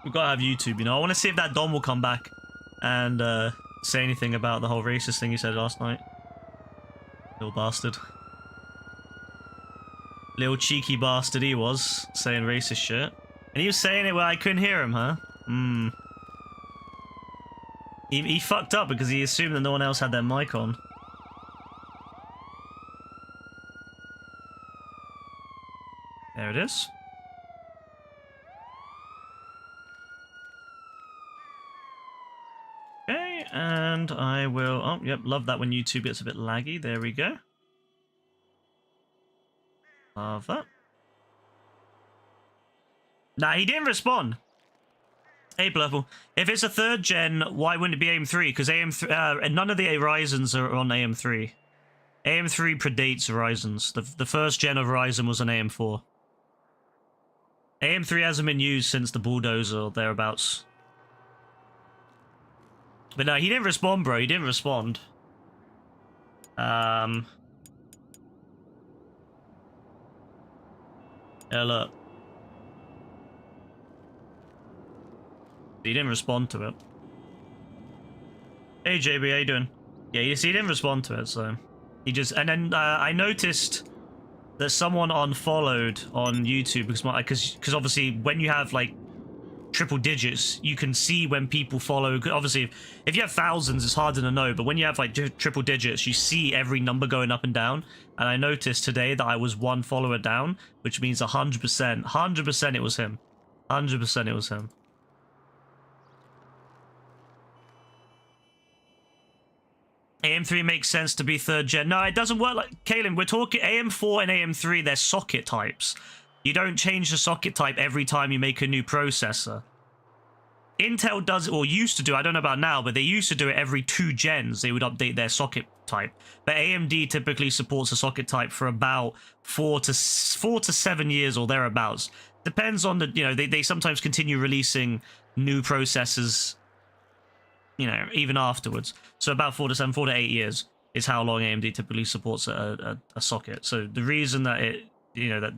We've got to have YouTube, you know. I want to see if that Dom will come back and say anything about the whole racist thing he said last night. Little bastard. Little cheeky bastard he was, saying racist shit. And he was saying it where I couldn't hear him, huh? He fucked up because he assumed that no one else had their mic on. There it is. Okay, and I will... Oh, yep, love that when YouTube gets a bit laggy. There we go. Love that. Nah, he didn't respond. Hey, Blurple. If it's a 3rd gen, why wouldn't it be AM3? Because none of the Ryzens are on AM3. AM3 predates Ryzens. The 1st gen of Ryzen was an AM4. AM3 hasn't been used since the Bulldozer or thereabouts. But no, he didn't respond, bro. He didn't respond. Yeah, look. He didn't respond to it. Hey, JB, how you doing? Yeah, you see, he didn't respond to it, so... He just... And then I noticed that someone unfollowed on YouTube because obviously when you have, like, triple digits, you can see when people follow. Obviously, if you have thousands, it's harder to know, but when you have, like, triple digits, you see every number going up and down. And I noticed today that I was 1 follower down, which means 100%. 100% it was him. 100% it was him. AM3 makes sense to be 3rd gen. No, it doesn't work like... Kalen, we're talking AM4 and AM3, they're socket types. You don't change the socket type every time you make a new processor. Intel does it, or used to do, I don't know about now, but they used to do it every 2 gens. They would update their socket type. But AMD typically supports a socket type for about 4 to 7 years or thereabouts. Depends on the, you know, they sometimes continue releasing new processors, you know, even afterwards. So about 4 to 8 years is how long AMD typically supports a socket. So the reason that it, you know, that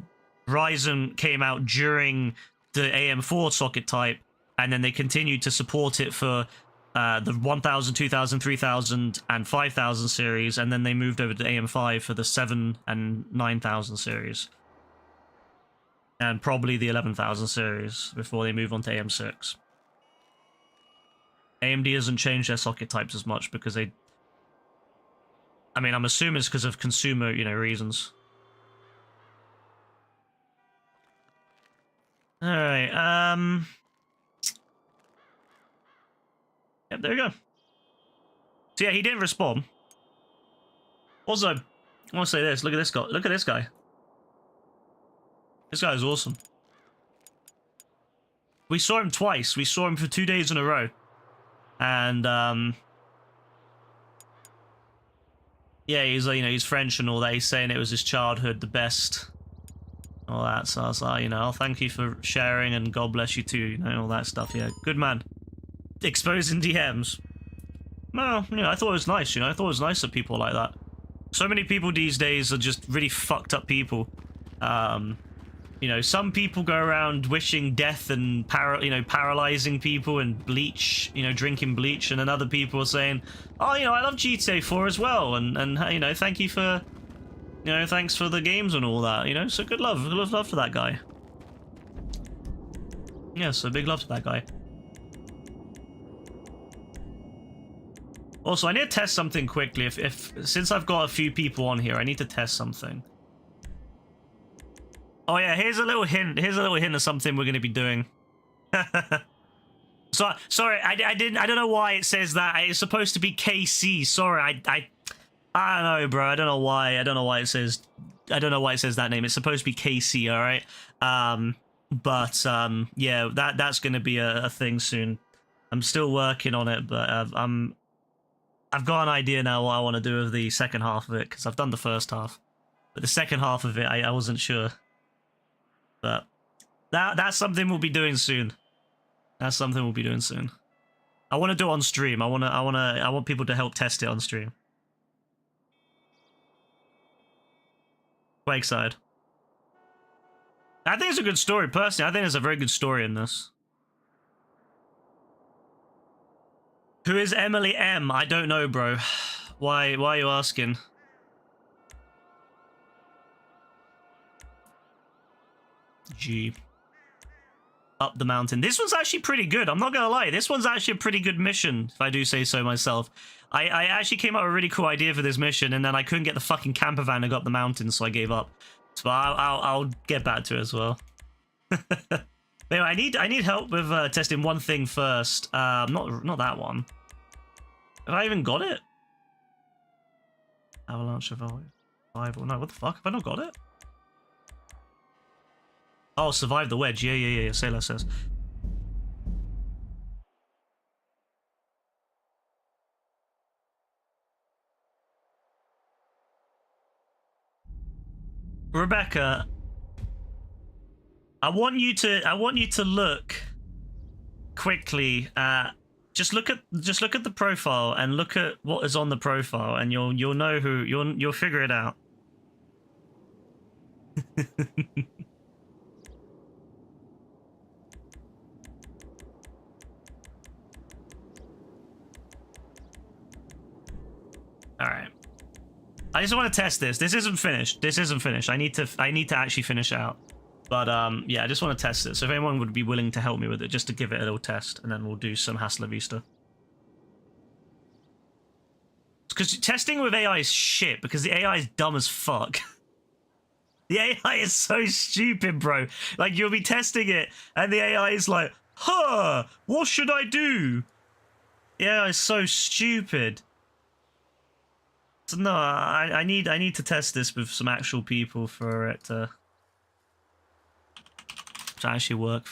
Ryzen came out during the AM4 socket type, and then they continued to support it for the 1000, 2000, 3000, and 5000 series, and then they moved over to AM5 for the 7 and 9000 series. And probably the 11,000 series before they move on to AM6. AMD hasn't changed their socket types as much because they... I mean, I'm assuming it's because of consumer, you know, reasons. Alright, Yep, there we go. So yeah, he didn't respond. Also, I want to say this. Look at this guy. Look at this guy. This guy is awesome. We saw him twice. We saw him for 2 days in a row. And, yeah, he's like, you know, he's French and all that. He's saying it was his childhood, the best, all that. So I was like, you know, I'll thank you for sharing and God bless you too, you know, all that stuff. Yeah, good man. Exposing DMs. Well, you know, I thought it was nice, you know, I thought it was nice that people like that. So many people these days are just really fucked up people. You know, some people go around wishing death and paralyzing people and bleach, you know, drinking bleach, and then other people are saying, oh, you know, I love GTA 4 as well, and you know, thank you for, you know, thanks for the games and all that, you know, so good love for that guy. Yeah, so big love to that guy. Also, I need to test something quickly. Since I've got a few people on here, I need to test something. Oh yeah, here's a little hint. Here's a little hint of something we're going to be doing. So sorry, I don't know why it says that. It's supposed to be KC. Sorry, I don't know, bro. I don't know why. I don't know why it says that name. It's supposed to be KC. All right. Yeah, that's going to be a thing soon. I'm still working on it, but I've got an idea now what I want to do with the second half of it, because I've done the first half, but the second half of it I wasn't sure. But that's something we'll be doing soon. That's something we'll be doing soon. I want to do it on stream. I want people to help test it on stream. Quake side. I think it's a good story, personally. I think there's a very good story in this. Who is Emily M? I don't know, bro. Why are you asking? G. Up the mountain. This one's actually pretty good. I'm not gonna lie. This one's actually a pretty good mission, if I do say so myself. I actually came up with a really cool idea for this mission, and then I couldn't get the fucking camper van to go up the mountain, so I gave up. So I'll get back to it as well. Anyway, I need help with testing one thing first. Not that one. Have I even got it? Avalanche survival. No, what the fuck? Have I not got it? Oh, survive the wedge. Yeah. Sailor says. Rebecca, I want you to look quickly at just look at the profile and look at what is on the profile, and you'll know who you'll figure it out. All right. I just want to test this. This isn't finished. I need to actually finish it out. But yeah, I just want to test it. So if anyone would be willing to help me with it, just to give it a little test, and then we'll do some Hasta La Vista. Because testing with AI is shit, because the AI is dumb as fuck. The AI is so stupid, bro. Like, you'll be testing it, and the AI is like, huh, what should I do? The AI is so stupid. So no, I need to test this with some actual people for it to actually work.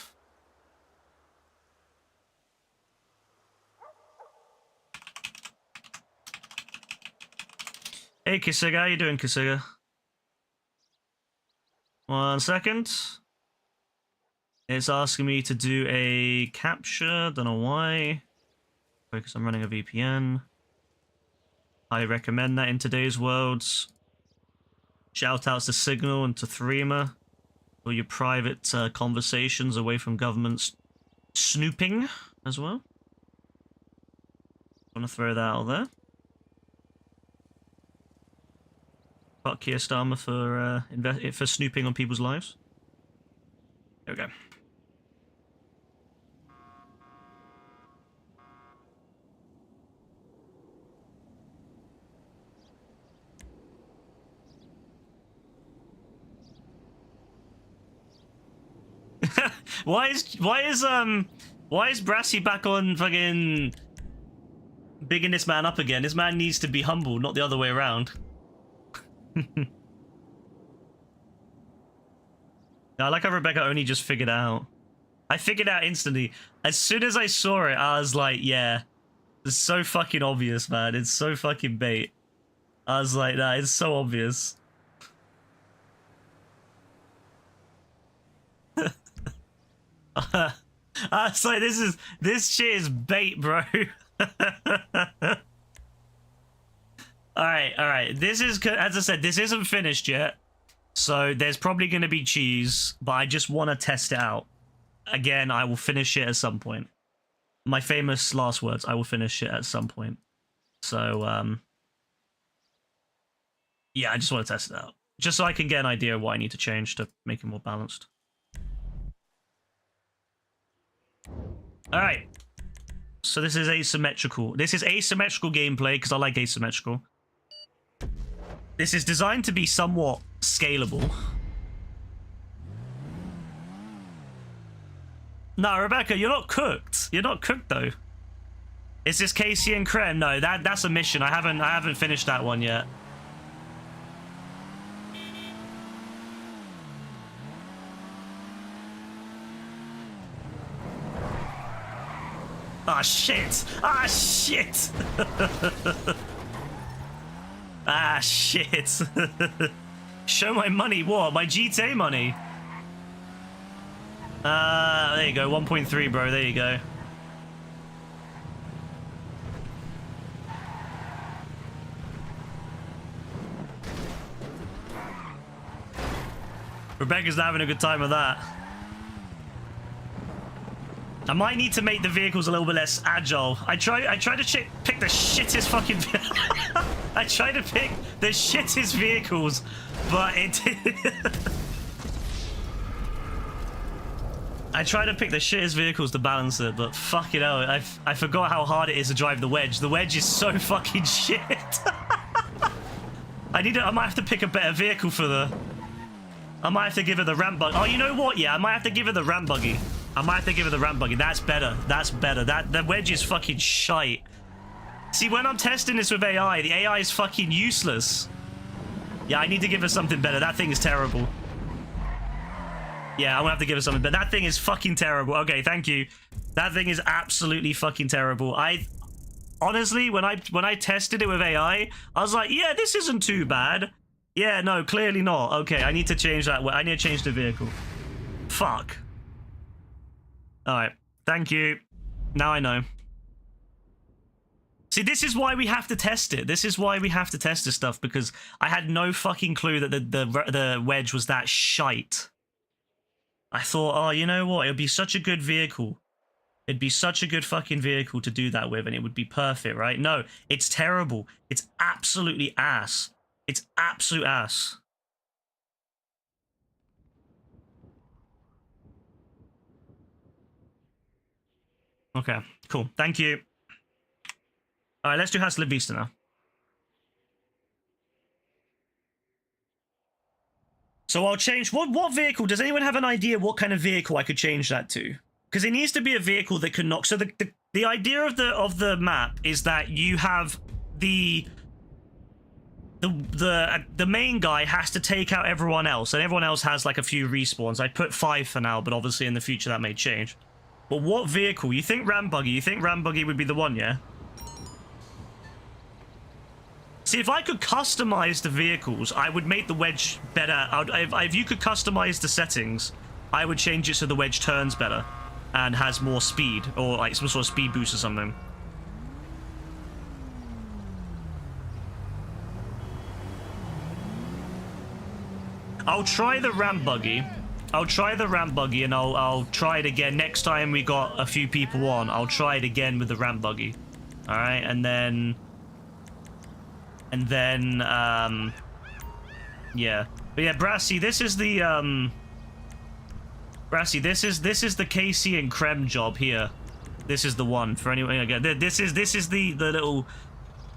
Hey Kisiga, how you doing, Kisiga? 1 second. It's asking me to do a capture, don't know why. Because I'm running a VPN. I recommend that in today's worlds. Shoutouts to Signal and to Threema for your private conversations away from government snooping as well. Want to throw that out there. Fuck Keir Starmer for snooping on people's lives. There we go. Why is Brassy back on fucking bigging this man up again? This man needs to be humble, not the other way around. I like how Rebecca only just figured it out. I figured out instantly. As soon as I saw it, I was like, yeah. It's so fucking obvious, man. It's so fucking bait. I was like, nah, it's so obvious. I was like, this shit is bait, bro. Alright. This is, as I said, this isn't finished yet. So there's probably going to be cheese, but I just want to test it out. Again, I will finish it at some point. My famous last words, I will finish it at some point. So, yeah, I just want to test it out. Just so I can get an idea of what I need to change to make it more balanced. Alright. So this is asymmetrical. This is asymmetrical gameplay, because I like asymmetrical. This is designed to be somewhat scalable. No, Rebecca, you're not cooked. You're not cooked, though. Is this Casey and Kren? No, that's a mission. I haven't finished that one yet. Ah, shit! Ah, shit! Ah, shit! Show my money. What? My GTA money? There you go. 1.3, bro. There you go. Rebecca's not having a good time with that. I might need to make the vehicles a little bit less agile. I try to pick the shittest fucking... I try to pick the shittest vehicles, but it... I try to pick the shittest vehicles to balance it, but fucking hell, I forgot how hard it is to drive the Wedge. The Wedge is so fucking shit. I might have to pick a better vehicle for the... I might have to give her the ramp buggy. Oh, you know what? Yeah, I might have to give her the ramp buggy. That's better. That's better. The Wedge is fucking shite. See, when I'm testing this with AI, the AI is fucking useless. Yeah, I need to give her something better. That thing is terrible. Yeah, I'm gonna have to give her something, but that thing is fucking terrible. Okay, thank you. That thing is absolutely fucking terrible. Honestly, when I tested it with AI, I was like, yeah, this isn't too bad. Yeah, no, clearly not. Okay, I need to change that. I need to change the vehicle. Fuck. All right, thank you. Now I know. See, this is why we have to test it. This is why we have to test this stuff, because I had no fucking clue that the Wedge was that shite. I thought, oh, you know what? It would be such a good vehicle. It'd be such a good fucking vehicle to do that with, and it would be perfect, right? No, it's terrible. It's absolutely ass. It's absolute ass. Okay, cool. Thank you. All right, let's do Hasler Vista now. So I'll change... What vehicle? Does anyone have an idea what kind of vehicle I could change that to? Because it needs to be a vehicle that can knock... So the idea of the map is that you have the main guy has to take out everyone else, and everyone else has like a few respawns. I put 5 for now, but obviously in the future that may change. But what vehicle? You think Ram Buggy? You think Ram Buggy would be the one, yeah? See, if I could customize the vehicles, I would make the Wedge better. If you could customize the settings, I would change it so the Wedge turns better and has more speed, or like some sort of speed boost or something. I'll try the Ram Buggy. I'll try the Ram Buggy, and I'll try it again next time we got a few people on. I'll try it again with the Ram Buggy. All right, and then yeah. But yeah, Brassy, this is the Brassy, this is the KC and Krem job here. This is the one for anyone again. This is the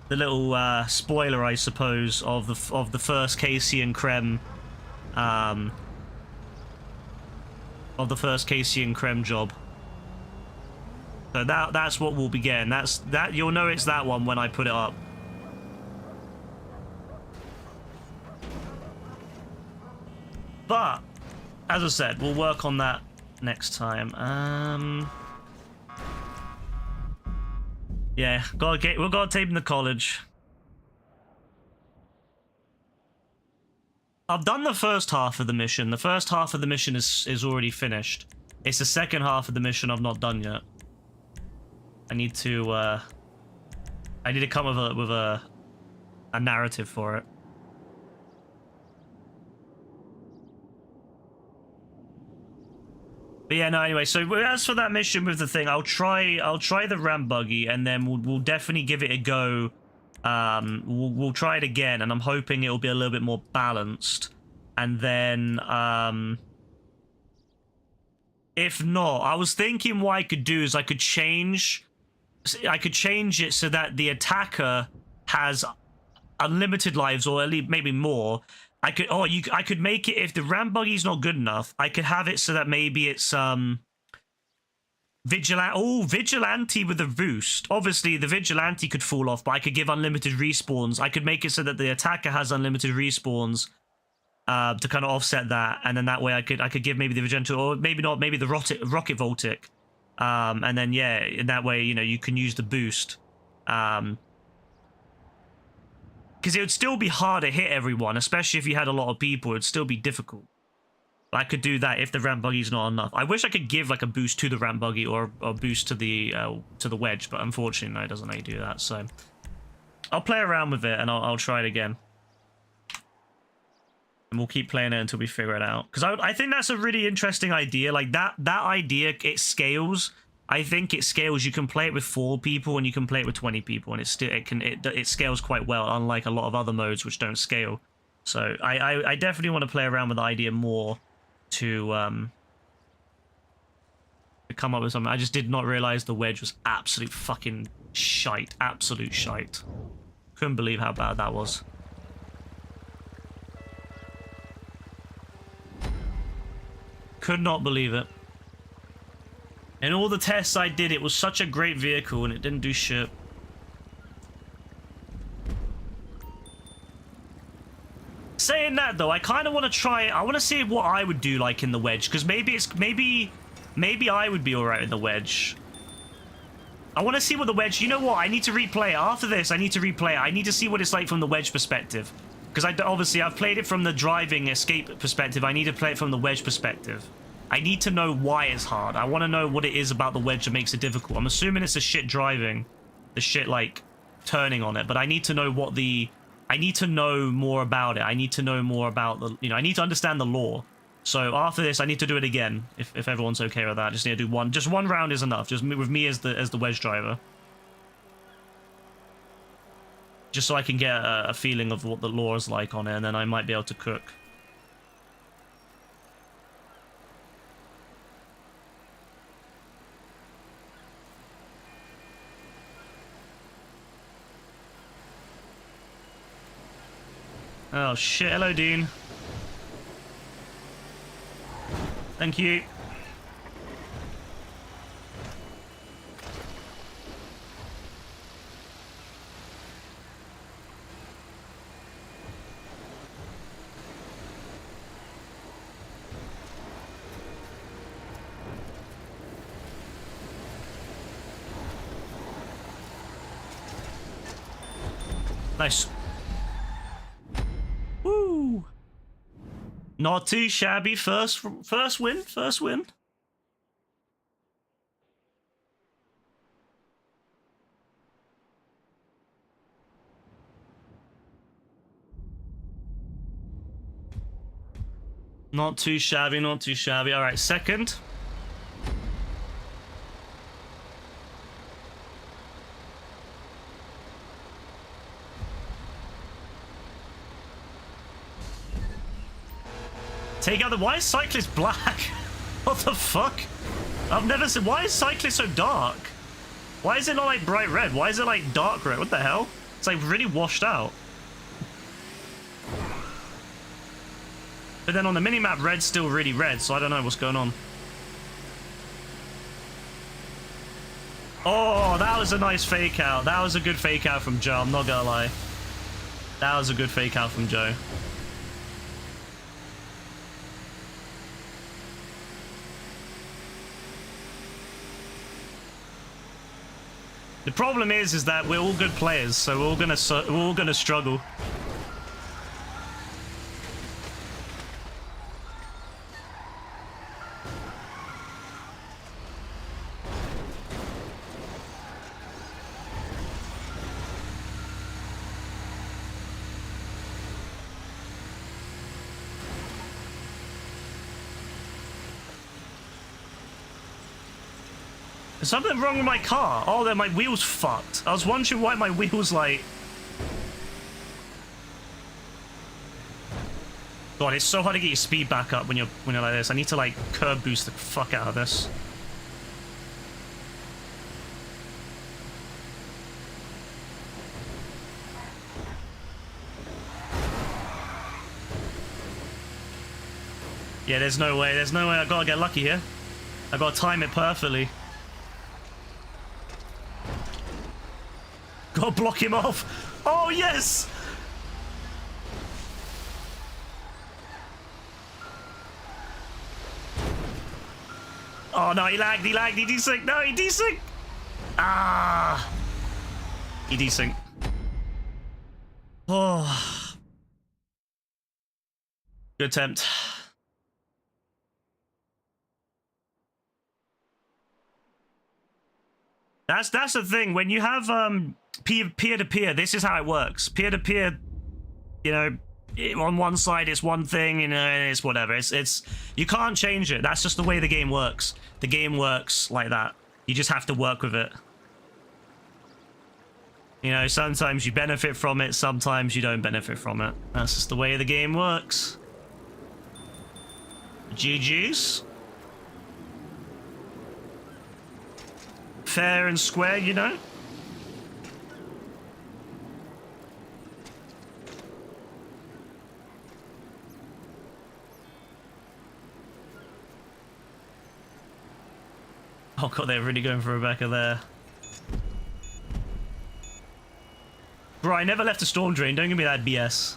little spoiler, I suppose, of the first KC and Krem of the first KC and Krem job. So that's what we'll be getting. That you'll know it's that one when I put it up. But as I said, we'll work on that next time. Yeah, we've got to take him to college. I've done the first half of the mission. The first half of the mission is already finished. It's the second half of the mission I've not done yet. I need to come with a narrative for it. But yeah, no, anyway, so as for that mission with the thing, I'll try the Ram Buggy, and then we'll definitely give it a go. We'll try it again, and I'm hoping it'll be a little bit more balanced. And then if not, I was thinking what I could do is I could change it so that the attacker has unlimited lives, or at least maybe more. I could make it, if the Ram Buggy's not good enough, I could have it so that maybe it's Vigilante with a boost. Obviously the Vigilante could fall off, but I could give unlimited respawns. I could make it so that the attacker has unlimited respawns to kind of offset that, and then that way I could give maybe the Vigilante, or maybe not, maybe the Rocket Voltic, and then yeah, in that way, you know, you can use the boost. Because it would still be hard to hit everyone, especially if you had a lot of people. It'd still be difficult. But I could do that if the Ram Buggy's not enough. I wish I could give like a boost to the Ram Buggy, or a boost to the Wedge, but unfortunately, no, it doesn't let you do that. So I'll play around with it, and I'll try it again, and we'll keep playing it until we figure it out. Because I think that's a really interesting idea. Like that idea, it scales. I think it scales. You can play it with 4 people and you can play it with 20 people, and it scales quite well, unlike a lot of other modes which don't scale. So I definitely want to play around with the idea more to come up with something. I just did not realize the wedge was absolute fucking shite. Absolute shite. Couldn't believe how bad that was. Could not believe it. In all the tests I did, it was such a great vehicle and it didn't do shit. Saying that though, I kind of want to try it. I want to see what I would do like in the wedge, because maybe I would be alright in the wedge. I want to see what the wedge... You know what? I need to replay it. After this, I need to replay it. I need to see what it's like from the wedge perspective. Because obviously I've played it from the driving escape perspective. I need to play it from the wedge perspective. I need to know why it's hard. I want to know what it is about the wedge that makes it difficult. I'm assuming it's the shit driving. The shit, like, turning on it. But I need to know what the... I need to know more about it. I need to know more about the... You know, I need to understand the lore. So after this, I need to do it again, if everyone's okay with that. I just need to do one. Just one round is enough, just with me as the wedge driver. Just so I can get a feeling of what the lore is like on it, and then I might be able to cook. Oh shit, hello Dean. Thank you. Nice. Woo! Not too shabby. First win. First win. Not too shabby. Not too shabby. All right, second. Take out the... Why is Cyclist black? What the fuck? I've never seen... Why is Cyclist so dark? Why is it not like bright red? Why is it like dark red? What the hell? It's like really washed out. But then on the minimap, red's still really red, so I don't know what's going on. Oh, that was a nice fake out. That was a good fake out from Joe, I'm not gonna lie. That was a good fake out from Joe. The problem is that we're all good players, so we're all gonna struggle. There's something wrong with my car. Oh, then my wheel's fucked. I was wondering why my wheel's like... God, it's so hard to get your speed back up when you're like this. I need to like curb boost the fuck out of this. Yeah, there's no way. There's no way. I gotta get lucky here. I gotta time it perfectly. Gotta block him off. Oh, yes! Oh, no, he lagged, he desynced. No, he desynced. Ah. He desynced. Oh. Good attempt. That's the thing. When you have peer-to-peer, this is how it works. Peer-to-peer, you know, on one side it's one thing, you know, and it's whatever. It's you can't change it. That's just the way the game works. The game works like that. You just have to work with it. You know, sometimes you benefit from it, sometimes you don't benefit from it. That's just the way the game works. GG's. Fair and square, you know? Oh god, they're really going for Rebecca there. Bro, I never left a storm drain. Don't give me that BS.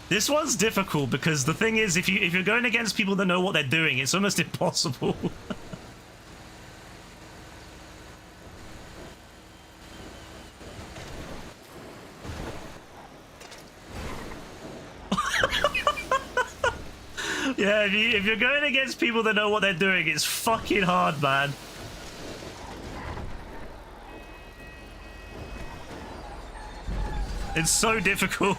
This one's difficult because the thing is, if you're going against people that know what they're doing, it's almost impossible. Yeah, if you're going against people that know what they're doing, it's fucking hard, man. It's so difficult.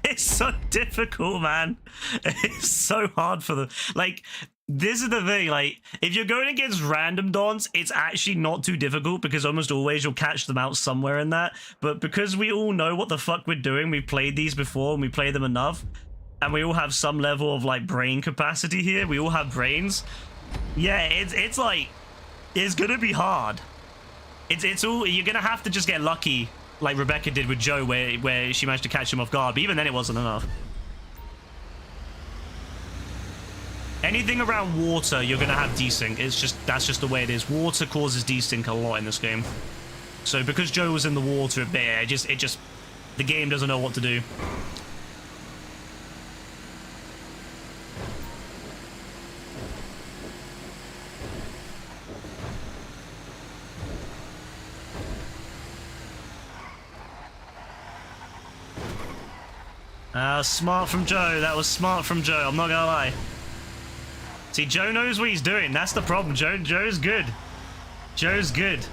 It's so difficult, man. It's so hard for them. Like, this is the thing. Like, if you're going against random dons, it's actually not too difficult because almost always you'll catch them out somewhere in that. But because we all know what the fuck we're doing, we've played these before and we play them enough, and we all have some level of like brain capacity here. We all have brains. Yeah, it's like, it's gonna be hard. It's all, you're gonna have to just get lucky, like Rebecca did with Joe, where she managed to catch him off guard. But even then, it wasn't enough. Anything around water, you're gonna have desync. It's just, that's just the way it is. Water causes desync a lot in this game. So because Joe was in the water a bit, it just the game doesn't know what to do. Smart from Joe. That was smart from Joe. I'm not gonna lie. See, Joe knows what he's doing. That's the problem. Joe's good. Joe's good.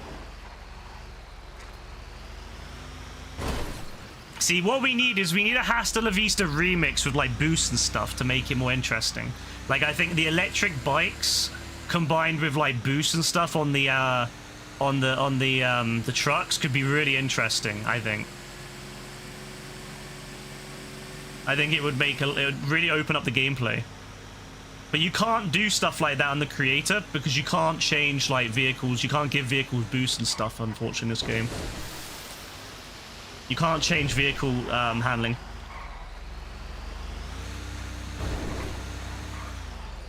See, what we need is we need a Hasta La Vista remix with like boosts and stuff to make it more interesting. Like, I think the electric bikes combined with like boosts and stuff on the trucks could be really interesting, I think. I think it would really open up the gameplay. But you can't do stuff like that on the creator because you can't change like vehicles. You can't give vehicles boosts and stuff, unfortunately, in this game. You can't change vehicle handling.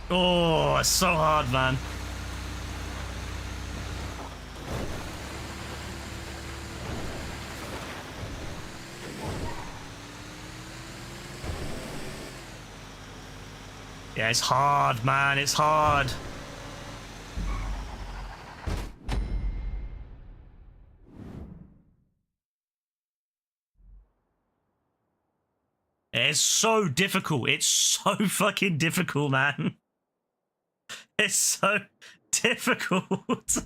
Oh, it's so hard, man. Yeah, it's hard, man. It's hard. It's so difficult. It's so fucking difficult, man. It's so difficult.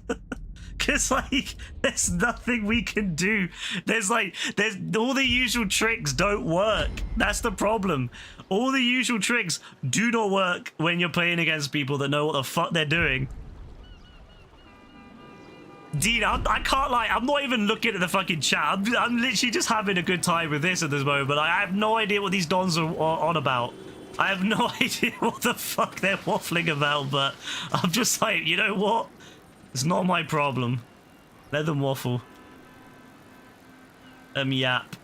Because, like, there's nothing we can do. There's all the usual tricks don't work. That's the problem. All the usual tricks do not work when you're playing against people that know what the fuck they're doing. Dean, I can't lie. I'm not even looking at the fucking chat. I'm literally just having a good time with this at this moment. I have no idea what these dons are on about. I have no idea what the fuck they're waffling about, but I'm just like, you know what? It's not my problem. Let them waffle. Yap.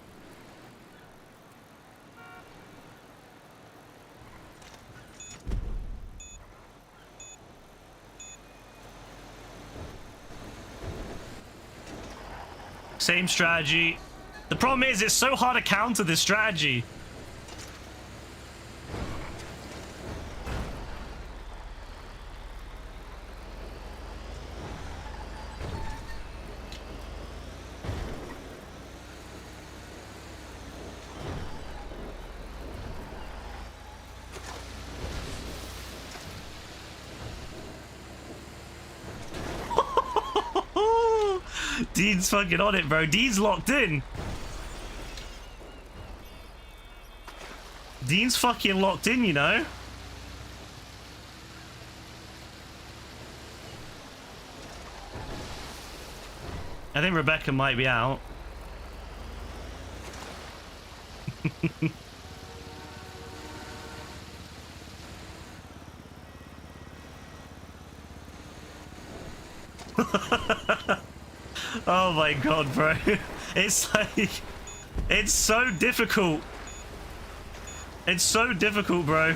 Same strategy. The problem is, it's so hard to counter this strategy. Dean's fucking on it, bro. Dean's locked in. Dean's fucking locked in, you know? I think Rebecca might be out. Oh my god, bro. It's like... It's so difficult. It's so difficult, bro.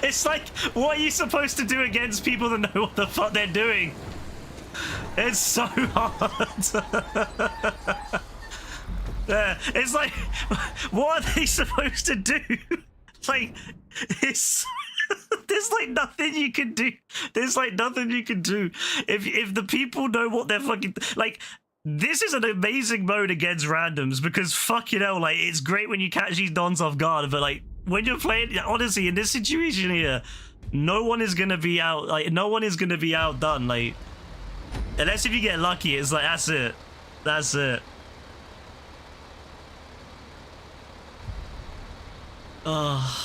It's like, what are you supposed to do against people that know what the fuck they're doing? It's so hard. Yeah, it's like, what are they supposed to do? Like, it's... There's like nothing you can do. There's like nothing you can do. If the people know what they're fucking... Like, this is an amazing mode against randoms because fucking hell, like, it's great when you catch these dons off guard, but like, when you're playing, honestly, in this situation here, no one is gonna be out, like, no one is gonna be outdone, like, unless if you get lucky, it's like, that's it. That's it. Ugh.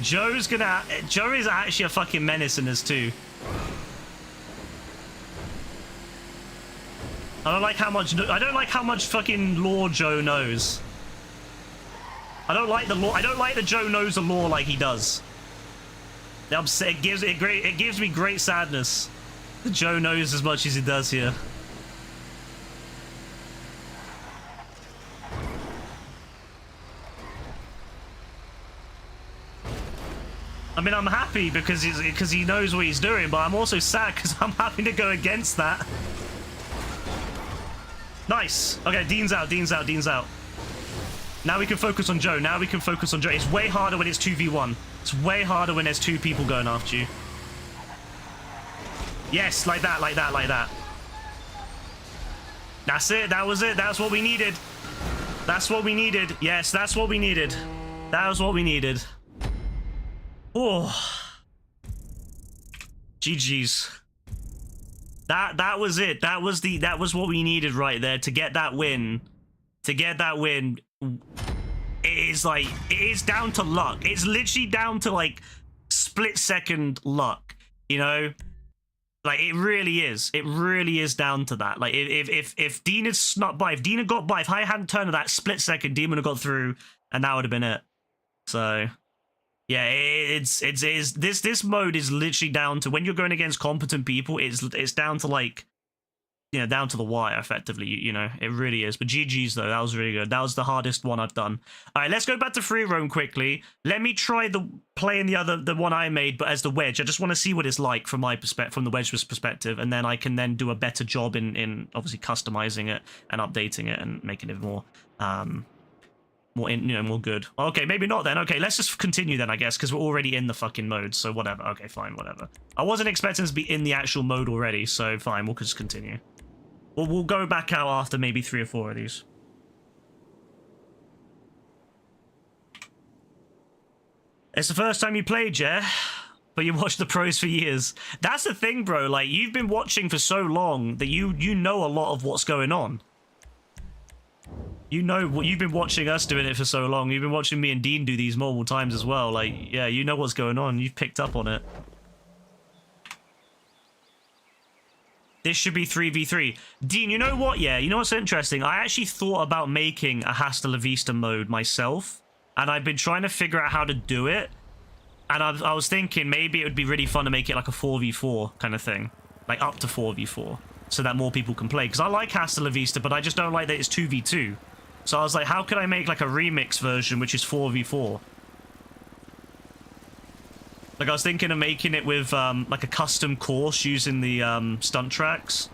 Joe is actually a fucking menace in this too. I don't like how much fucking lore Joe knows. I don't like that Joe knows the lore like he does. It gives me great sadness that Joe knows as much as he does here. I mean, I'm happy because he knows what he's doing, but I'm also sad because I'm having to go against that. Nice. Okay, Dean's out, Dean's out, Dean's out. Now we can focus on Joe. Now we can focus on Joe. It's way harder when it's 2v1. It's way harder when there's two people going after you. Yes, like that, like that, like that. That's it. That was it. That's what we needed. That's what we needed. Yes, that's what we needed. That was what we needed. Oh, GG's. That was it. That was what we needed right there to get that win. To get that win, it is down to luck. It's literally down to like split-second luck. You know, like it really is. It really is down to that. Like if Dean had snuck by, if Dean had got by, if I hadn't turned to that split-second, Dean would have got through, and that would have been it. So. Yeah, this mode is literally down to when you're going against competent people. It's down to like, you know, down to the wire effectively. You know, it really is. But GG's though, that was really good. That was the hardest one I've done. All right, let's go back to free roam quickly. Let me try playing the one I made, but as the wedge. I just want to see what it's like from my perspective, from the wedge's perspective, and then I can then do a better job in obviously customizing it and updating it and making it more more good. Okay, maybe not then. Okay, let's just continue then, I guess, because we're already in the fucking mode, so whatever. Okay, fine, whatever. I wasn't expecting to be in the actual mode already, so fine, we'll just continue. We'll go back out after maybe 3 or 4 of these. It's the first time you played, yeah? But you watched the pros for years. That's the thing, bro. Like, you've been watching for so long that you know a lot of what's going on. You know what, you've been watching us doing it for so long. You've been watching me and Dean do these multiple times as well. Like, yeah, you know what's going on. You've picked up on it. This should be 3v3. Dean, you know what? Yeah, you know what's interesting? I actually thought about making a Hasta La Vista mode myself. And I've been trying to figure out how to do it. And I was thinking maybe it would be really fun to make it like a 4v4 kind of thing. Like up to 4v4. So that more people can play. Because I like Hasta La Vista, but I just don't like that it's 2v2. So I was like, how could I make like a remix version which is 4v4? Like I was thinking of making it with like a custom course using the stunt tracks.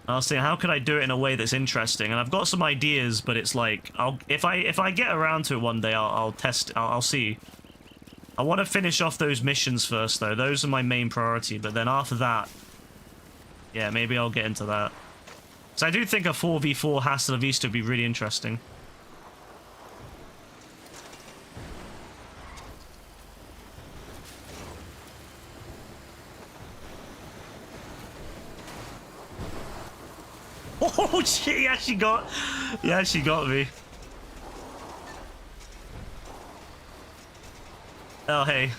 I was thinking, how could I do it in a way that's interesting? And I've got some ideas, but it's like, if I get around to it one day, I'll test. I'll see. I want to finish off those missions first, though. Those are my main priority. But then after that, Yeah, maybe I'll get into that. So I do think a 4v4 Hasta La Vista would be really interesting. Oh shit, he actually got me. Oh hey.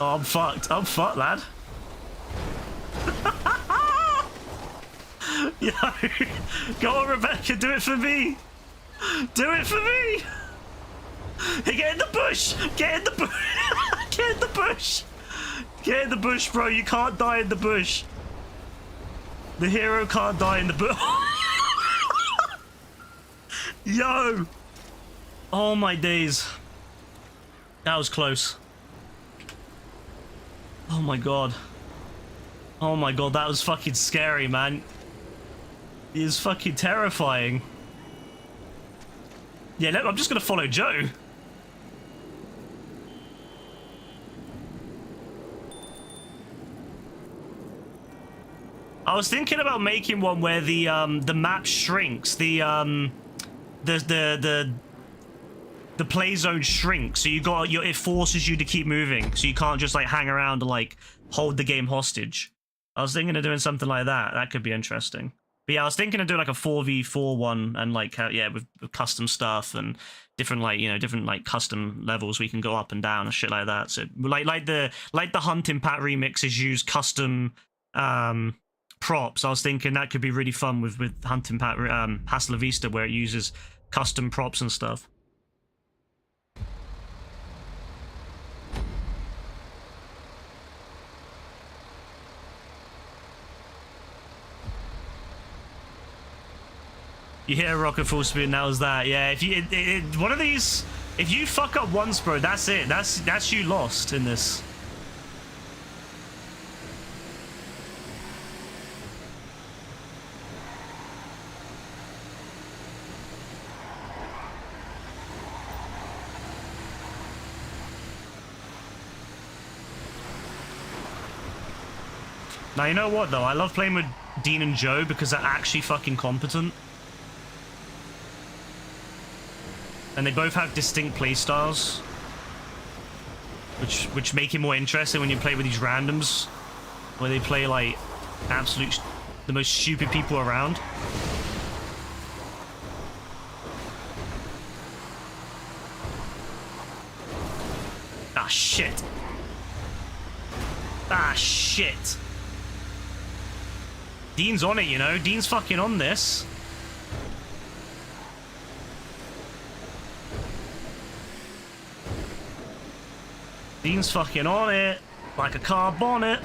Oh, I'm fucked, lad. Yo, go on, Rebecca, do it for me. Do it for me. Hey, get in the bush. Get in the bush. Get in the bush. Get in the bush, bro. You can't die in the bush. The hero can't die in the bush. Yo. Oh my days. That was close. Oh my god. Oh my god, that was fucking scary, man. It is fucking terrifying. Yeah, I'm just gonna follow Joe. I was thinking about making one where the map shrinks, the play zone shrinks, so it forces you to keep moving, so you can't just like hang around and like hold the game hostage. I was thinking of doing something like that. That could be interesting. But yeah, I was thinking of doing like a 4v4 one and like with custom stuff and different like custom levels we can go up and down and shit like that. So like the Hunting Pack remixes use custom props. I was thinking that could be really fun with Hunting Pack Hasta La Vista, where it uses custom props and stuff. You hit a rocket full speed and that was that. Yeah, if you one of these, if you fuck up once, bro, that's it. That's you lost in this. Now you know what though? I love playing with Dean and Joe because they're actually fucking competent. And they both have distinct playstyles, which make it more interesting when you play with these randoms, where they play like the most stupid people around. Ah shit! Ah shit! Dean's on it, you know. Dean's fucking on this. Dean's fucking on it, like a car bonnet.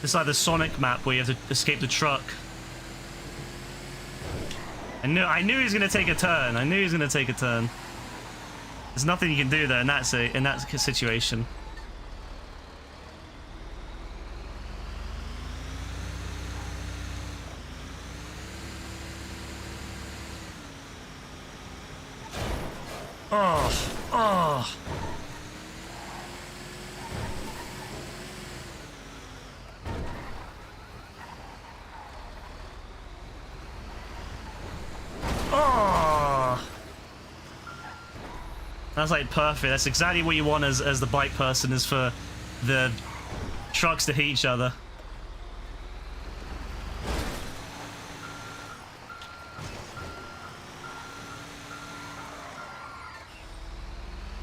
It's like the Sonic map where you have to escape the truck. I knew he was gonna take a turn. I knew he was gonna take a turn. There's nothing you can do there in that situation. Oh. That's like perfect. That's exactly what you want as the bike person, is for the trucks to hit each other.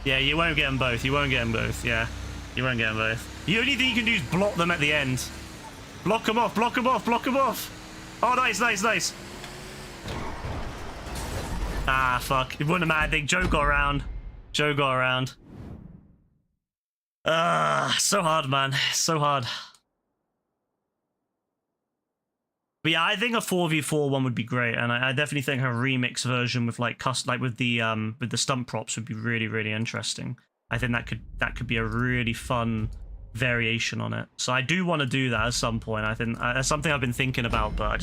Yeah, you won't get them both. You won't get them both. Yeah, you won't get them both. The only thing you can do is block them at the end. Block them off. Block them off. Block them off. Oh, nice, nice, nice. Ah, fuck. It wasn't a mad thing. Joe got around. Joe got around. So hard, man. So hard. But yeah, I think a 4v4 one would be great, and I definitely think a remix version with like with the stunt props would be really, really interesting. I think that could be a really fun variation on it. So I do want to do that at some point. I think that's something I've been thinking about, but I've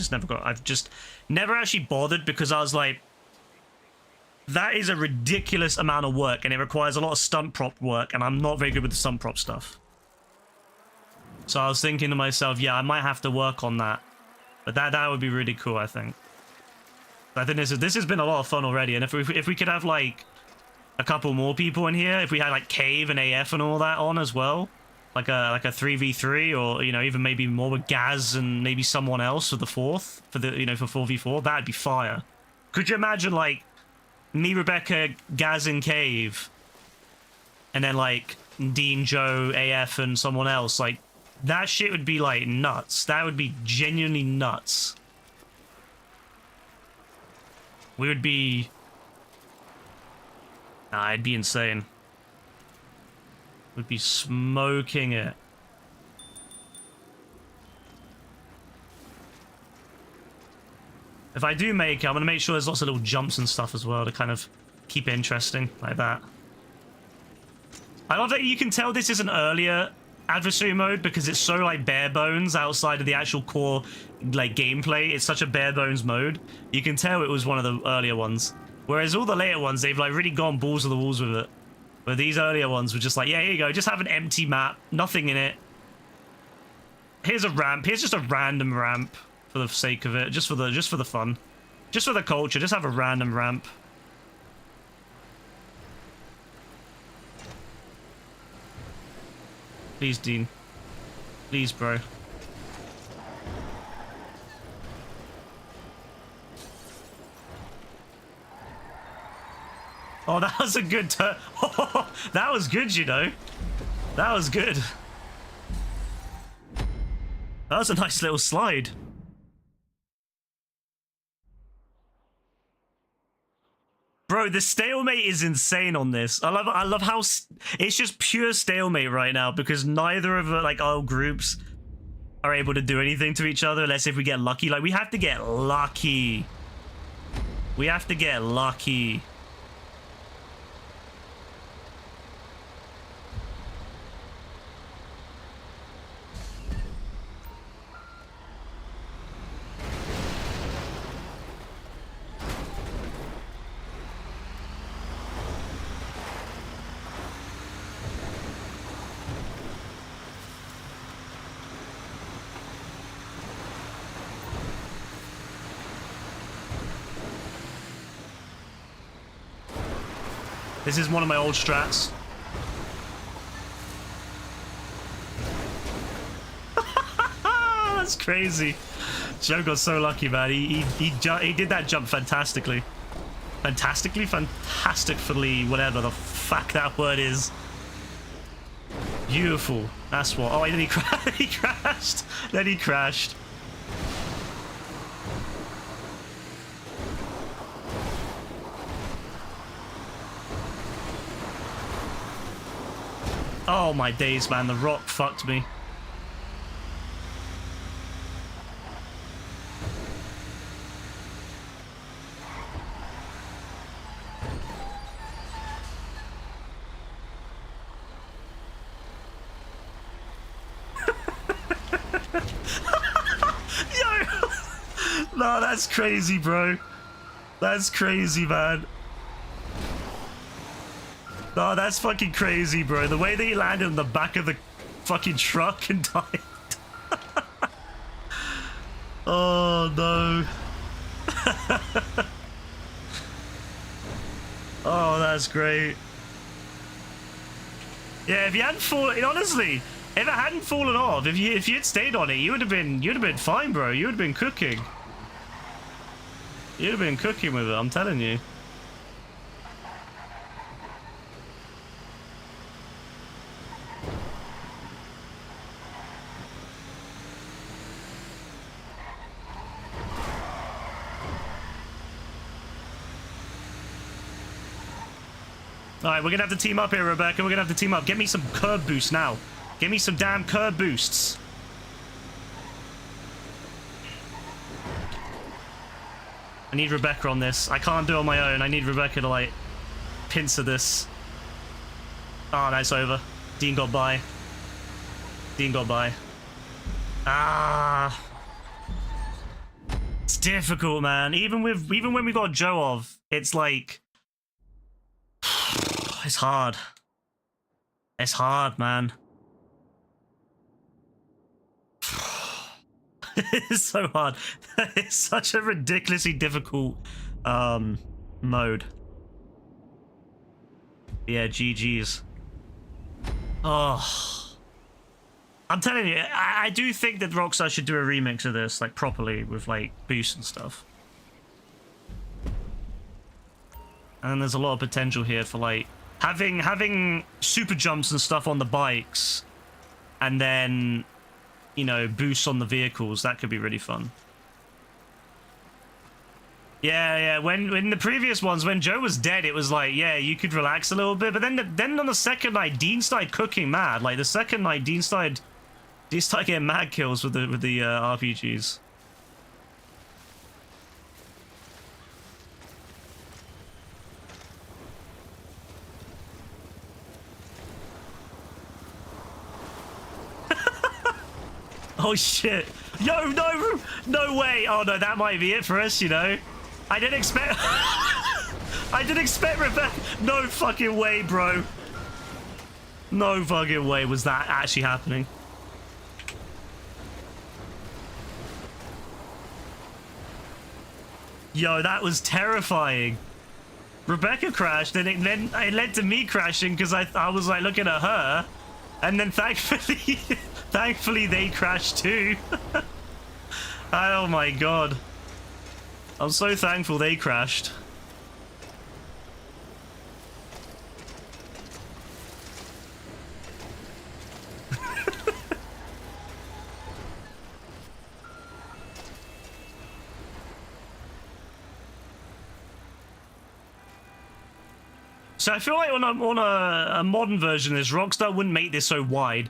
just never actually bothered, because I was like, That is a ridiculous amount of work, and it requires a lot of stunt prop work, and I'm not very good with the stunt prop stuff. So I was thinking to myself, yeah, I might have to work on that. But that would be really cool, I think. I think this has been a lot of fun already, and if we could have, like, a couple more people in here, if we had, like, Cave and AF and all that on as well, like a 3v3, or, you know, even maybe more with Gaz and maybe someone else for the fourth, for the, you know, for 4v4, that'd be fire. Could you imagine, like, me, Rebecca, Gaz, and Cave, and then, like, Dean, Joe, AF, and someone else? Like, that shit would be, like, nuts. That would be genuinely nuts. We would be... Nah, it'd be insane. We'd be smoking it. If I do make it, I'm going to make sure there's lots of little jumps and stuff as well to kind of keep it interesting, like that. I love that you can tell this is an earlier adversary mode because it's so, like, bare bones outside of the actual core, like, gameplay. It's such a bare bones mode. You can tell it was one of the earlier ones. Whereas all the later ones, they've, like, really gone balls to the walls with it. But these earlier ones were just like, yeah, here you go, just have an empty map, nothing in it. Here's a ramp. Here's just a random ramp for the sake of it, just for the fun, just for the culture. Just have a random ramp. Please, Dean. Please, bro. Oh, that was a good turn. Oh, that was good, you know. That was good. That was a nice little slide. Bro, the stalemate is insane on this. I love how it's just pure stalemate right now because neither of like our groups are able to do anything to each other unless if we get lucky. Like, we have to get lucky. We have to get lucky. This is one of my old strats. That's crazy. Joe got so lucky, man. He did that jump fantastically. Fantastically, whatever the fuck that word is. Beautiful. That's what. Oh, then he crashed. Then he crashed. Oh my days, man, the rock fucked me. Yo! No, that's crazy, bro. That's crazy, man. No, that's fucking crazy, bro. The way that he landed on the back of the fucking truck and died. Oh, no. Oh, that's great. Yeah, if you hadn't fallen... Honestly, if it hadn't fallen off, if you had stayed on it, you'd have been fine, bro. You would have been cooking. You'd have been cooking with it, I'm telling you. Alright, we're gonna have to team up here, Rebecca. We're gonna have to team up. Get me some curb boosts now. Give me some damn curb boosts. I need Rebecca on this. I can't do it on my own. I need Rebecca to, like, pincer this. Oh, that's over. Dean got by. Dean got by. Ah. It's difficult, man. Even when we got Joe off, it's like... It's hard. It's hard, man. It's so hard. It's such a ridiculously difficult mode. Yeah, GG's. Oh, I'm telling you, I do think that Rockstar should do a remix of this, like, properly, with, like, boost and stuff. And there's a lot of potential here for, like, having super jumps and stuff on the bikes, and then, you know, boosts on the vehicles. That could be really fun. Yeah. When the previous ones, when Joe was dead, it was like, yeah, you could relax a little bit. But then on the second night, Dean started cooking mad. Like the second night, Dean started getting mad kills with the RPGs. Oh shit! Yo, no way! Oh no, that might be it for us, you know. I didn't expect. I didn't expect Rebecca. No fucking way, bro. No fucking way was that actually happening. Yo, that was terrifying. Rebecca crashed, and it led to me crashing because I was like looking at her, and then thankfully they crashed too. Oh my god. I'm so thankful they crashed. So I feel like on a modern version of this, Rockstar wouldn't make this so wide.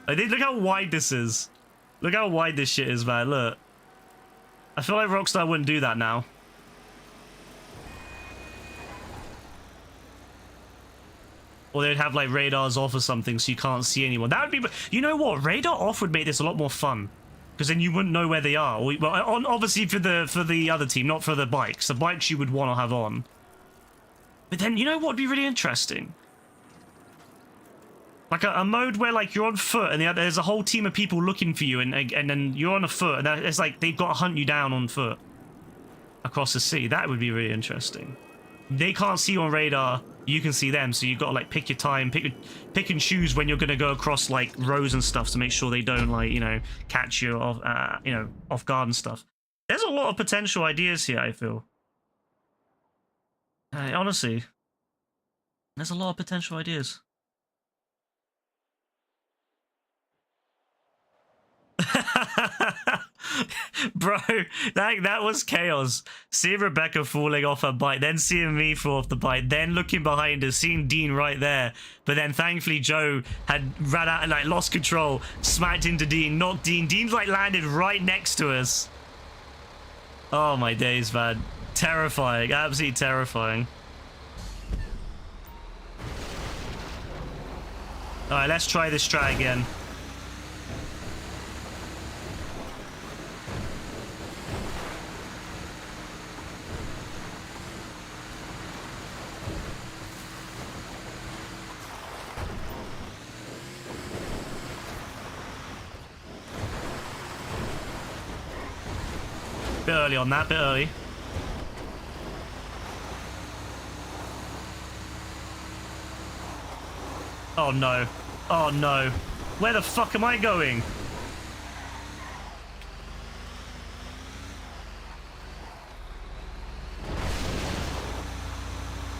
Like, look how wide this is. Look how wide this shit is, man. Look. I feel like Rockstar wouldn't do that now. Or they'd have like radars off or something so you can't see anyone. That would be... You know what? Radar off would make this a lot more fun. Because then you wouldn't know where they are. Well, obviously for the other team, not for the bikes. The bikes you would want to have on. But then, you know what would be really interesting? Like a mode where like you're on foot and there's a whole team of people looking for you, and then you're on a foot, and it's like they've got to hunt you down on foot across the sea. That would be really interesting. They can't see you on radar, you can see them, so you've got to like pick your time, pick and choose when you're going to go across like rows and stuff to make sure they don't like, you know, catch you off, you know, off guard and stuff. There's a lot of potential ideas here, I feel. Honestly, there's a lot of potential ideas. Bro, that was chaos. Seeing Rebecca falling off her bike, then seeing me fall off the bike, then looking behind her, seeing Dean right there. But then thankfully Joe had ran out and like lost control, smacked into Dean, knocked Dean. Dean's like landed right next to us. Oh my days, man. Terrifying, absolutely terrifying. Alright, let's try this strat again. Bit early on that, bit early. Oh no. Oh no. Where the fuck am I going?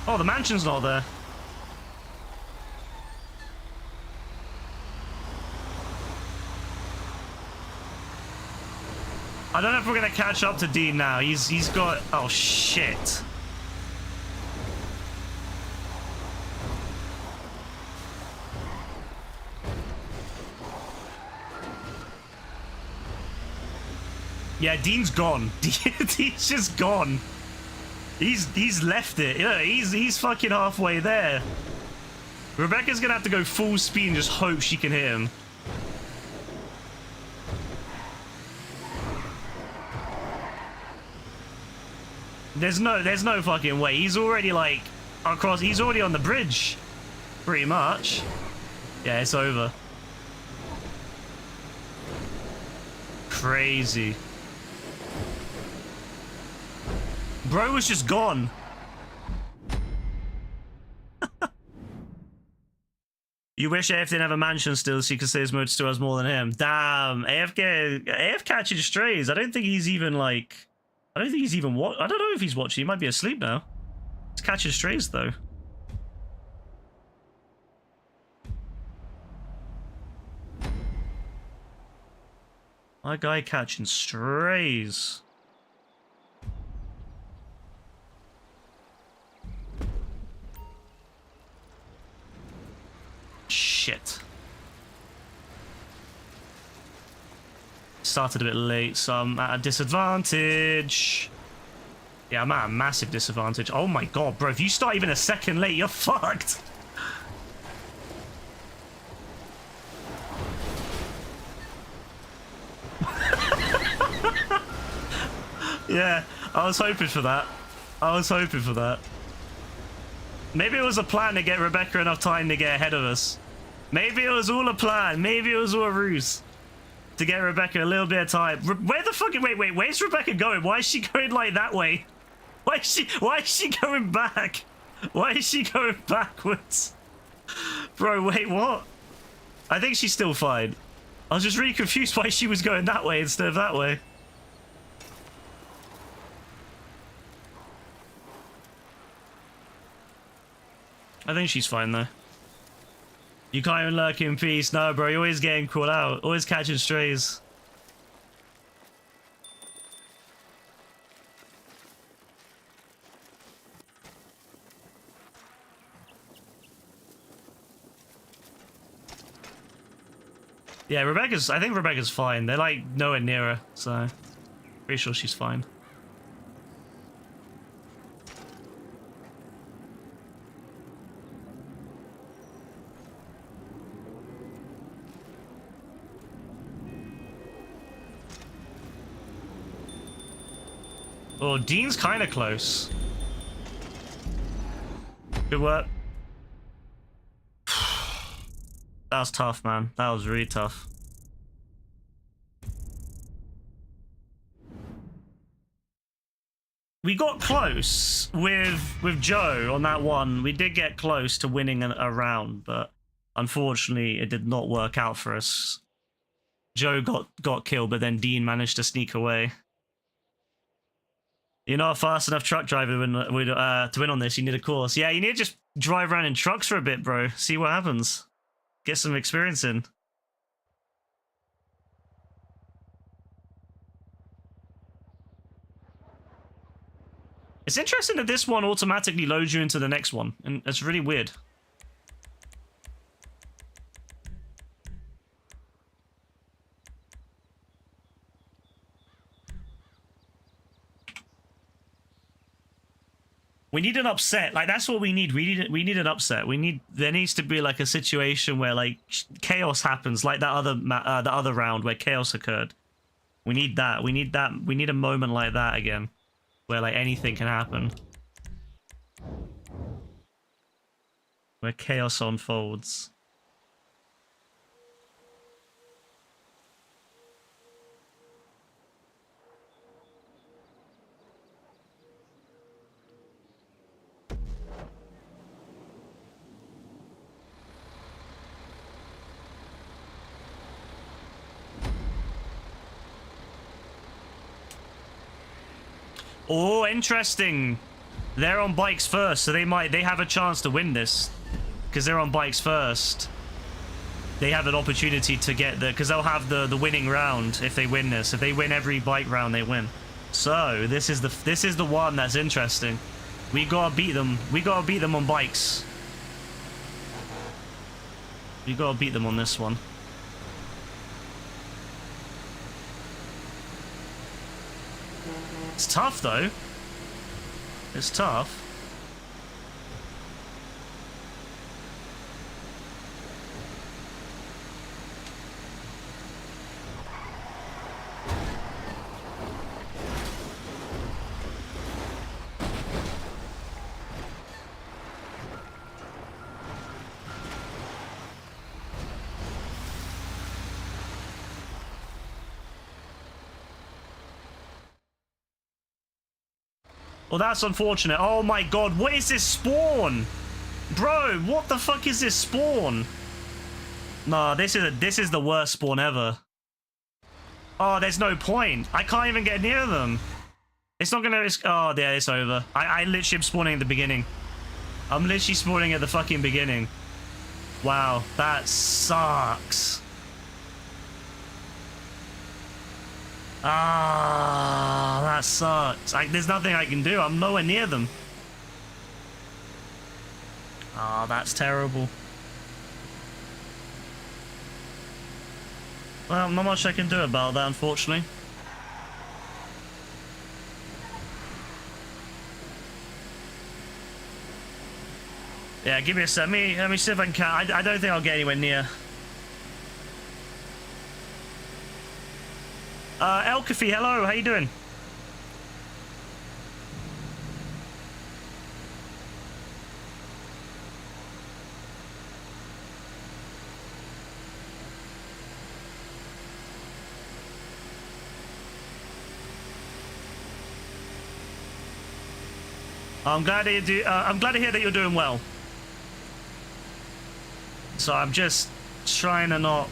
Oh, the mansion's not there. I don't know if we're gonna catch up to Dean now. He's got... Oh, shit. Yeah, Dean's gone. Dean's just gone. He's left it. Yeah, he's fucking halfway there. Rebecca's gonna have to go full speed and just hope she can hit him. There's no fucking way. He's already like across. He's already on the bridge. Pretty much. Yeah, it's over. Crazy. Bro was just gone. You wish AF didn't have a mansion still so you could say his mode still has more than him. Damn, AF catching strays. I don't think he's even like... I don't think he's even I don't know if he's watching. He might be asleep now. He's catching strays though. My guy catching strays. Shit. Started a bit late, so I'm at a disadvantage. Yeah, I'm at a massive disadvantage. Oh my god, bro, if you start even a second late, you're fucked. Yeah, I was hoping for that. I was hoping for that. Maybe it was a plan to get Rebecca enough time to get ahead of us. Maybe it was all a plan. Maybe it was all a ruse to get Rebecca a little bit of time. Where the fuck? Wait. Where's Rebecca going? Why is she going like that way? Why is she going back? Why is she going backwards? Bro, wait, what? I think she's still fine. I was just really confused why she was going that way instead of that way. I think she's fine though. You can't even lurk in peace. No, bro, you're always getting caught out. Always catching strays. Yeah, I think Rebecca's fine. They're like nowhere near her, so pretty sure she's fine. Oh, Dean's kind of close. Good work. That was tough, man. That was really tough. We got close with Joe on that one. We did get close to winning a round, but unfortunately, it did not work out for us. Joe got killed, but then Dean managed to sneak away. You're not a fast enough truck driver to win on this. You need a course. Yeah, you need to just drive around in trucks for a bit, bro. See what happens. Get some experience in. It's interesting that this one automatically loads you into the next one, and it's really weird. We need an upset. Like, that's what we need. We need an upset. There needs to be like a situation where like chaos happens, like that other round where chaos occurred. We need that. We need a moment like that again, where like anything can happen, where chaos unfolds. Oh, interesting. They're on bikes first, so they have a chance to win this. Because they're on bikes first. They have an opportunity to get because they'll have the winning round if they win this. If they win every bike round, they win. So this is the one that's interesting. We gotta beat them. We gotta beat them on bikes. We gotta beat them on this one. It's tough, though. It's tough. Well, that's unfortunate. Oh my god, what is this spawn? Bro, what the fuck is this spawn? Nah, this is the worst spawn ever. Oh, there's no point. I can't even get near them. It's not gonna... Oh, yeah, it's over. I literally am spawning at the beginning. I'm literally spawning at the fucking beginning. Wow, that sucks. Ah, that sucks. There's nothing I can do. I'm nowhere near them. Ah, that's terrible. Well, not much I can do about that, unfortunately. Yeah, give me a sec. Let me see if I can. I don't think I'll get anywhere near. Elkafi, hello. How you doing? I'm glad to hear that you're doing well. So I'm just trying to not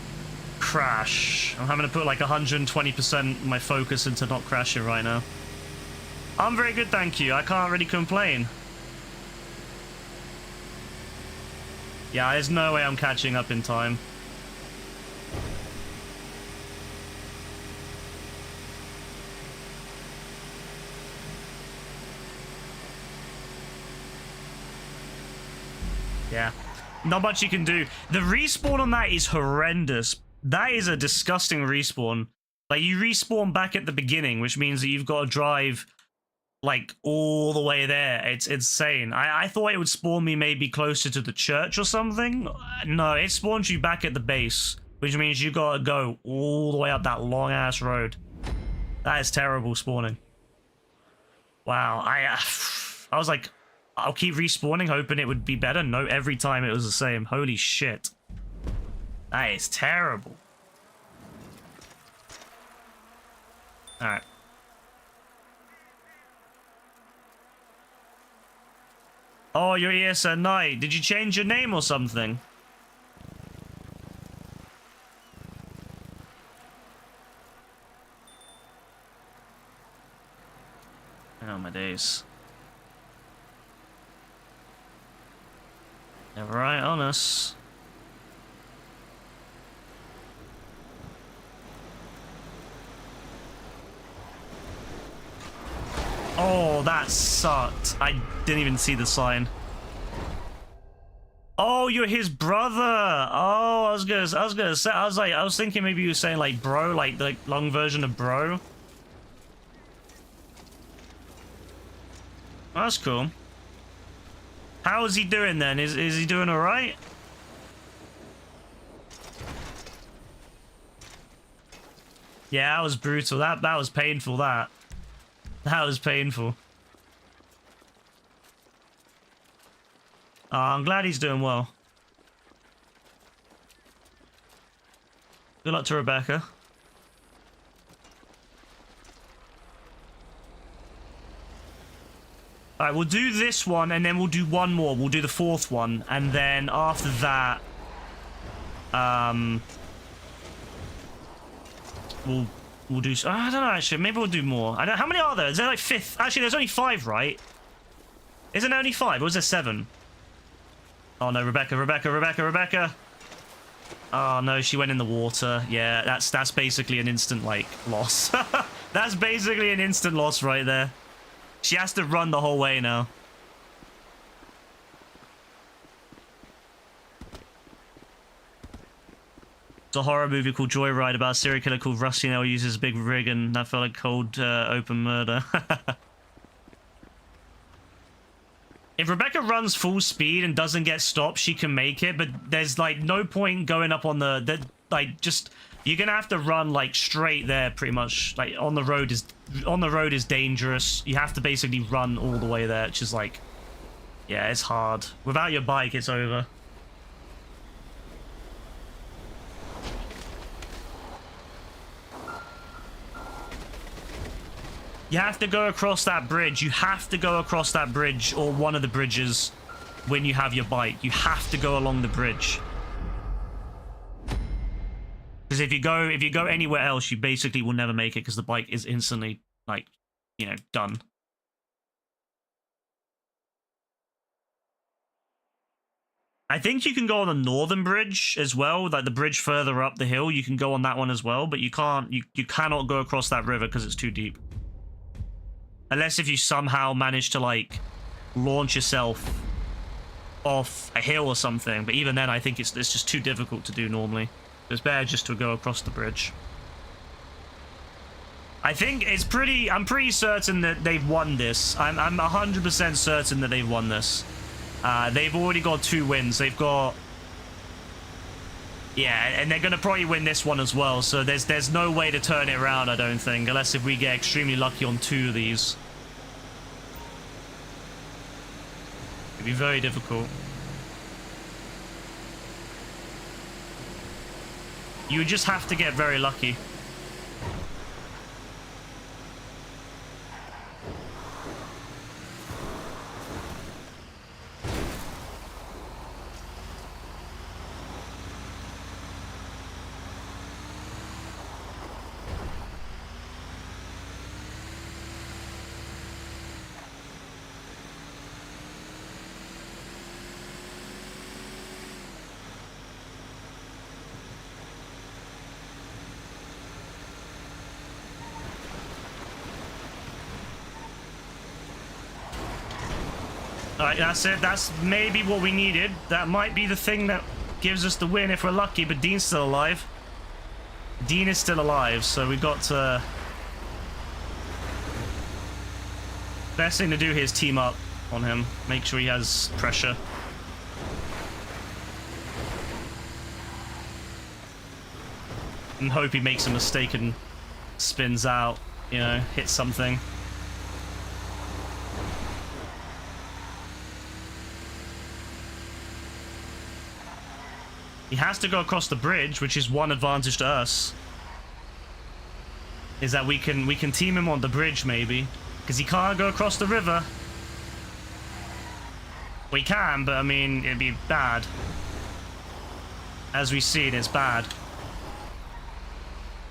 crash. I'm having to put like 120% my focus into not crashing right now. I'm very good, thank you. I can't really complain. Yeah, there's no way I'm catching up in time. Yeah. Not much you can do. The respawn on that is horrendous. That is a disgusting respawn. Like, you respawn back at the beginning, which means that you've got to drive, like, all the way there. It's insane. I thought it would spawn me maybe closer to the church or something. No, it spawns you back at the base, which means you got to go all the way up that long-ass road. That is terrible spawning. Wow. I was like... I'll keep respawning, hoping it would be better. No, every time it was the same. Holy shit. That is terrible. Alright. Oh, you're ESN Knight. Did you change your name or something? Oh, my days. Right on us. Oh, that sucked. I didn't even see the sign. Oh, you're his brother. Oh, I was gonna say. I was thinking maybe you were saying like bro, like the long version of bro. That's cool. How is he doing then? Is he doing all right? Yeah, that was brutal. That was painful. That was painful. I'm glad he's doing well. Good luck to Rebecca. Alright, we'll do this one, and then we'll do one more. We'll do the fourth one, and then after that, we'll do... I don't know, actually. Maybe we'll do more. I don't... How many are there? Is there like fifth? Actually, there's only 5, right? Isn't there only 5, or is there 7? Oh, no, Rebecca. Oh, no, she went in the water. Yeah, that's basically an instant, like, loss. That's basically an instant loss right there. She has to run the whole way now. It's a horror movie called Joyride about a serial killer called Rusty Nail uses a big rig, and that felt like cold open murder. If Rebecca runs full speed and doesn't get stopped, she can make it, but there's like no point going up on the like just you're gonna have to run like straight there pretty much. Like on the road is dangerous. You have to basically run all the way there, which is like, yeah, it's hard. Without your bike, it's over. You have to go across that bridge. You have to go across that bridge or one of the bridges when you have your bike. You have to go along the bridge. Because if you go anywhere else, you basically will never make it because the bike is instantly, like, you know, done. I think you can go on the northern bridge as well, like the bridge further up the hill. You can go on that one as well, but you can't. You cannot go across that river because it's too deep. Unless if you somehow manage to like launch yourself off a hill or something. But even then, I think it's just too difficult to do normally. It's better just to go across the bridge. I think it's pretty. I'm pretty certain that they've won this. I'm 100% certain that they've won this. They've already got 2 wins. They've got... Yeah, and they're going to probably win this one as well. So there's no way to turn it around, I don't think. Unless if we get extremely lucky on 2 of these. It'd be very difficult. You would just have to get very lucky. Alright, that's it. That's maybe what we needed. That might be the thing that gives us the win if we're lucky, but Dean's still alive. Dean is still alive, so we've got to... Best thing to do here is team up on him. Make sure he has pressure. And hope he makes a mistake and spins out, you know, hits something. He has to go across the bridge, which is one advantage to us. Is that we can team him on the bridge, maybe. Because he can't go across the river. We can, but I mean, it'd be bad. As we see it, it's bad.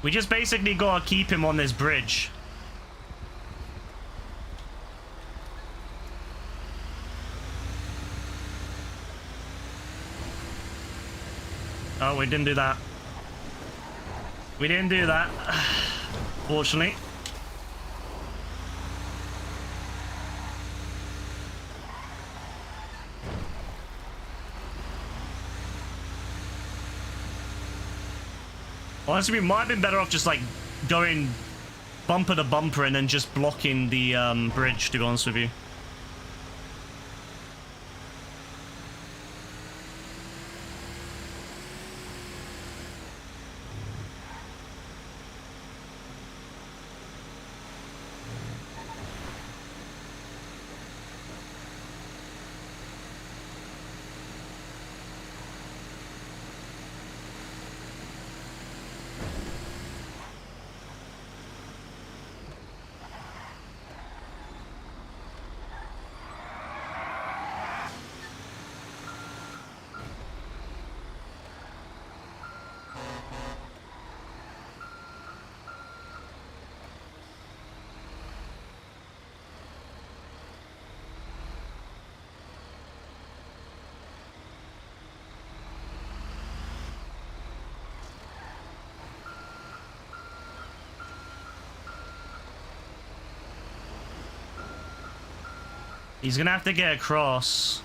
We just basically gotta keep him on this bridge. Oh, we didn't do that. We didn't do that. Fortunately. Honestly, we might have been better off just like going bumper to bumper and then just blocking the bridge, to be honest with you. He's gonna have to get across.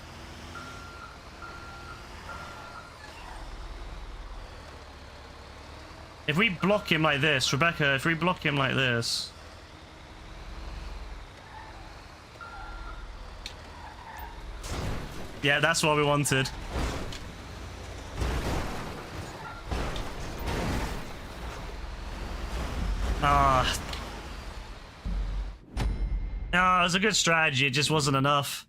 If we block him like this, Rebecca, if we block him like this... Yeah, that's what we wanted. Ah. No, it was a good strategy. It just wasn't enough.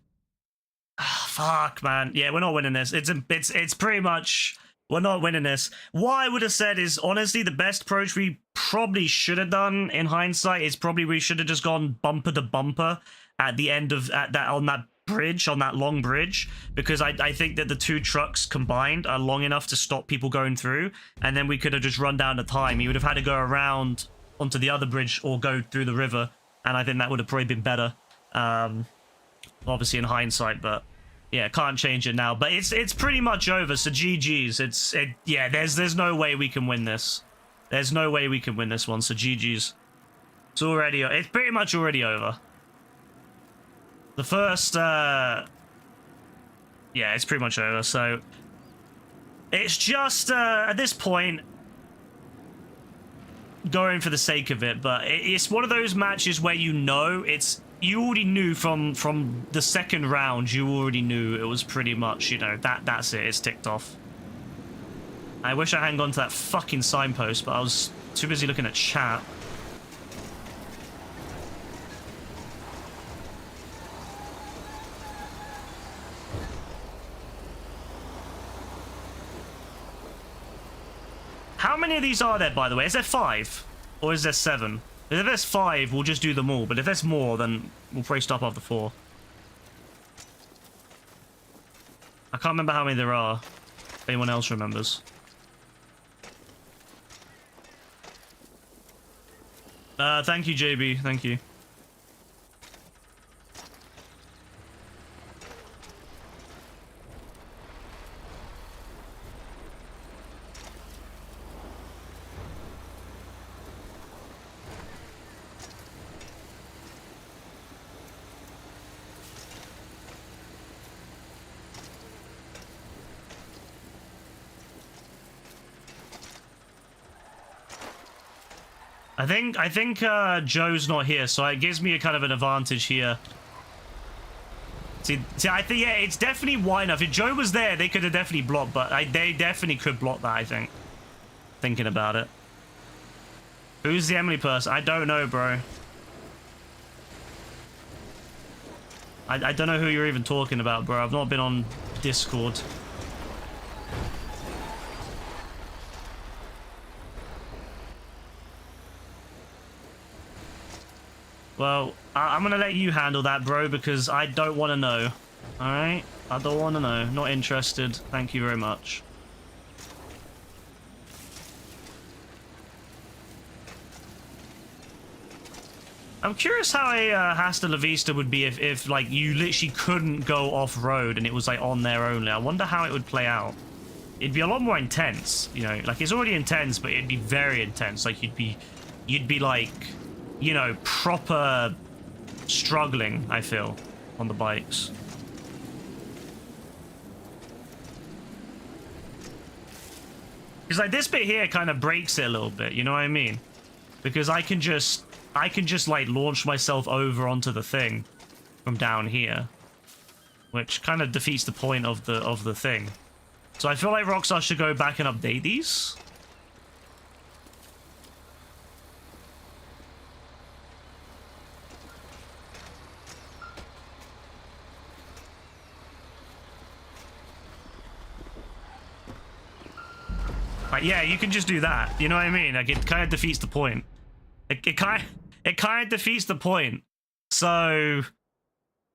Ah, fuck, man. Yeah, we're not winning this. It's pretty much We're not winning this. What I would have said is, honestly, the best approach we probably should have done in hindsight is probably we should have just gone bumper to bumper at the end of on that bridge, on that long bridge, because I think that the two trucks combined are long enough to stop people going through, and then we could have just run down the time. You would have had to go around onto the other bridge or go through the river, and I think that would have probably been better. Obviously in hindsight, but yeah, can't change it now. But it's pretty much over. So GG's. Yeah. There's no way we can win this. There's no way we can win this one. So GG's. It's pretty much already over. The first, yeah, it's pretty much over. So it's just at this point going for the sake of it. But it's one of those matches where you already knew from the second round, you already knew it was pretty much, you know, that's it, it's ticked off. I wish I hadn't gone to that fucking signpost, but I was too busy looking at chat. How many of these are there, by the way? Is there 5? Or is there 7? If there's 5, we'll just do them all. But if there's more, then we'll probably stop after 4. I can't remember how many there are. If anyone else remembers. Thank you, JB. Thank you. I think Joe's not here, so it gives me a kind of an advantage here. See, I think, yeah, it's definitely wide enough. If Joe was there, they could have definitely blocked, but they definitely could block that, I think. Thinking about it. Who's the Emily person? I don't know, bro. I don't know who you're even talking about, bro. I've not been on Discord. Well, I'm gonna let you handle that, bro, because I don't want to know. Alright? I don't want to know. Not interested. Thank you very much. I'm curious how a Hasta La Vista would be if like, you literally couldn't go off-road and it was, like, on there only. I wonder how it would play out. It'd be a lot more intense, you know? Like, it's already intense, but it'd be very intense. Like, you'd be like, you know, proper struggling, I feel, on the bikes. Because, like, this bit here kind of breaks it a little bit, you know what I mean? Because I can just like launch myself over onto the thing from down here, which kind of defeats the point of the thing. So I feel like Rockstar should go back and update these. Like, yeah, you can just do that. You know what I mean? Like, it kind of defeats the point. It kind of defeats the point. So,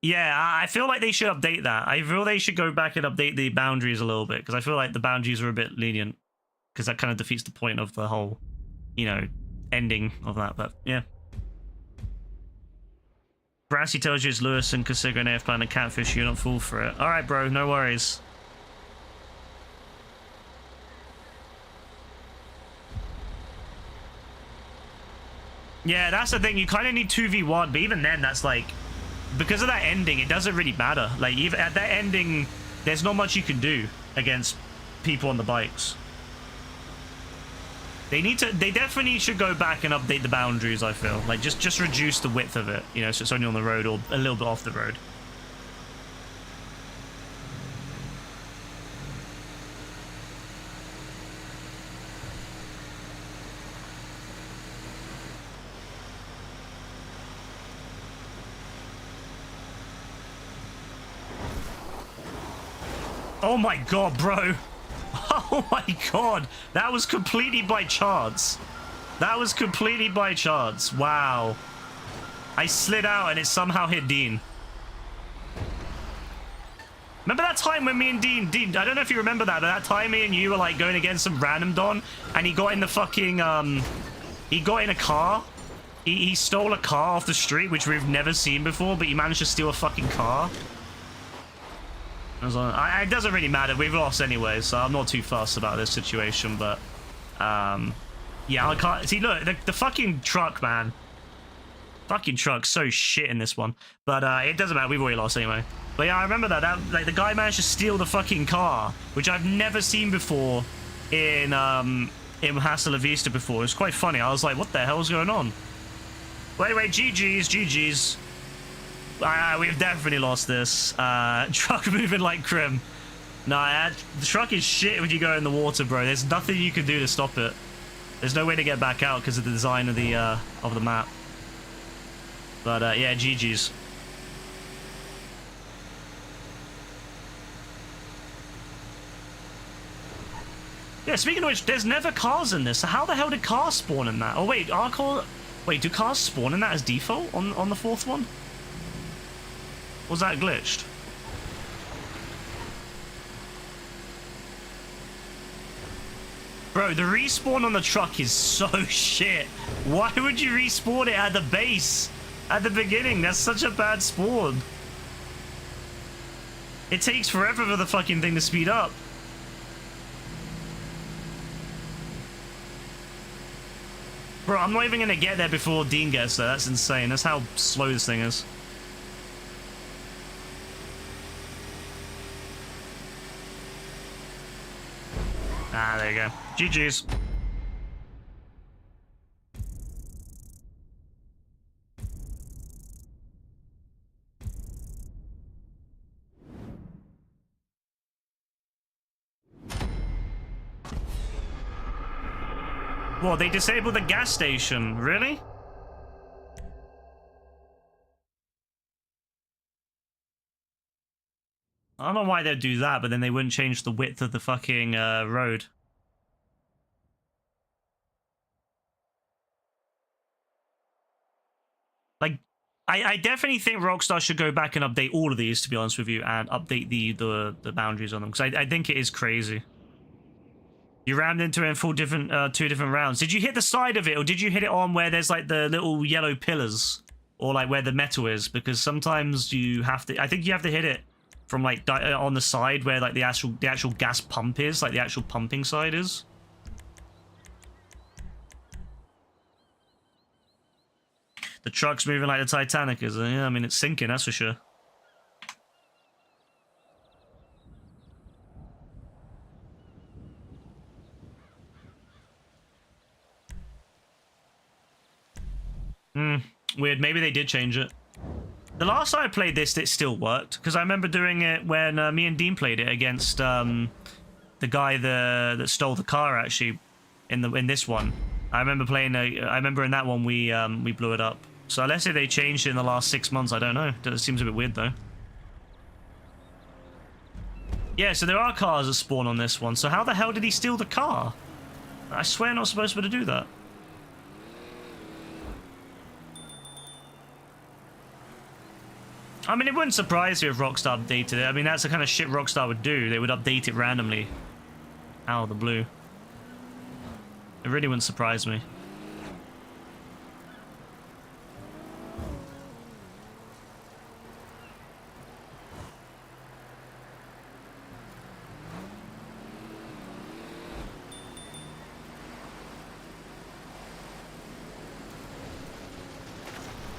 yeah, I feel like they should update that. I feel they should go back and update the boundaries a little bit, because I feel like the boundaries are a bit lenient, because that kind of defeats the point of the whole, you know, ending of that. But yeah. Brassy tells you it's Lewis and Kasiga and AF Plan and Catfish. You're not fool for it. All right, bro. No worries. Yeah, that's the thing. You kind of need 2v1, but even then, that's like, because of that ending, it doesn't really matter. Like, even at that ending, there's not much you can do against people on the bikes. They definitely should go back and update the boundaries, I feel. Like, just reduce the width of it, you know, so it's only on the road or a little bit off the road. Oh my god, bro. Oh my god, that was completely by chance. That was completely by chance. Wow. I slid out and it somehow hit Dean. Remember that time when me and Dean, I don't know if you remember that, but that time me and you were like going against some random Don and he got in the fucking, he got in a car. He stole a car off the street, which we've never seen before, but he managed to steal a fucking car. It doesn't really matter. We've lost anyway, so I'm not too fussed about this situation, but yeah, I can't see. Look, the fucking truck, man. Fucking truck's so shit in this one, but it doesn't matter. We've already lost anyway. But yeah, I remember that like the guy managed to steal the fucking car, which I've never seen before in Hasta La Vista before. It was quite funny. I was like, what the hell's going on? Wait, GG's. We've definitely lost this. Truck moving like Crim. Nah, the truck is shit when you go in the water, bro. There's nothing you can do to stop it. There's no way to get back out because of the design of the map. But yeah, GG's. Yeah, speaking of which, there's never cars in this. So how the hell did cars spawn in that? Oh wait, wait, do cars spawn in that as default on the fourth one? Was that glitched? Bro, the respawn on the truck is so shit. Why would you respawn it at the base? At the beginning? That's such a bad spawn. It takes forever for the fucking thing to speed up. Bro, I'm not even gonna get there before Dean gets there. That's insane. That's how slow this thing is. Ah, there you go. GG's. What, they disabled the gas station? Really? I don't know why they'd do that, but then they wouldn't change the width of the fucking road. Like, I definitely think Rockstar should go back and update all of these, to be honest with you, and update the boundaries on them, because I think it is crazy. You rammed into it in two different rounds. Did you hit the side of it, or did you hit it on where there's like the little yellow pillars, or like where the metal is? Because sometimes you have to. I think you have to hit it from like on the side where like the actual gas pump is, like the actual pumping side is. The truck's moving like the Titanic is. Yeah, I mean it's sinking, that's for sure. Weird. Maybe they did change it. The last time I played this, it still worked, because I remember doing it when me and Dean played it against the guy that stole the car. Actually, in this one, I remember playing. I remember in that one we blew it up. So unless they changed it in the last 6 months, I don't know. It seems a bit weird though. Yeah, so there are cars that spawn on this one. So how the hell did he steal the car? I swear, not supposed to be able to do that. I mean, it wouldn't surprise me if Rockstar updated it. I mean, that's the kind of shit Rockstar would do. They would update it randomly out of the blue. It really wouldn't surprise me.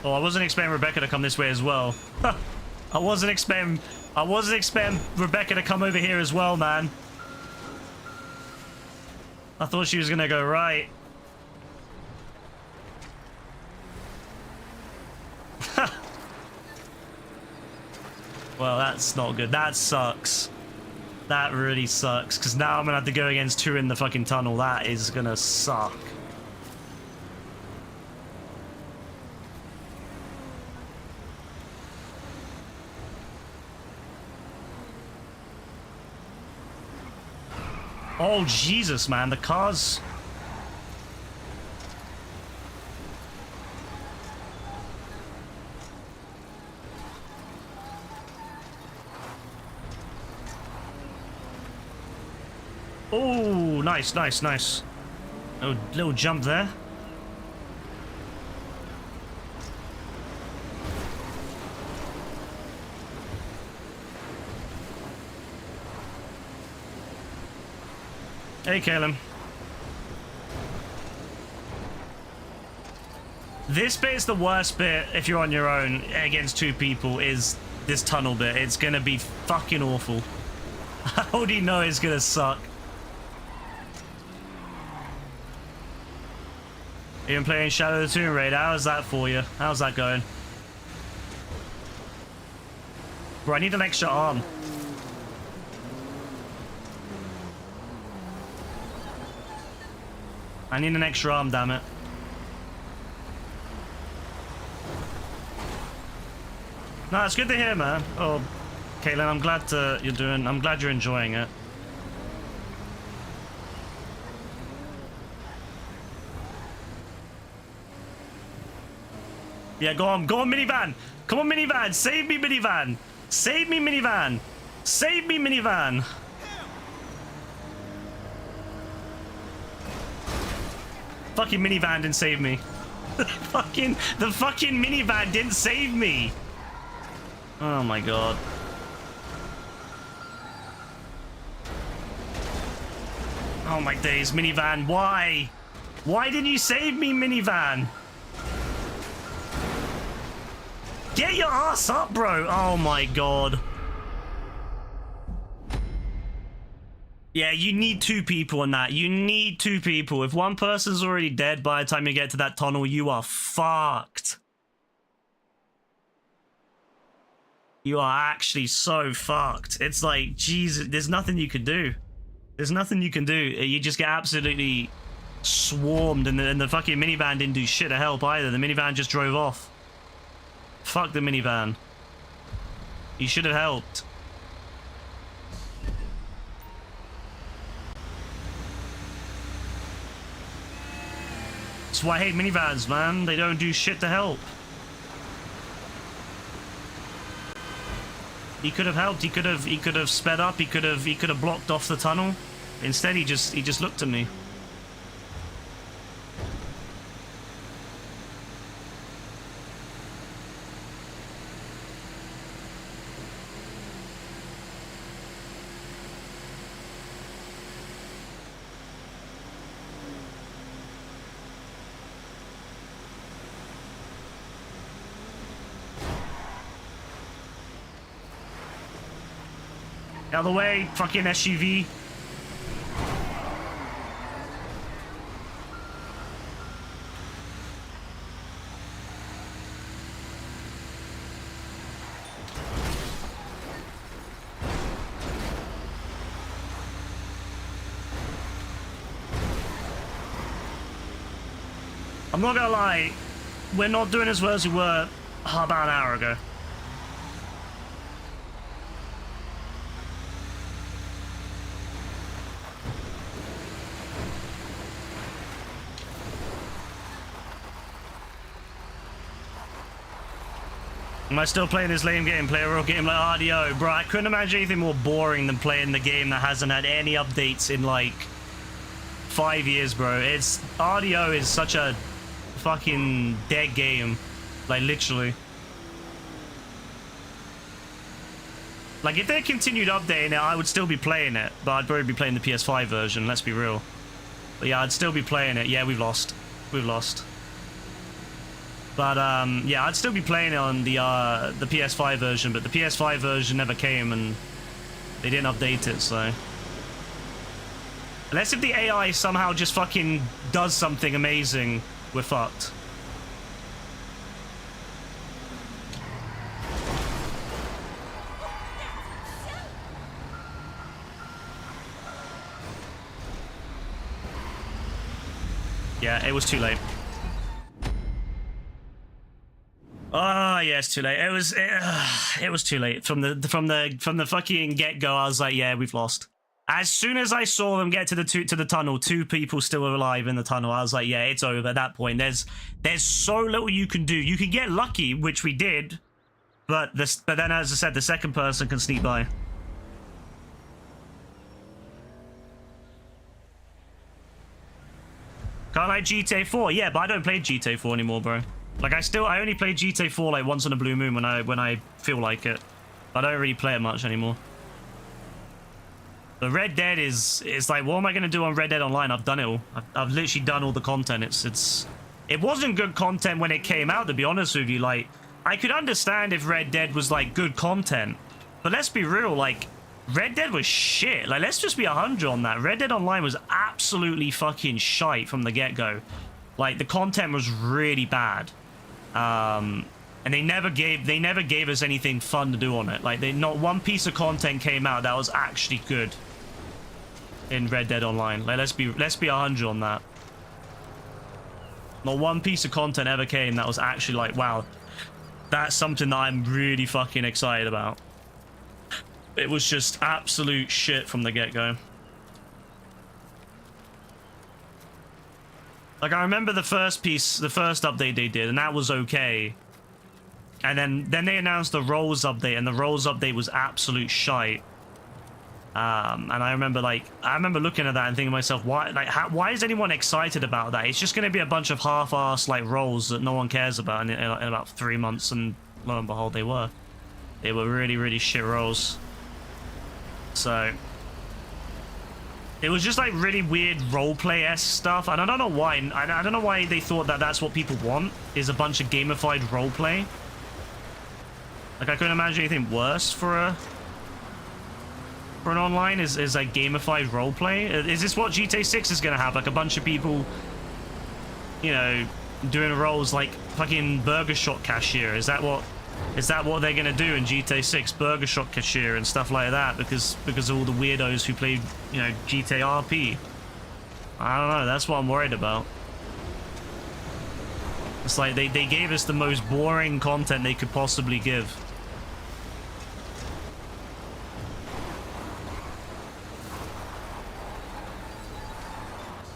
Oh, I wasn't expecting Rebecca to come this way as well. I wasn't expecting Rebecca to come over here as well, man. I thought she was gonna go right. Well, that's not good. That sucks. That really sucks, because now I'm gonna have to go against two in the fucking tunnel. That is gonna suck. Oh, Jesus, man. The cars... Oh, nice, nice, nice. Oh, little jump there. Hey, Caleb. This bit is the worst bit if you're on your own against two people, is this tunnel bit. It's gonna be fucking awful. I already know it's gonna suck. You been playing Shadow of the Tomb Raider? How's that for you? How's that going? Bro, I need an extra arm. I need an extra arm, damn it. No, it's good to hear, man. Oh, Kaylin, I'm glad I'm glad you're enjoying it. Yeah, go on, minivan. Come on, minivan. Save me, minivan. Save me, minivan. Save me, minivan. Fucking minivan didn't save me. The fucking minivan didn't save me. Oh my god. Oh my days, minivan, why? Why didn't you save me, minivan? Get your ass up, bro. Oh my god. Yeah, you need two people on that. You need two people. If one person's already dead by the time you get to that tunnel, you are fucked. You are actually so fucked. It's like, Jesus, there's nothing you can do. There's nothing you can do. You just get absolutely swarmed, and the fucking minivan didn't do shit to help either. The minivan just drove off. Fuck the minivan. You should have helped. That's why I hate minivans, man. They don't do shit to help. He could have helped. He could have sped up. He could have blocked off the tunnel. Instead, he just looked at me. Out of the way, fucking SUV. I'm not gonna lie, we're not doing as well as we were about an hour ago. Am I still playing this lame game? Play a real game like RDO? Bro, I couldn't imagine anything more boring than playing the game that hasn't had any updates in like 5 years, bro. RDO is such a fucking dead game. Like, literally. Like, if they continued updating it, I would still be playing it. But I'd probably be playing the PS5 version, let's be real. But yeah, I'd still be playing it. Yeah, we've lost. We've lost. But yeah, I'd still be playing it on the PS5 version, but the PS5 version never came and they didn't update it, so. Unless if the AI somehow just fucking does something amazing, we're fucked. Yeah, it was too late. Oh yeah, it's too late. It was too late from the fucking get-go. I was like, yeah, we've lost. As soon as I saw them get to the tunnel, 2 people still alive in the tunnel, I was like, yeah, it's over at that point. There's so little you can do. You can get lucky, which we did, but then, as I said, the second person can sneak by. Kind of like GTA 4, yeah, but I don't play GTA 4 anymore, bro. Like, I only play GTA 4 like once on a blue moon when I feel like it. I don't really play it much anymore. The Red Dead is like, what am I gonna do on Red Dead Online? I've done it all. I've literally done all the content. It wasn't good content when it came out, to be honest with you. Like, I could understand if Red Dead was like good content, but let's be real, like, Red Dead was shit. Like, let's just be 100 on that. Red Dead Online was absolutely fucking shite from the get-go. Like, the content was really bad. And they never gave us anything fun to do on it. Like, not one piece of content came out that was actually good in Red Dead Online. Like, let's be 100 on that. Not one piece of content ever came that was actually like, wow, that's something that I'm really fucking excited about. It was just absolute shit from the get-go. Like, I remember the first update they did, and that was okay. And then they announced the Rolls update, and the Rolls update was absolute shite. And I remember looking at that and thinking to myself, why is anyone excited about that? It's just going to be a bunch of half-assed like rolls that no one cares about in about 3 months, and lo and behold, they were really, really shit rolls. So it was just like really weird roleplay-esque stuff, and I don't know why. I don't know why they thought that that's what people want, is a bunch of gamified roleplay. Like, I couldn't imagine anything worse for an online is like gamified roleplay. Is this what GTA 6 is gonna have? Like a bunch of people, you know, doing roles like fucking Burger Shot cashier? Is that what they're gonna do in GTA 6? Burger Shot cashier and stuff like that, because of all the weirdos who played, you know, GTA RP. I don't know. That's what I'm worried about. It's like they gave us the most boring content they could possibly give.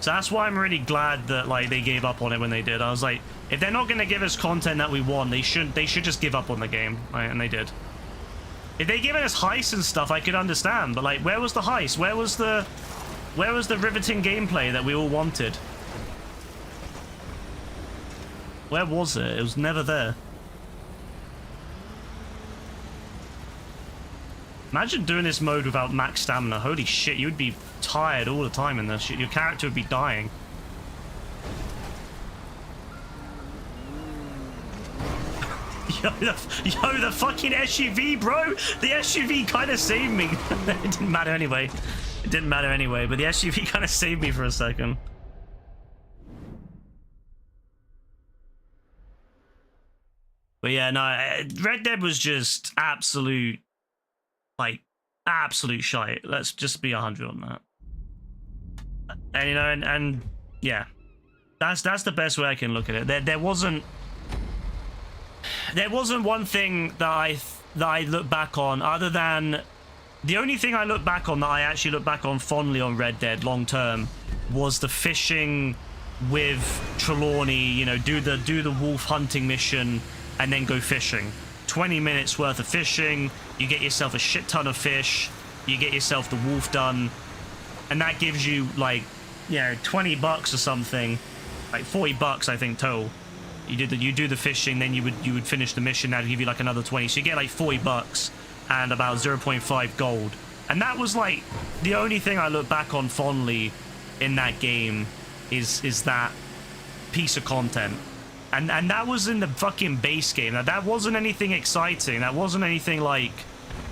So that's why I'm really glad that, like, they gave up on it when they did. I was like, if they're not going to give us content that we want, they should just give up on the game, right? And they did. If they given us heists and stuff, I could understand, but like, where was the heist? Where was the riveting gameplay that we all wanted? Where was it? It was never there. Imagine doing this mode without max stamina. Holy shit, you would be tired all the time in this shit. Your character would be dying. Yo, the fucking SUV, bro! The SUV kind of saved me. It didn't matter anyway. It didn't matter anyway, but the SUV kind of saved me for a second. But yeah, no, Red Dead was just absolute, like, absolute shite. Let's just be 100 on that. And, you know, and yeah, that's the best way I can look at it. There wasn't one thing that I look back on, other than the only thing I look back on that I actually look back on fondly on Red Dead long term was the fishing with Trelawney. You know, do the wolf hunting mission and then go fishing. 20 minutes worth of fishing, you get yourself a shit ton of fish, you get yourself the wolf done, and that gives you, like, you know, 20 bucks or something, like 40 bucks I think total. You do the fishing, then you would finish the mission. That'd give you like another 20, so you get like 40 bucks and about 0.5 gold. And that was like the only thing I look back on fondly in that game is that piece of content. And that was in the fucking base game. Now, that wasn't anything exciting. That wasn't anything like,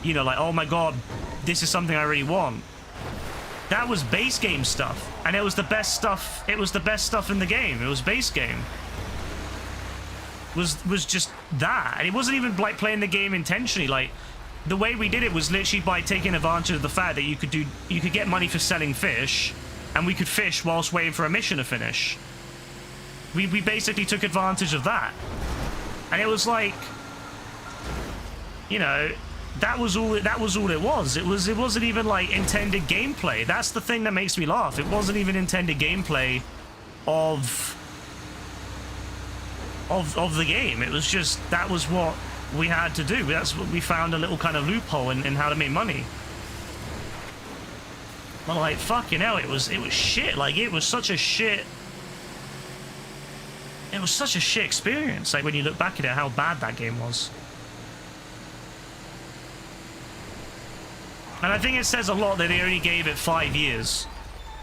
you know, like, oh my god, this is something I really want. That was base game stuff. And it was the best stuff. It was the best stuff in the game. It was base game. Was just that. And it wasn't even like playing the game intentionally. Like, the way we did it was literally by taking advantage of the fact that you could get money for selling fish, and we could fish whilst waiting for a mission to finish. We basically took advantage of that. And it was like, you know, that was all it was. It wasn't even like intended gameplay. That's the thing that makes me laugh. It wasn't even intended gameplay of the game. It was just, that was what we had to do. That's what we found, a little kind of loophole in how to make money. But like, fucking hell, it was shit. Like, it was such a shit experience. Like, when you look back at it, how bad that game was. And I think it says a lot that they only gave it 5 years.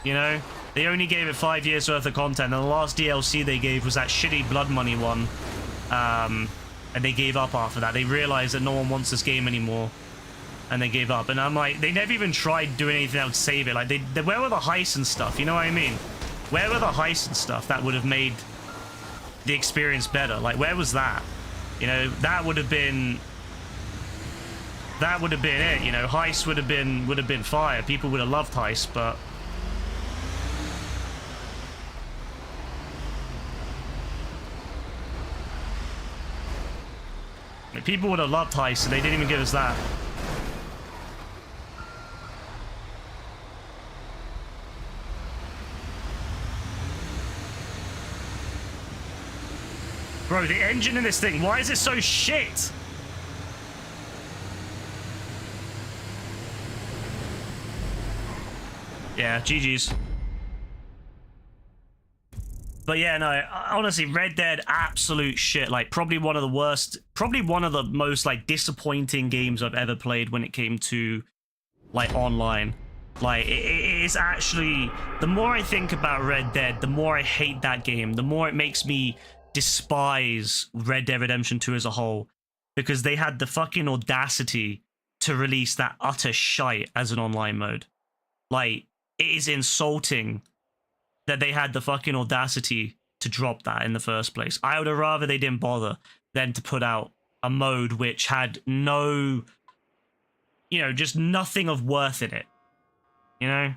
You know? They only gave it 5 years worth of content, and the last DLC they gave was that shitty Blood Money one. And they gave up after that. They realized that no one wants this game anymore, and they gave up. And I'm like, they never even tried doing anything that would save it. Like, where were the heists and stuff? You know what I mean? Where were the heists and stuff that would have made the experience better? Like, where was that? You know, that would have been it. You know, heist would have been fire. People would have loved heist, but people would have loved heist, and they didn't even give us that. Bro, the engine in this thing, why is it so shit? Yeah, GG's. But yeah, no, honestly, Red Dead, absolute shit. Like, probably one of the worst, probably one of the most, like, disappointing games I've ever played when it came to, like, online. Like, it is actually, the more I think about Red Dead, the more I hate that game, the more it makes me despise Red Dead Redemption 2 as a whole. Because they had the fucking audacity to release that utter shite as an online mode. Like, it is insulting that they had the fucking audacity to drop that in the first place. I would have rather they didn't bother than to put out a mode which had no, you know, just nothing of worth in it, you know?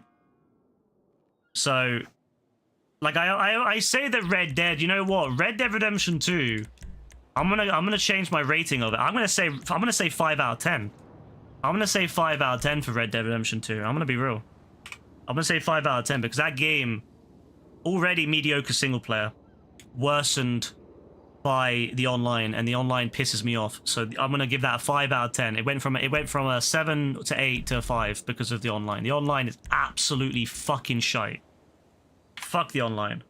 So, like, I say that Red Dead, you know what? Red Dead Redemption 2, I'm gonna change my rating of it. I'm gonna say 5 out of 10. I'm gonna say 5 out of 10 for Red Dead Redemption 2. I'm gonna be real. I'm gonna say 5 out of 10 because that game, already mediocre single player, worsened by the online, and the online pisses me off. So I'm gonna give that a 5 out of 10. It went from a 7 to 8 to a 5 because of the online. The online is absolutely fucking shite. Fuck the online.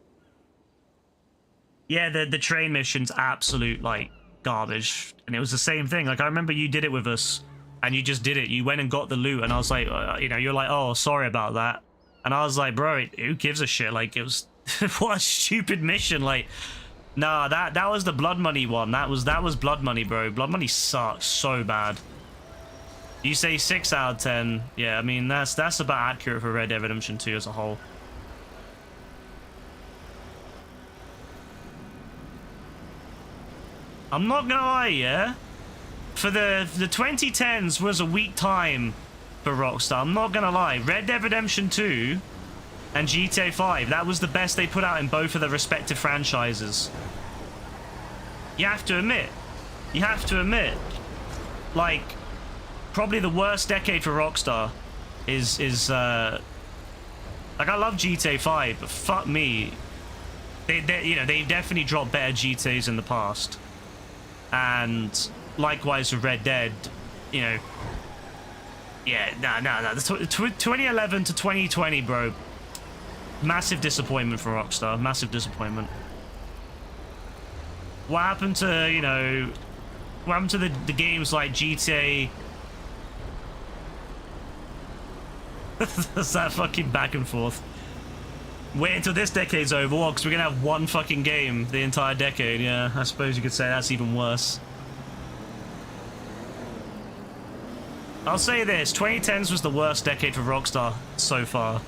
Yeah, the train mission's absolute, like, garbage, and it was the same thing. Like, I remember you did it with us, and you just did it. You went and got the loot, and I was like, you know, you're like, oh, sorry about that. And I was like, bro, who gives a shit? Like, it was what a stupid mission. Like, nah, that was the Blood Money one. That was Blood Money, bro. Blood Money sucks so bad. You say 6 out of 10. Yeah, I mean, that's about accurate for Red Dead Redemption 2 as a whole. I'm not gonna lie, yeah? For the 2010s was a weak time for Rockstar. I'm not gonna lie. Red Dead Redemption 2 and GTA 5, that was the best they put out in both of their respective franchises. You have to admit. Like, probably the worst decade for Rockstar is like, I love GTA 5, but fuck me. You know, they've definitely dropped better GTAs in the past. And likewise with Red Dead, you know, yeah, no. 2011 to 2020, bro. Massive disappointment for Rockstar. Massive disappointment. What happened to, you know, what happened to the games like GTA? That's that fucking back and forth. Wait until this decade's over, what? Because we're gonna have one fucking game the entire decade. Yeah, I suppose you could say that's even worse. I'll say this, 2010s was the worst decade for Rockstar so far.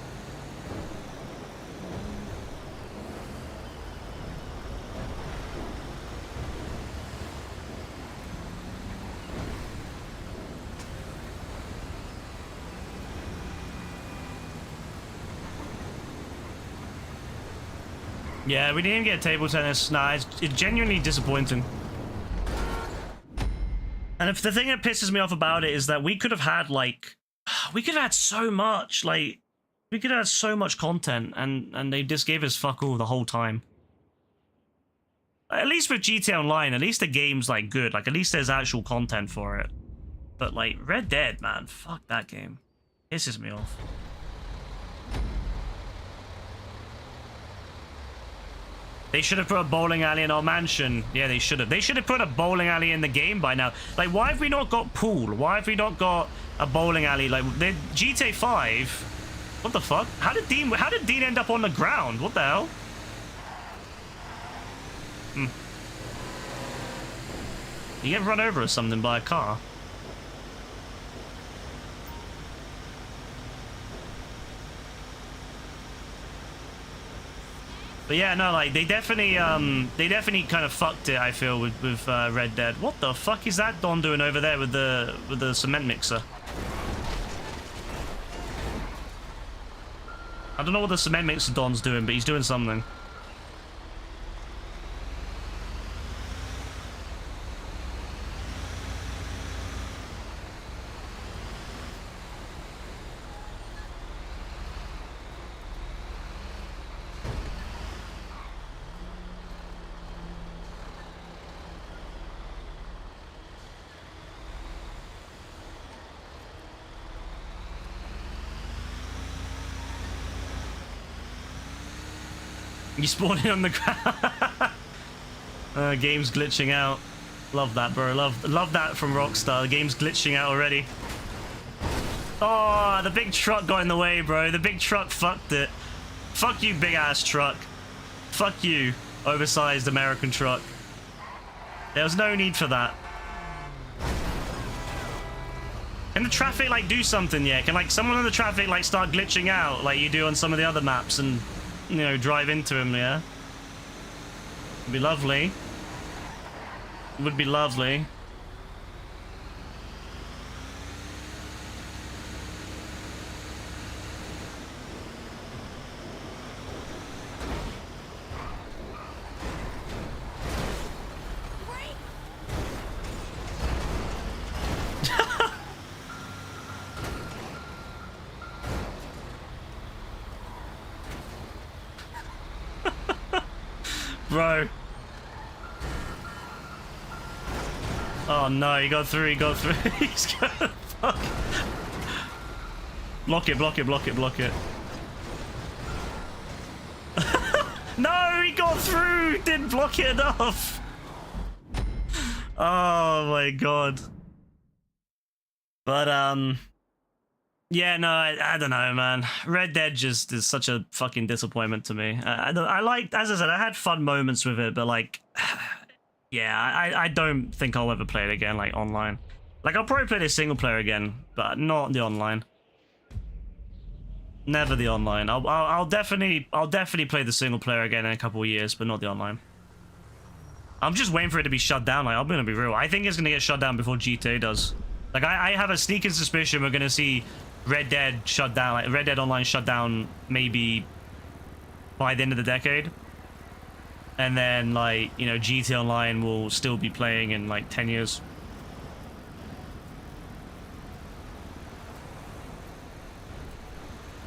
Yeah, we didn't even get table tennis. Nah, it's genuinely disappointing. And if the thing that pisses me off about it is that we could have had like, we could have had so much, like, we could have had so much content, and they just gave us fuck all the whole time. At least with GTA Online, at least the game's like good. Like, at least there's actual content for it. But like Red Dead, man, fuck that game. Pisses me off. They should have put a bowling alley in our mansion. Yeah, they should have. They should have put a bowling alley in the game by now. Like, why have we not got pool? Why have we not got a bowling alley? Like, GTA 5. What the fuck? How did Dean end up on the ground? What the hell? You get run over or something by a car. But yeah, no, like they definitely kind of fucked it. I feel with Red Dead. What the fuck is that Don doing over there with the cement mixer? I don't know what the cement mixer Don's doing, but he's doing something. You spawning on the ground. Game's glitching out. Love that, bro. Love that from Rockstar. The game's glitching out already. Oh, the big truck got in the way, bro. The big truck fucked it. Fuck you, big ass truck. Fuck you, oversized American truck. There was no need for that. Can the traffic like do something yet? Can like someone in the traffic like start glitching out like you do on some of the other maps and, you know, drive into him? Yeah, it'd be lovely. It would be lovely. Bro. Oh no, he got through, He's gonna fuck. Block it. No, he got through! Didn't block it enough! Oh my god. But, yeah, no, I don't know, man. Red Dead just is such a fucking disappointment to me. I liked, as I said, I had fun moments with it, but like, yeah, I don't think I'll ever play it again, like online. Like, I'll probably play the single player again, but not the online. Never the online. I'll definitely play the single player again in a couple of years, but not the online. I'm just waiting for it to be shut down. Like, I'm gonna be real. I think it's gonna get shut down before GTA does. Like, I have a sneaking suspicion we're gonna see Red Dead shut down, like Red Dead Online shut down maybe by the end of the decade. And then, like, you know, GTA Online will still be playing in like 10 years.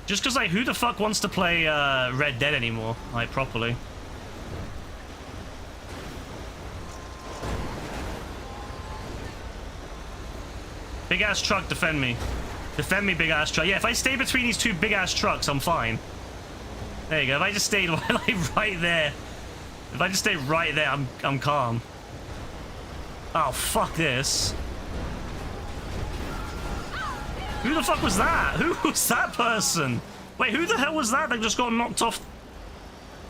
Just because, like, who the fuck wants to play Red Dead anymore, like, properly? Big ass truck, defend me. Defend me, big ass truck. Yeah, if I stay between these two big ass trucks, I'm fine. There you go. If I just stayed like right there, if I just stay right there, I'm calm. Oh, fuck this. Who the fuck was that? Who was that person? Wait, who the hell was that that just got knocked off?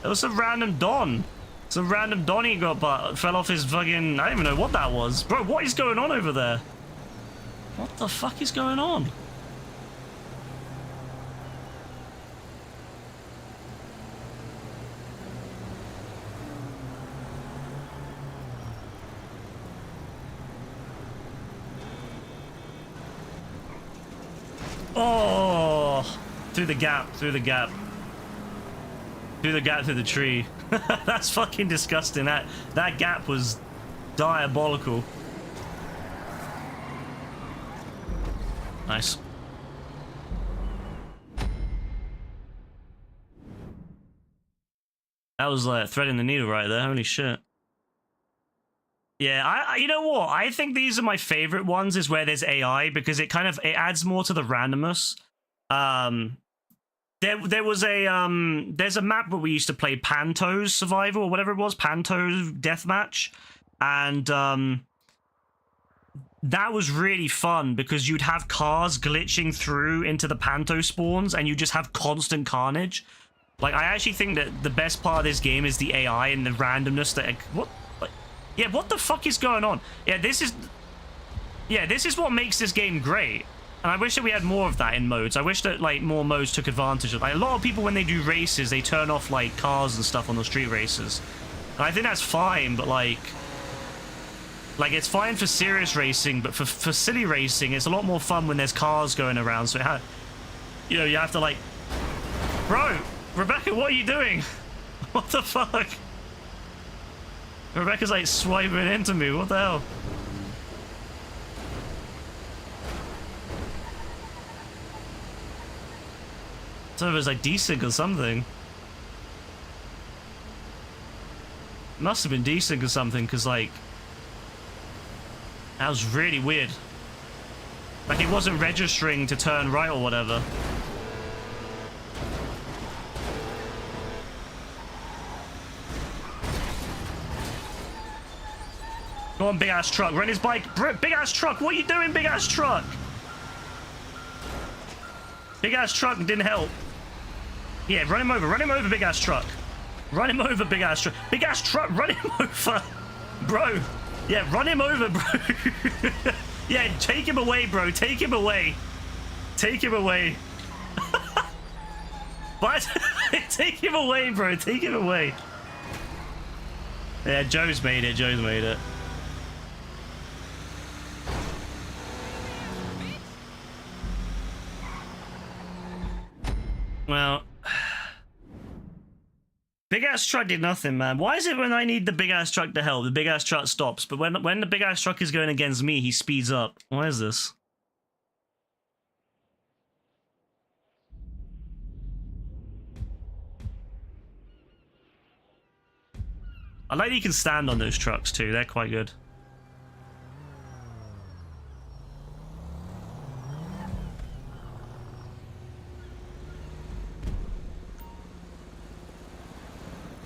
It was some random Don. Some random Donnie fell off his fucking... I don't even know what that was. Bro, what is going on over there? What the fuck is going on? Oh, through the gap, through the tree. That's fucking disgusting. That gap was diabolical. Nice. That was like threading the needle right there. Holy shit. Yeah, I you know what? I think these are my favorite ones is where there's AI because it adds more to the randomness. There was a there's a map where we used to play Panto's Survival or whatever it was, Panto's Deathmatch, and that was really fun because you'd have cars glitching through into the Panto spawns and you just have constant carnage. Like, I actually think that the best part of this game is the AI and the randomness that... Yeah, what the fuck is going on? Yeah, this is what makes this game great. And I wish that we had more of that in modes. I wish that, like, more modes took advantage of... Like, a lot of people, when they do races, they turn off, like, cars and stuff on the street races. And I think that's fine, but, like... Like, it's fine for serious racing, but for silly racing, it's a lot more fun when there's cars going around. So, you know, you have to, like... Bro! Rebecca, what are you doing? What the fuck? Rebecca's like swiping into me. What the hell? So it was like desync or something. Must have been desync or something, because like... That was really weird. Like it wasn't registering to turn right or whatever. Go on, big ass truck. Run his bike. Big ass truck. What are you doing, big ass truck? Big ass truck didn't help. Yeah, run him over. Run him over, big ass truck. Run him over, big ass truck. Big ass truck, run him over. Bro. Yeah, run him over, bro. Yeah, take him away, bro. Take him away. Take him away. But take him away, bro. Take him away. Yeah, Joe's made it. Joe's made it. Well, big ass truck did nothing, man. Why is it when I need the big ass truck to help, the big ass truck stops, but when the big ass truck is going against me, he speeds up? Why is this? I like that you can stand on those trucks too. They're quite good.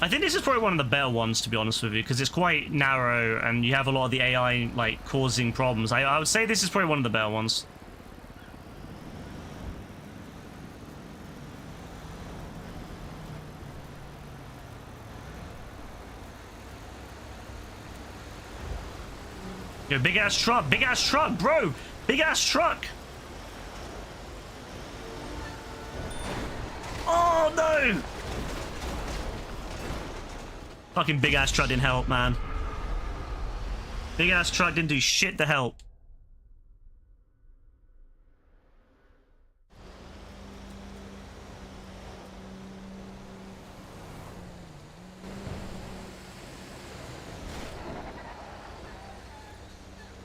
I think this is probably one of the better ones, to be honest with you, because it's quite narrow and you have a lot of the AI like causing problems. I would say this is probably one of the better ones. Yo, big ass truck, bro, big ass truck. Oh no! Fucking big ass truck didn't help, man. Big ass truck didn't do shit to help.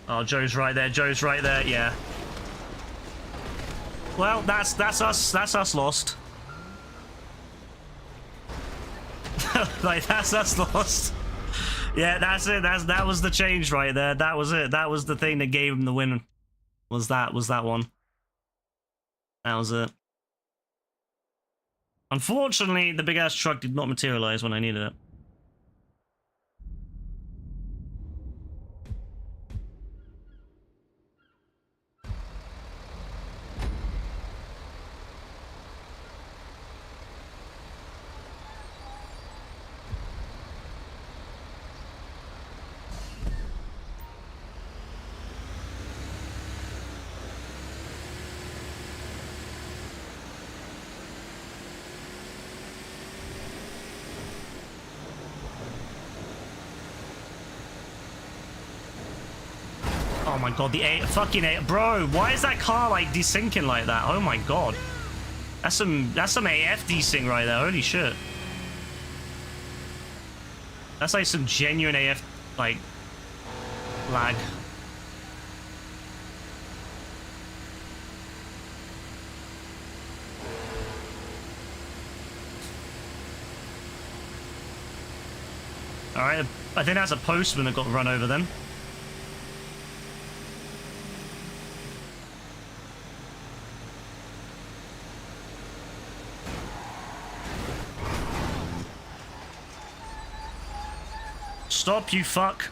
Oh, Joe's right there. Joe's right there. Yeah. Well, that's us. That's us lost. Like, that's us lost. Yeah, that's it. That was the change right there. That was it. That was the thing that gave him the win. Was that one. That was it. Unfortunately, the big ass truck did not materialize when I needed it. Oh my god, fucking bro, why is that car like desyncing like that? Oh my god. That's some AF desync right there, holy shit. That's like some genuine AF like lag. All right, I think that's a postman that got run over then. Stop, you fuck.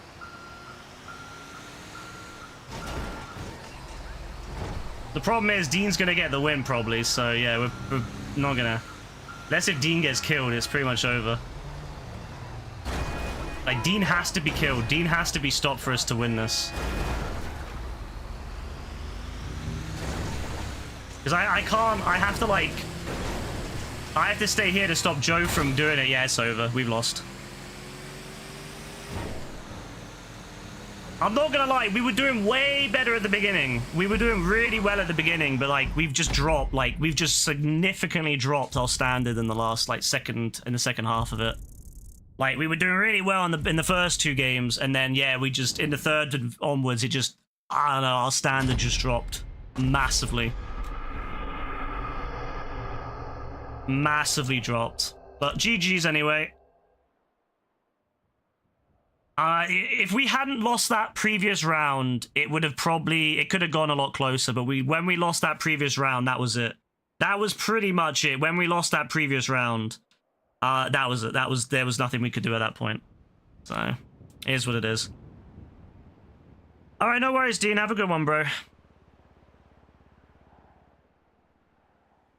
The problem is Dean's gonna get the win probably, so yeah, we're not gonna... Unless if Dean gets killed, it's pretty much over. Like, Dean has to be killed. Dean has to be stopped for us to win this. Because I can't... I have to, like... I have to stay here to stop Joe from doing it. Yeah, it's over. We've lost. I'm not gonna lie, we were doing way better at the beginning. We were doing really well at the beginning, but like we've just dropped, like we've just significantly dropped our standard in the last like in the second half of it. Like we were doing really well in the first two games, and then yeah, we just in the third and onwards, it just I don't know, our standard just dropped massively. Massively dropped. But GG's anyway. If we hadn't lost that previous round, it would have it could have gone a lot closer, but when we lost that previous round, that was it. That was pretty much it. When we lost that previous round, that was it. There was nothing we could do at that point. So, it is what it is. Alright, no worries, Dean. Have a good one, bro.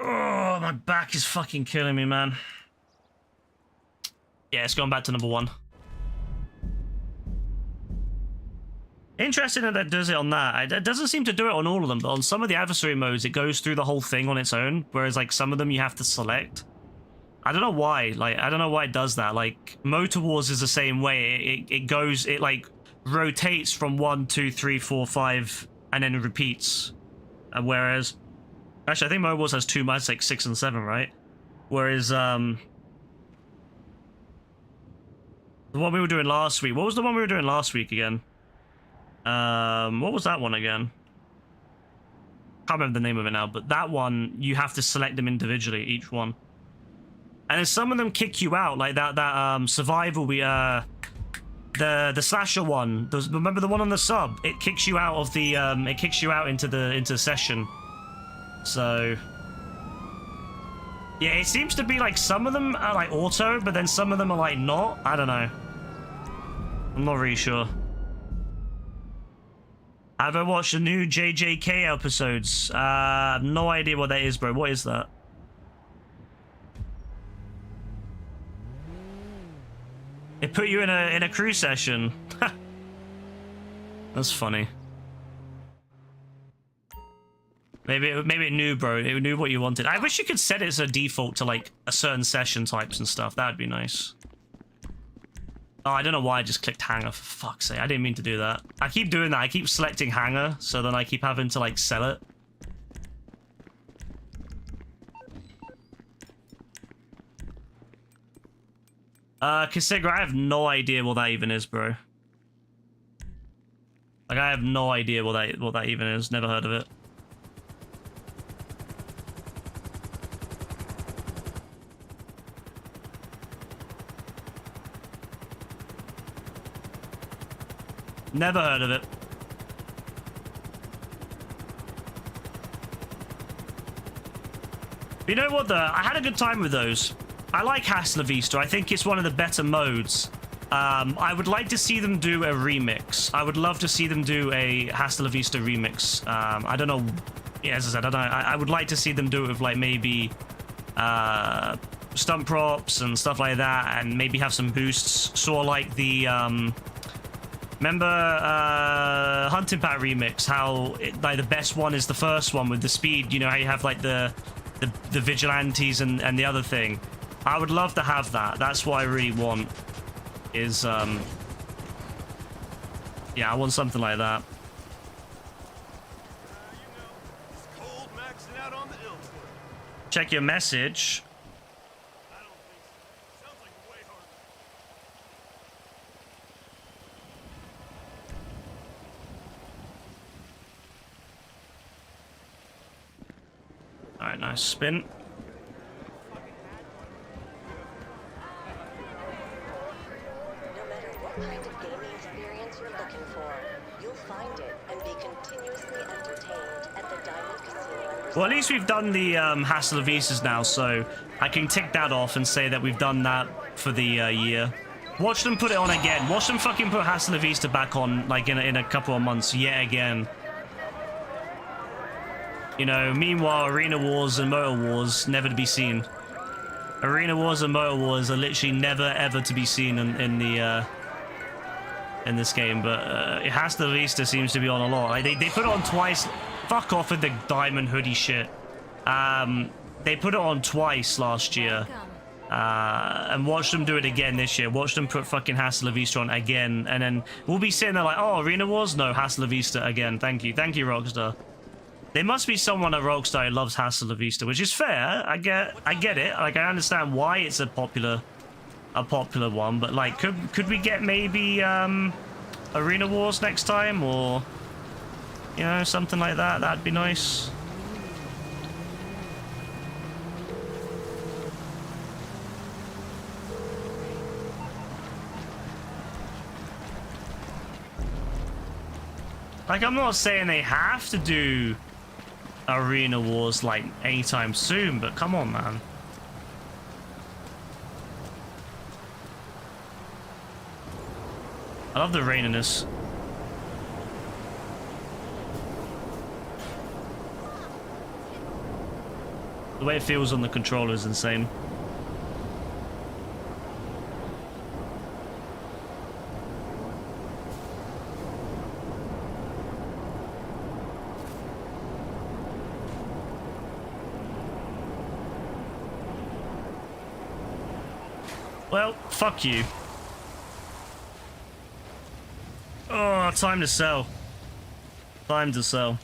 Oh, my back is fucking killing me, man. Yeah, it's going back to number 1. Interesting that it does it on that. It doesn't seem to do it on all of them, but on some of the adversary modes, it goes through the whole thing on its own, whereas like some of them you have to select. I don't know why. Like, I don't know why it does that. Like, Motor Wars is the same way. It like rotates from 1, 2, 3, 4, 5, and then it repeats. And whereas, actually, I think Motor Wars has 2 modes, like 6 and 7, right? Whereas, the one we were doing last week. What was the one we were doing last week again? What was that one again? Can't remember the name of it now, but that one, you have to select them individually, each one. And then some of them kick you out, like that survival the slasher one. Remember the one on the sub? It kicks you out of the, it kicks you out into the session. So... yeah, it seems to be like some of them are like auto, but then some of them are like not. I don't know. I'm not really sure. Have I watched the new JJK episodes? No idea what that is, bro. What is that? It put you in a crew session. That's funny. Maybe it knew, bro. It knew what you wanted. I wish you could set it as a default to like a certain session types and stuff. That would be nice. Oh, I don't know why I just clicked hangar, for fuck's sake. I didn't mean to do that. I keep doing that. I keep selecting hangar, so then I keep having to, like, sell it. Cassigra, I have no idea what that even is, bro. Like, I have no idea what that even is. Never heard of it. Never heard of it. But you know what, though? I had a good time with those. I like Hasta La Vista. I think it's one of the better modes. I would like to see them do a remix. I would love to see them do a Hasta La Vista remix. I don't know. Yeah, as I said, I don't know. I would like to see them do it with, like, maybe stunt props and stuff like that, and maybe have some boosts. Sort of like the... remember Hunting Pack Remix, how like the best one is the first one with the speed, you know, how you have like the vigilantes and the other thing. I would love to have that. That's what I really want is yeah, I want something like that. Check your message. Alright, nice spin. kind of gaming experience you're looking for. You'll find it and be continuously entertained at the Diamond Casino and Resort. Well, at least we've done the Hasta La Vistas now, so I can tick that off and say that we've done that for the year. Watch them put it on again. Watch them fucking put Hasta La Vista back on, like, in a couple of months yet again. You know, meanwhile, Arena Wars and Motor Wars, never to be seen. Arena Wars and Motor Wars are literally never, ever to be seen in this game, but Hasta La Vista seems to be on a lot. Like, they put it on twice. Fuck off with the diamond hoodie shit. They put it on twice last year. And watch them do it again this year. Watch them put fucking Hasta La Vista on again, and then we'll be sitting there like, oh, Arena Wars? No, Hasta La Vista again. Thank you, Rockstar. There must be someone at Rockstar who loves Hasta La Vista, which is fair. I get it. Like, I understand why it's a popular one, but like, could we get maybe Arena Wars next time, or you know, something like that? That'd be nice. Like, I'm not saying they have to do Arena Wars, like, anytime soon, but come on, man. I love the raininess. The way it feels on the controller is insane. Well, fuck you. Oh, time to sell. Time to sell.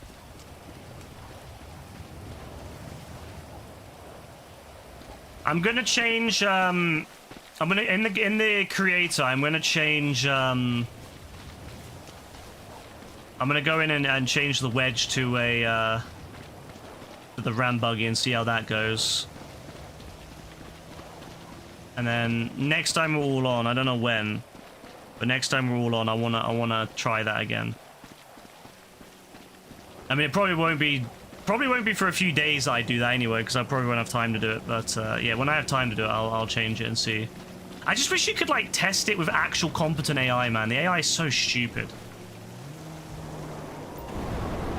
I'm gonna change, I'm gonna, in the creator, I'm gonna change, I'm gonna go in and change the wedge to a, to the ram buggy and see how that goes. And then next time we're all on, I don't know when, but next time we're all on, I wanna try that again. I mean, it probably won't be for a few days that I do that anyway, because I probably won't have time to do it. But yeah, when I have time to do it, I'll change it and see. I just wish you could like test it with actual competent AI, man. The AI is so stupid.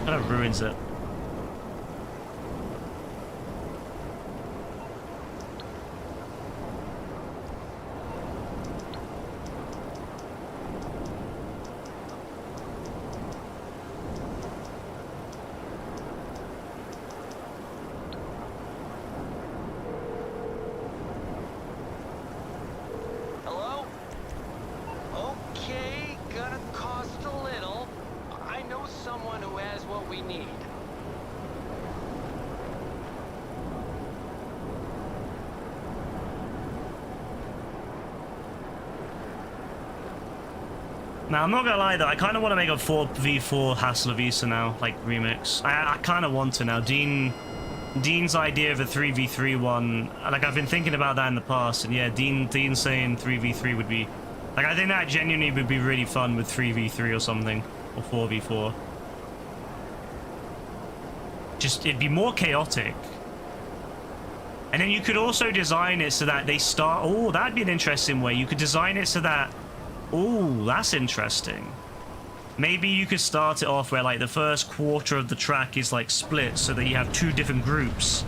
Kind of ruins it. Now, I'm not gonna lie though, I kind of want to make a 4v4 Hasta La Vista now, like remix. I kind of want to now. Dean's idea of a 3v3 one, like I've been thinking about that in the past, and yeah, Dean saying 3v3 would be, like I think that genuinely would be really fun with 3v3 or something, or 4v4. Just, it'd be more chaotic. And then you could also design it so that they start, oh, that'd be an interesting way. You could design it so that, oh, that's interesting. Maybe you could start it off where like the first quarter of the track is like split so that you have two different groups,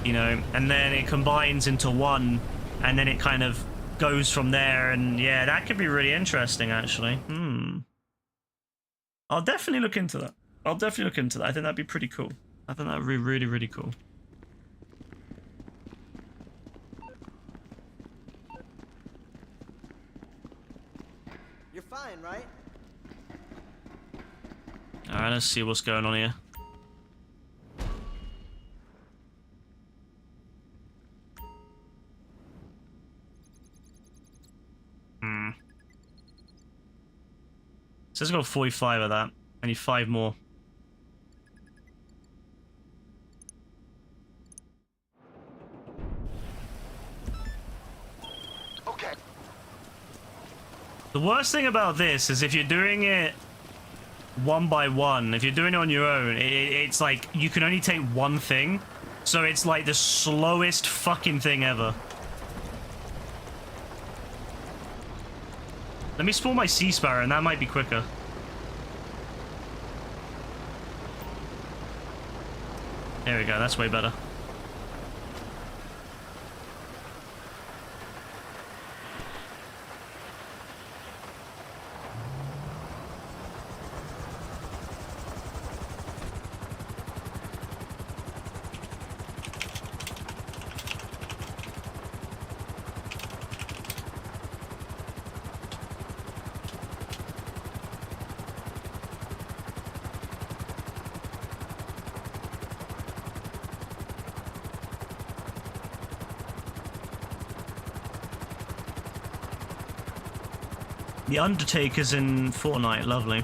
you know, and then it combines into one, and then it kind of goes from there. And yeah, that could be really interesting actually. I'll definitely look into that. I think that'd be pretty cool. I think that'd be really, really cool. You're fine, right? Alright, let's see what's going on here. Says I got 45 of that. I need 5 more. The worst thing about this is if you're doing it one by one, if you're doing it on your own, it's like you can only take one thing. So it's like the slowest fucking thing ever. Let me spawn my Sea Sparrow and that might be quicker. There we go, that's way better. The Undertaker's in Fortnite, lovely.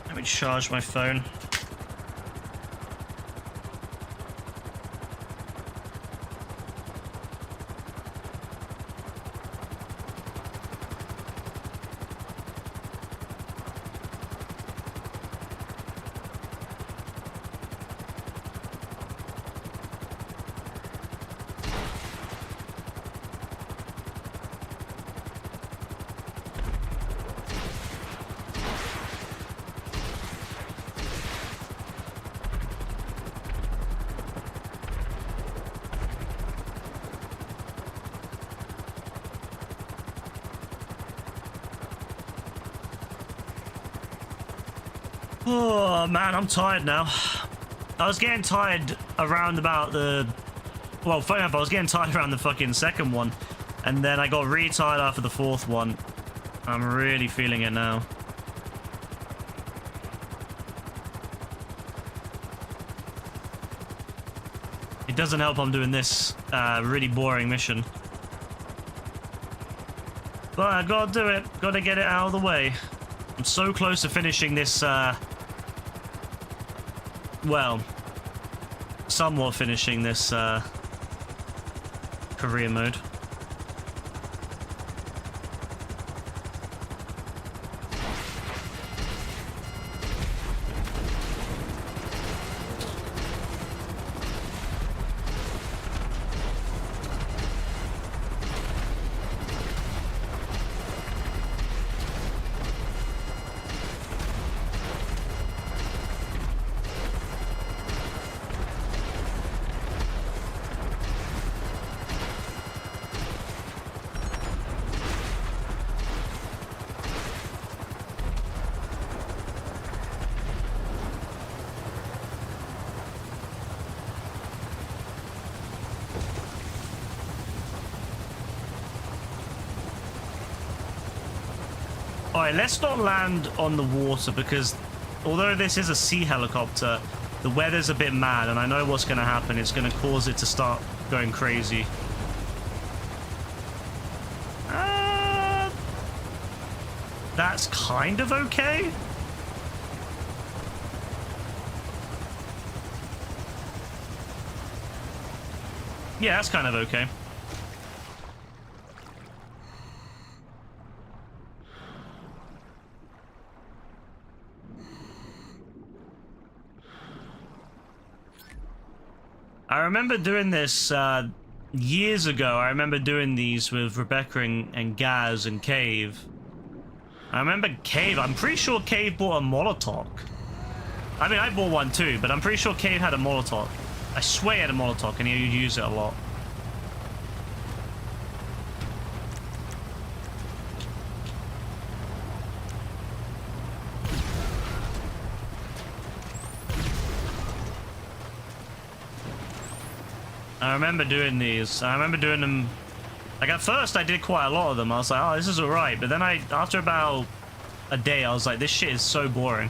Let me charge my phone. Oh man, I'm tired now. I was getting tired around about the... Well, funny enough, I was getting tired around the fucking second one. And then I got really tired after the fourth one. I'm really feeling it now. It doesn't help I'm doing this really boring mission. But I gotta do it. Gotta get it out of the way. I'm so close to finishing this, well, somewhat finishing this, career mode. Alright, let's not land on the water because although this is a sea helicopter, the weather's a bit mad and I know what's going to happen. It's going to cause it to start going crazy. That's kind of okay. Yeah, that's kind of okay. I remember doing this years ago. I remember doing these with Rebecca and Gaz and Cave. I remember Cave. I'm pretty sure Cave bought a Molotov. I mean, I bought one too, but I'm pretty sure Cave had a Molotov. I swear he had a Molotov and he would use it a lot. I remember doing these. I remember doing them. Like at first I did quite a lot of them. I was like, oh, this is alright. But then after about a day, I was like, this shit is so boring.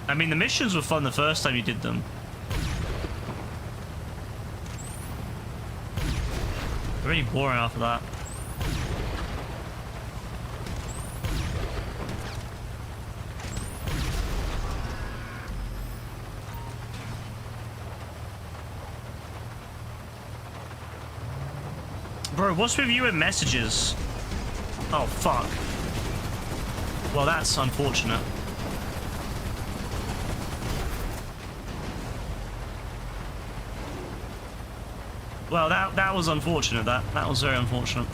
I mean, the missions were fun the first time you did them. Really boring after that. Bro, what's with you and messages? Oh, fuck. Well, that's unfortunate. Well, that was unfortunate. That was very unfortunate.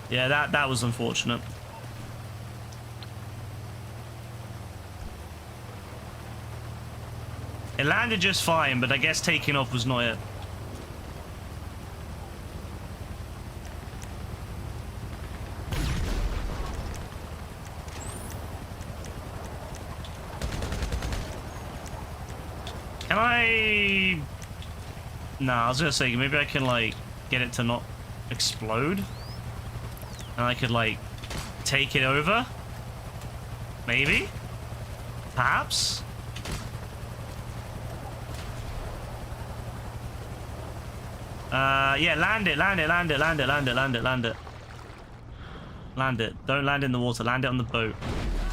Yeah, that was unfortunate. It landed just fine, but I guess taking off was not it. Can I... Nah, I was gonna say, maybe I can, like, get it to not explode? And I could, like, take it over? Maybe? Perhaps? Yeah, land it. Land it. Don't land in the water. Land it on the boat.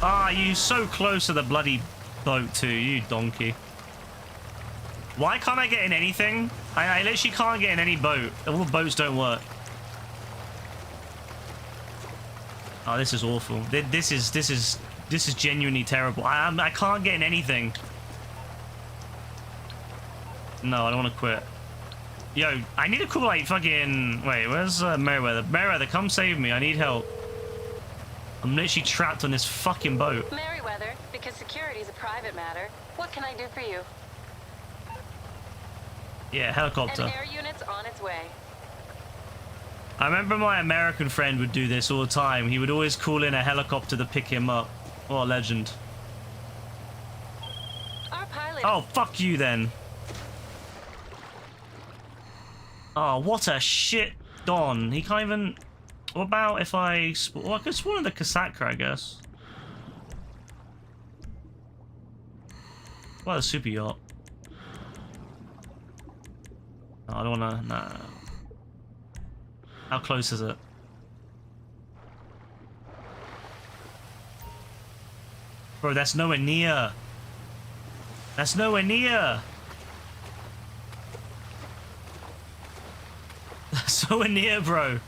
Ah, you so close to the bloody boat too, you donkey. Why can't I get in anything? I literally can't get in any boat. All the boats don't work. Oh, this is awful. This is genuinely terrible. I can't get in anything. No, I don't want to quit. Yo, I need to call, like, fucking... Wait, where's Merryweather? Merryweather, come save me. I need help. I'm literally trapped on this fucking boat. Merryweather, because security is a private matter, what can I do for you? Yeah, helicopter. An air unit's on its way. I remember my American friend would do this all the time. He would always call in a helicopter to pick him up. What a legend. Our pilot... Oh, fuck you then. Oh, what a shit Don. He can't even... What about if I... Well, I could spawn in the Kasaka, I guess. What a super yacht. No, I don't wanna... Nah. How close is it? Bro, that's nowhere near. That's nowhere near. That's nowhere near, bro.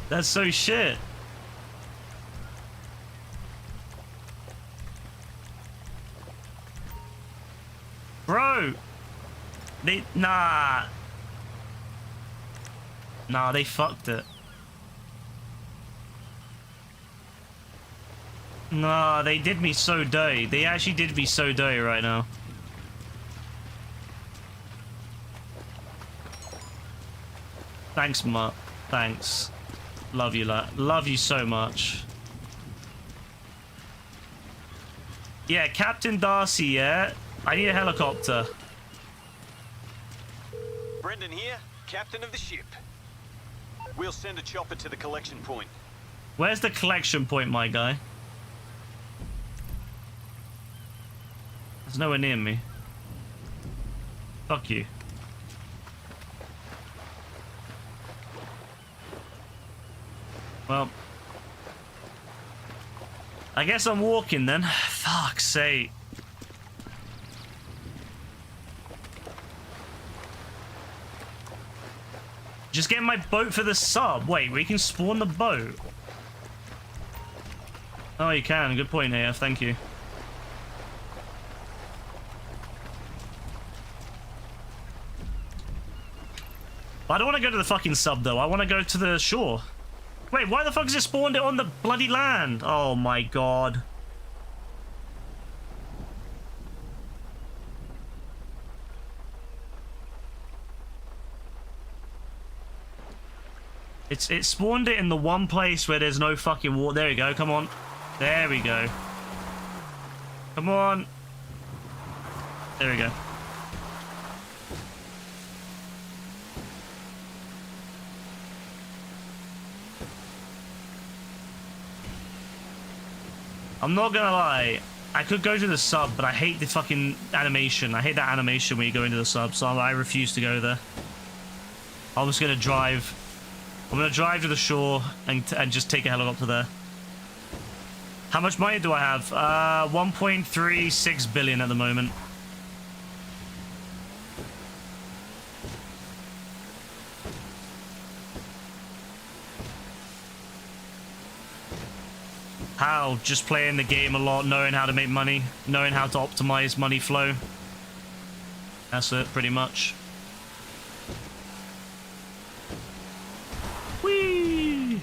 That's so shit. Bro. Nah. Nah, they fucked it. Nah, they did me so dirty. They actually did me so dirty right now. Thanks, Mutt. Thanks. Love you, lad. Love you so much. Yeah, Captain Darcy, yeah? I need a helicopter. Brendan here, captain of the ship. We'll send a chopper to the collection point. Where's the collection point, my guy? There's nowhere near me. Fuck you. Well, I guess I'm walking then. Fuck's sake. Just get my boat for the sub. Wait, we can spawn the boat. Oh, you can. Good point, AF. Thank you. I don't want to go to the fucking sub, though. I want to go to the shore. Wait, why the fuck is it spawned it on the bloody land? Oh my god. It spawned it in the one place where there's no fucking water. There we go, come on. There we go. Come on. There we go. I'm not gonna lie, I could go to the sub, but I hate the fucking animation. I hate that animation when you go into the sub, so I refuse to go there. I'm just gonna drive. I'm gonna drive to the shore and just take a helicopter there. How much money do I have? 1.36 billion at the moment. How? Just playing the game a lot, knowing how to make money, knowing how to optimize money flow. That's it, pretty much. Whee!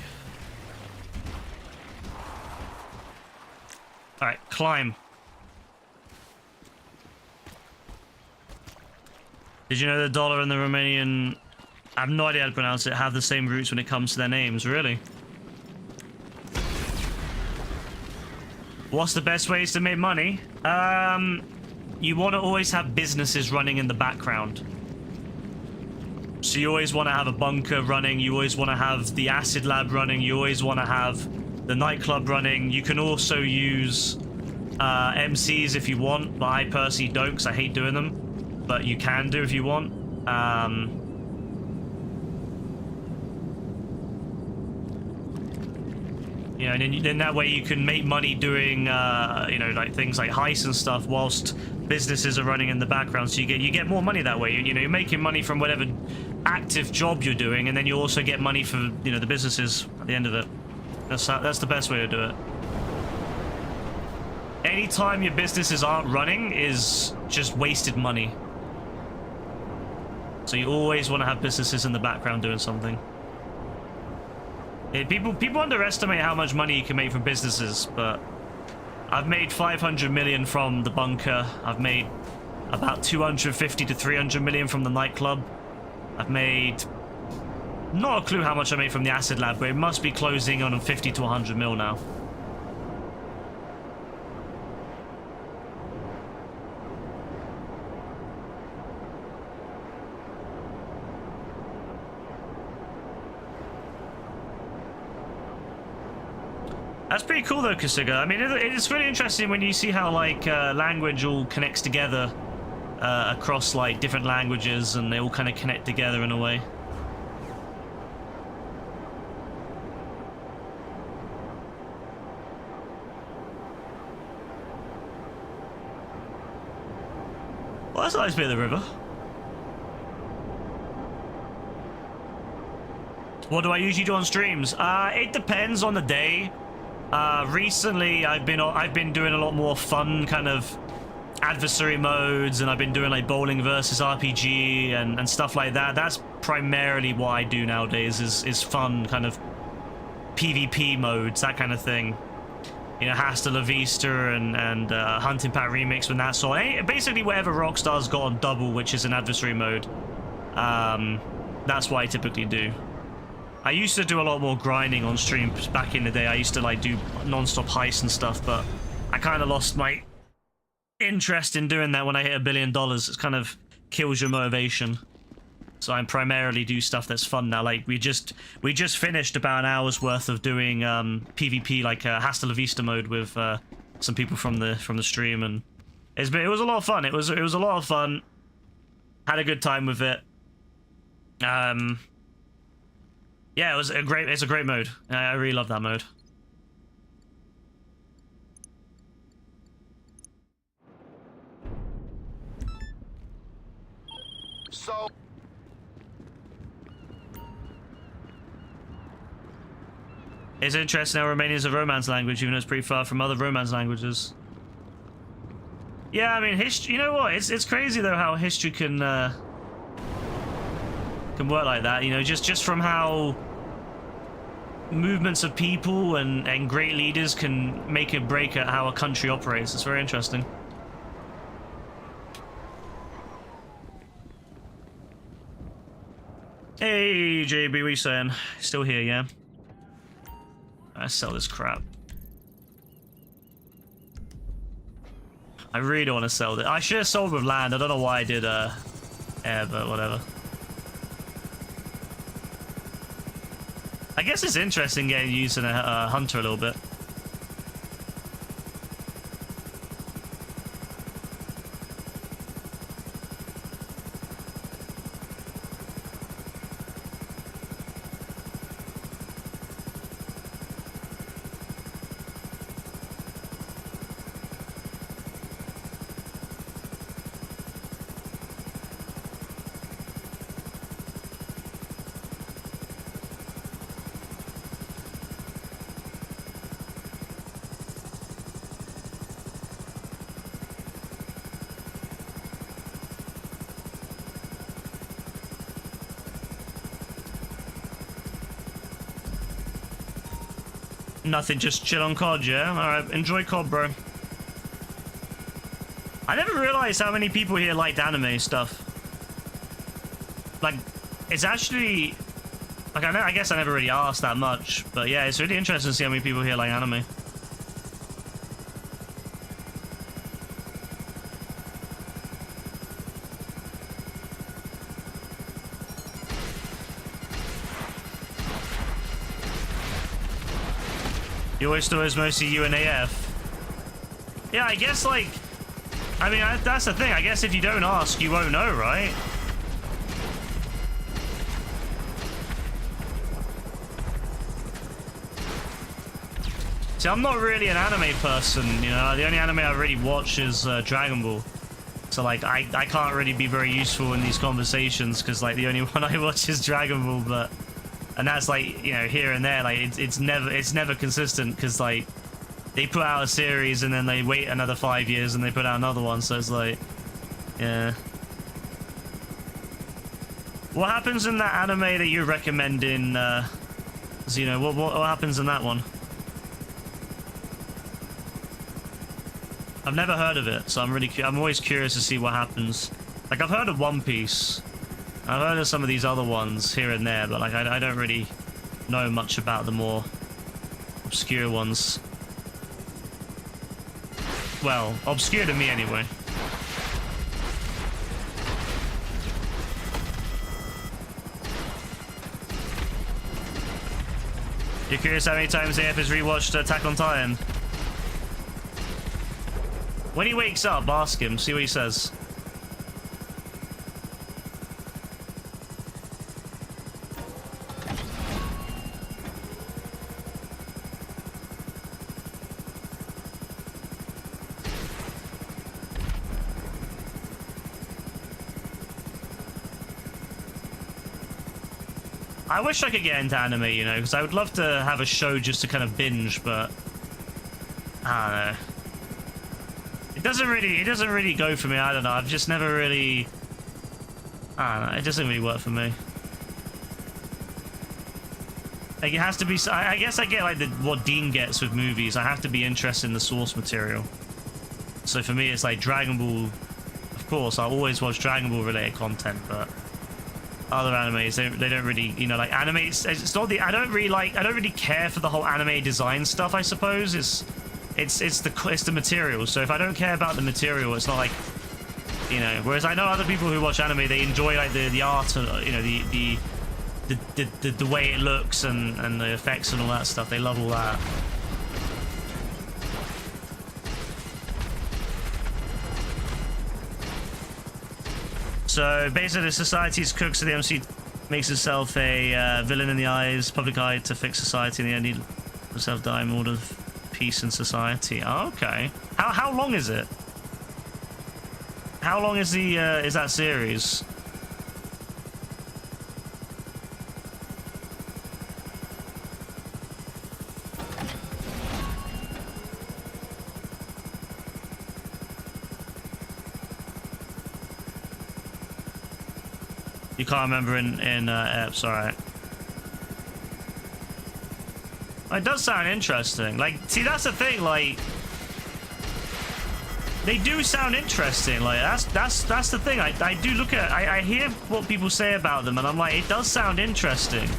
Alright, climb. Did you know the dollar and the Romanian, I have no idea how to pronounce it, have the same roots when it comes to their names, really? What's the best ways to make money? You want to always have businesses running in the background. So you always want to have a bunker running, you always want to have the acid lab running, you always want to have the nightclub running. You can also use MCs if you want, but I personally don't because I hate doing them. But you can do if you want. You know, and then that way you can make money doing, you know, like things like heists and stuff whilst businesses are running in the background. So you get more money that way. You know, you're making money from whatever active job you're doing, and then you also get money for, you know, the businesses at the end of it. That's the best way to do it. Anytime your businesses aren't running is just wasted money. So you always want to have businesses in the background doing something. People underestimate how much money you can make from businesses, but I've made 500 million from the bunker. I've made about 250 to 300 million from the nightclub. I've made not a clue how much I made from the acid lab, but it must be closing on 50 to 100 mil now. That's pretty cool though, Kasuga. I mean, it's really interesting when you see how like language all connects together across like different languages, and they all kind of connect together in a way. Well, that's a nice bit of the river. What do I usually do on streams? It depends on the day. Recently, I've been doing a lot more fun kind of adversary modes, and I've been doing like bowling versus RPG and stuff like that. That's primarily what I do nowadays is fun kind of PvP modes, that kind of thing. You know, Hasta La Vista and Hunting Pack Remix when that's all. Basically, whatever Rockstar's got on double, which is an adversary mode. That's what I typically do. I used to do a lot more grinding on streams back in the day. I used to like do non-stop heists and stuff, but I kind of lost my interest in doing that when I hit $1 billion. It kind of kills your motivation. So I primarily do stuff that's fun now. Like we just finished about an hour's worth of doing PvP, like Hasta La Vista mode with some people from the stream, and it was a lot of fun. It was a lot of fun. Had a good time with it. Yeah, it's a great mode. I really love that mode. So It's interesting how Romanian is a Romance language, even though it's pretty far from other Romance languages. Yeah, I mean, history. You know what? It's crazy though how history can work like that. You know, just from how movements of people and great leaders can make a break at how a country operates. It's very interesting. Hey, JB, what are you saying? Still here, yeah? I sell this crap. I really don't want to sell it. I should have sold with land. I don't know why I did air, but whatever. I guess it's interesting getting used in a hunter a little bit. nothing, just chill on COD, yeah? Alright, enjoy COD, bro. I never realized how many people here liked anime stuff. Like, it's actually... Like, I guess I never really asked that much, but yeah, it's really interesting to see how many people here like anime. You always thought it was mostly you and AF. Yeah, I guess, like... I mean, that's the thing. I guess if you don't ask, you won't know, right? See, I'm not really an anime person, you know. The only anime I really watch is Dragon Ball. So, like, I can't really be very useful in these conversations because, like, the only one I watch is Dragon Ball, but... And that's, like, you know, here and there. Like, it's never consistent because, like, they put out a series and then they wait another 5 years and they put out another one. So it's like, yeah. What happens in that anime that you recommend in, Xeno? What happens in that one? I've never heard of it, so I'm always curious to see what happens. Like, I've heard of One Piece. I've heard of some of these other ones here and there, but like I don't really know much about the more obscure ones. Well, obscure to me anyway. You're curious how many times AF has rewatched Attack on Titan? When he wakes up, ask him, see what he says. I wish I could get into anime, you know, because I would love to have a show just to kind of binge, but I don't know. It doesn't really go for me. I don't know. I've just never really, I don't know. It doesn't really work for me. Like, it has to be. I guess I get like what Dean gets with movies. I have to be interested in the source material. So for me, it's like Dragon Ball. Of course, I'll always watch Dragon Ball related content, but other animes, they don't really, you know, like anime. It's not the. I don't really care for the whole anime design stuff. I suppose it's the material. So if I don't care about the material, it's not like, you know. Whereas I know other people who watch anime, they enjoy like the art, and you know, the way it looks and the effects and all that stuff. They love all that. So basically, the society's crooks of the MC makes himself a villain in the eyes, public eye, to fix society. In the end, he himself die in order of peace in society. Oh, okay. How long is it? How long is the is that series? You can't remember in EPS, alright. It does sound interesting. Like, see, that's the thing, like, they do sound interesting. Like, that's the thing. I do look at, I hear what people say about them, and I'm like, it does sound interesting,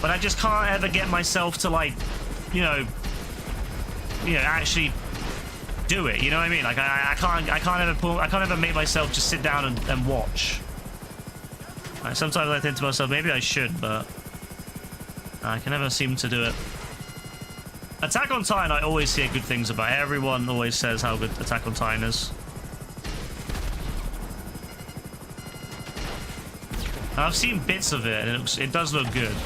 but I just can't ever get myself to, like, you know, actually do it. You know what I mean? Like, I can't ever make myself just sit down and watch. Like, sometimes I think to myself, maybe I should, but I can never seem to do it. Attack on Titan, I always hear good things about. Everyone always says how good Attack on Titan is. I've seen bits of it, and it does look good.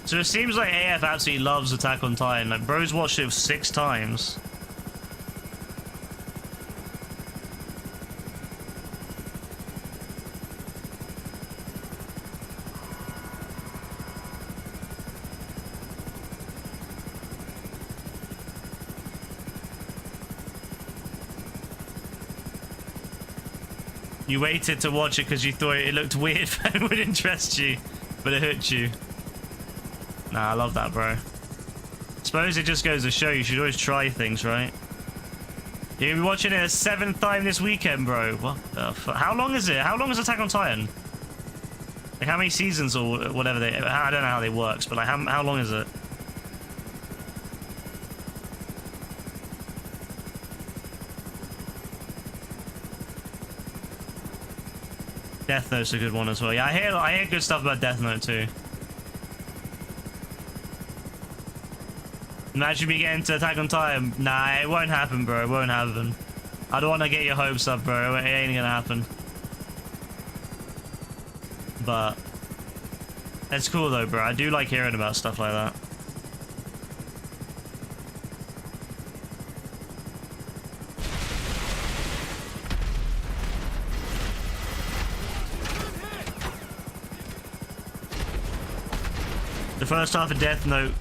So it seems like AF absolutely loves Attack on Titan. Like, bro's watched it 6 times. You waited to watch it because you thought it looked weird and would interest you, but it hooked you. Nah, I love that, bro. Suppose it just goes to show you should always try things, right? You're gonna be watching it a 7th time this weekend, bro. What the fuck? How long is it? How long is Attack on Titan? Like, how many seasons or whatever they... I don't know how they works, but like, how long is it? Death Note's a good one as well. Yeah, I hear good stuff about Death Note too. Imagine me getting to Attack on Titan. Nah, it won't happen, bro. It won't happen. I don't want to get your hopes up, bro. It ain't gonna happen. But it's cool though, bro. I do like hearing about stuff like that. The first half of Death Note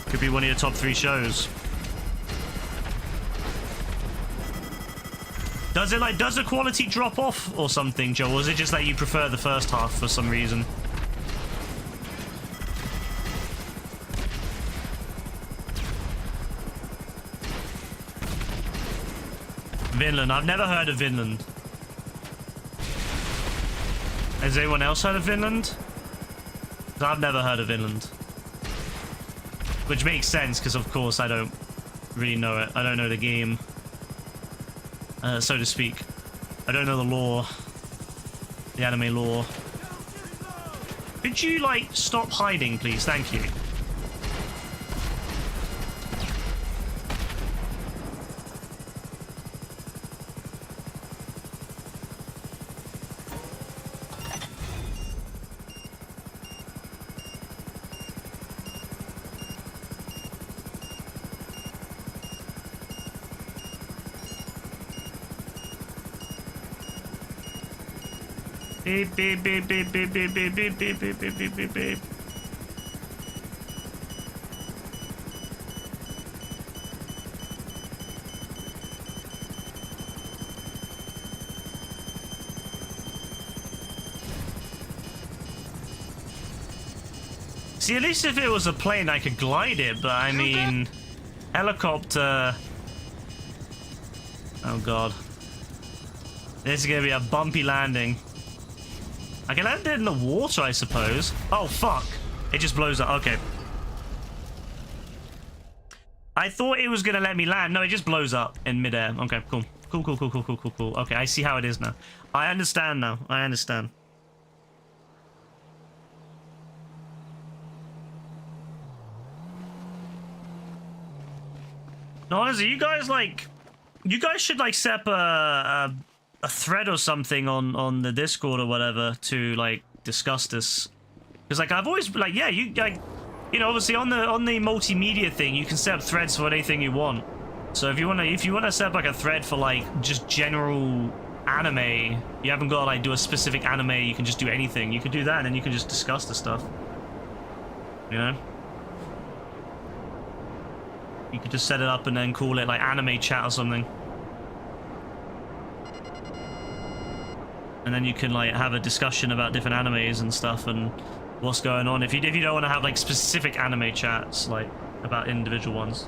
could be one of your top 3 shows. Does the quality drop off or something, Joe? Or is it just that you prefer the first half for some reason? Vinland. I've never heard of Vinland. Has anyone else heard of Vinland? I've never heard of Vinland. Which makes sense, because of course I don't really know it. I don't know the game, so to speak. I don't know the lore. The anime lore. Could you, like, stop hiding, please? Thank you. Beep, beep, beep, beep, beep, beep, beep, beep, beep, beep, beep, beep, beep, beep. See, at least if it was a plane, I could glide it, but I mean, helicopter. Oh god. This is gonna be a bumpy landing. I can land it in the water, I suppose. Oh, fuck. It just blows up. Okay. I thought it was going to let me land. No, it just blows up in midair. Okay, cool. Cool, cool, cool, cool, cool, cool, cool. Okay, I see how it is now. I understand now. I understand. No, honestly, you guys, like... You guys should, like, set up a thread or something on the Discord or whatever to like discuss this, because like I've always like, yeah, you like, you know, obviously on the multimedia thing you can set up threads for anything you want. So if you want to set up like a thread for like just general anime, you haven't got to like do a specific anime, you can just do anything, you can do that and then you can just discuss the stuff, you know. You could just set it up and then call it like anime chat or something. And then you can like have a discussion about different animes and stuff and what's going on. If you don't want to have like specific anime chats like about individual ones.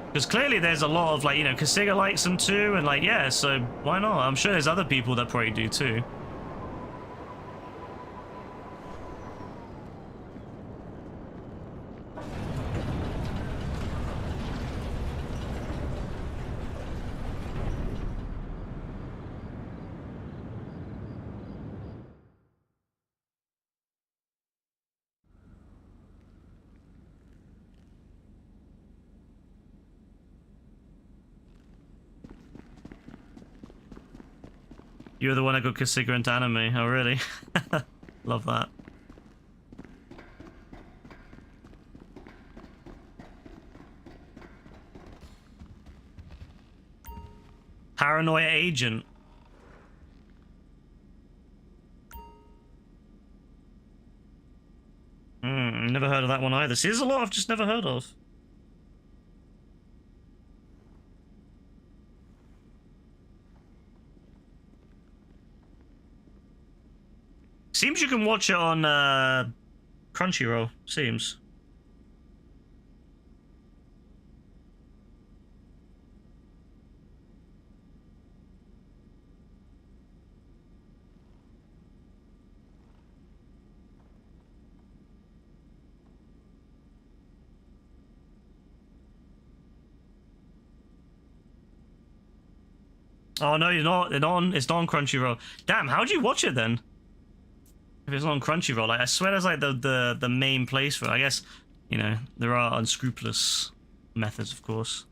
Because clearly there's a lot of like, you know, Kasiga likes them too, and like, yeah, so why not? I'm sure there's other people that probably do too. You're the one that got Kasiga into anime. Oh, really? Love that. Paranoia Agent. Never heard of that one either. See, there's a lot I've just never heard of. Seems you can watch it on Crunchyroll. Seems. Oh no, you're not. It's not on Crunchyroll. Damn, how'd you watch it then? If it's not on Crunchyroll, like I swear that's like the main place for it. I guess, you know, there are unscrupulous methods, of course.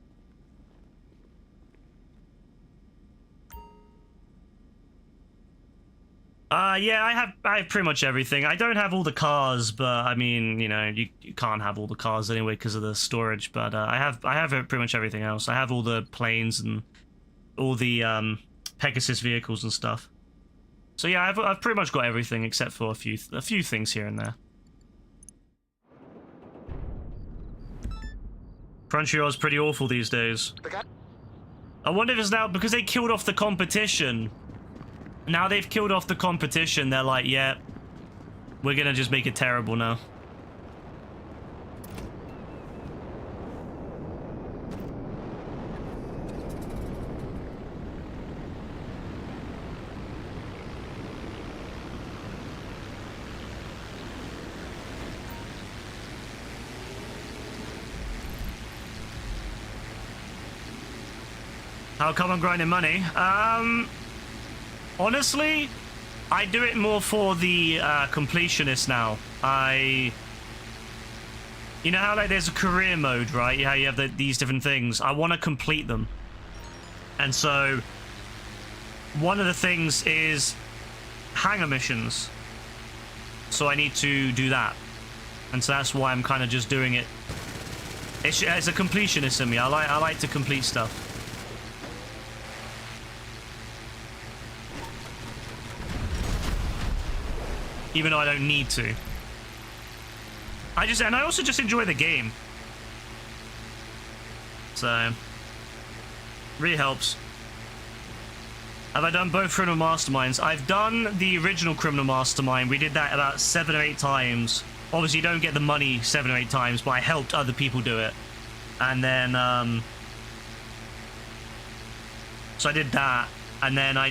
Yeah, I have pretty much everything. I don't have all the cars, but I mean, you know, you can't have all the cars anyway because of the storage. But I have pretty much everything else. I have all the planes and all the Pegasus vehicles and stuff. So yeah, I've pretty much got everything except for a few things here and there. Crunchyroll's pretty awful these days. I wonder if it's now because they killed off the competition. Now they've killed off the competition, they're like, yeah, we're gonna just make it terrible now. How come I'm grinding money? Honestly, I do it more for the completionist now. You know how like there's a career mode, right? How you have these different things. I want to complete them. And so, one of the things is hangar missions. So I need to do that. And so that's why I'm kind of just doing it. It's a completionist in me. I like to complete stuff. Even though I don't need to. I also just enjoy the game. So, really helps. Have I done both Criminal Masterminds? I've done the original Criminal Mastermind. We did that about 7 or 8 times. Obviously, you don't get the money 7 or 8 times, but I helped other people do it. And then, so I did that. And then I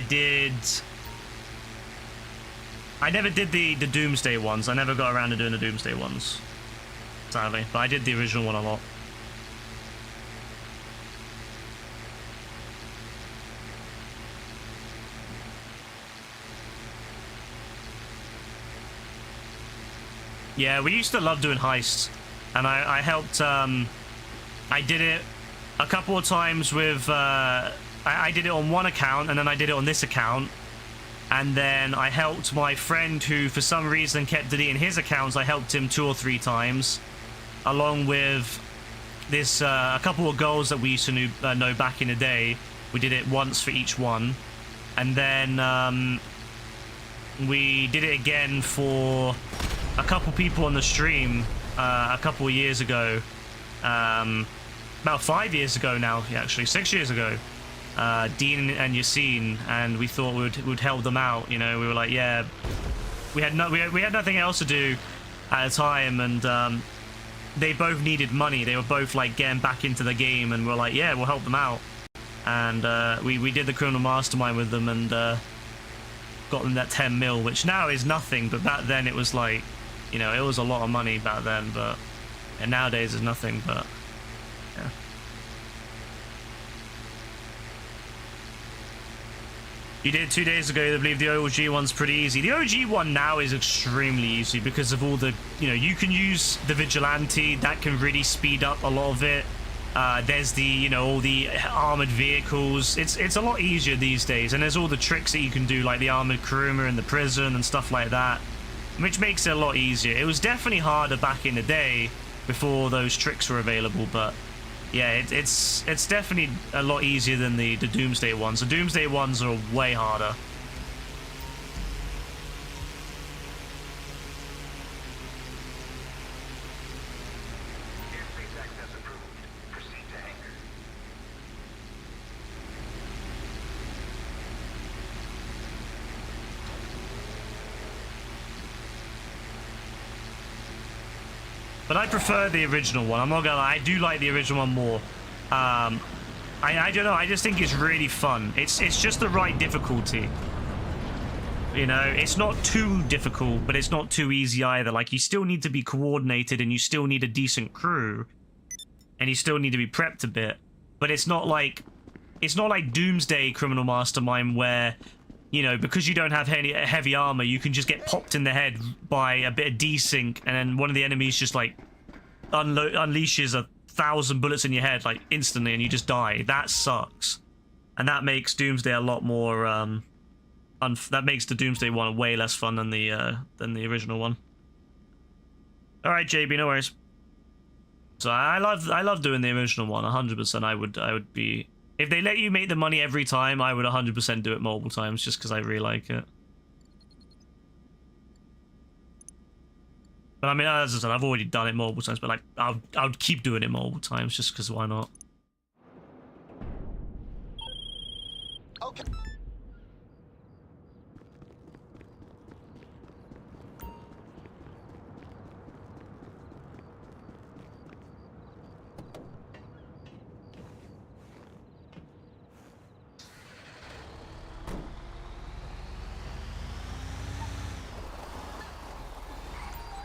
never did the Doomsday ones. I never got around to doing the Doomsday ones, sadly. But I did the original one a lot. Yeah, we used to love doing heists. And I helped, I did it a couple of times with, I did it on one account, and then I did it on this account. And then I helped my friend who, for some reason, kept deleting his accounts. I helped him 2 or 3 times, along with this a couple of girls that we used to know back in the day. We did it once for each one, and then we did it again for a couple people on the stream a couple of years ago. About 5 years ago now, actually 6 years ago. Dean and Yassine, and we thought we'd help them out. You know, we were like, yeah, we had nothing else to do at the time, and they both needed money. They were both like getting back into the game, and we're like, yeah, we'll help them out. And we did the Criminal Mastermind with them, and got them that 10 mil, which now is nothing, but back then it was like, you know, it was a lot of money back then, but and nowadays it's nothing. But yeah. You did 2 days ago. I believe the OG one's pretty easy. The OG one now is extremely easy because of all the, you know, you can use the Vigilante. That can really speed up a lot of it. There's the, you know, all the armored vehicles. It's a lot easier these days. And there's all the tricks that you can do, like the armored Kuruma in the prison and stuff like that, which makes it a lot easier. It was definitely harder back in the day before those tricks were available, but yeah, it's definitely a lot easier than the Doomsday ones. The Doomsday ones are way harder. Airspace access approved. Proceed to hangar. But I prefer the original one. I'm not gonna lie, I do like the original one more. I don't know, I just think it's really fun. It's just the right difficulty. You know, it's not too difficult, but it's not too easy either. Like, you still need to be coordinated and you still need a decent crew. And you still need to be prepped a bit. But it's not like Doomsday Criminal Mastermind where, you know, because you don't have heavy armor, you can just get popped in the head by a bit of desync, and then one of the enemies just like unleashes 1,000 bullets in your head like instantly, and you just die. That sucks, and that makes Doomsday a lot more. That makes the Doomsday one way less fun than the original one. All right, JB, no worries. So I love doing the original one 100%. I would be. If they let you make the money every time, I would 100% do it multiple times just because I really like it. But I mean, as I said, I've already done it multiple times, but like, I would keep doing it multiple times just because why not? Okay.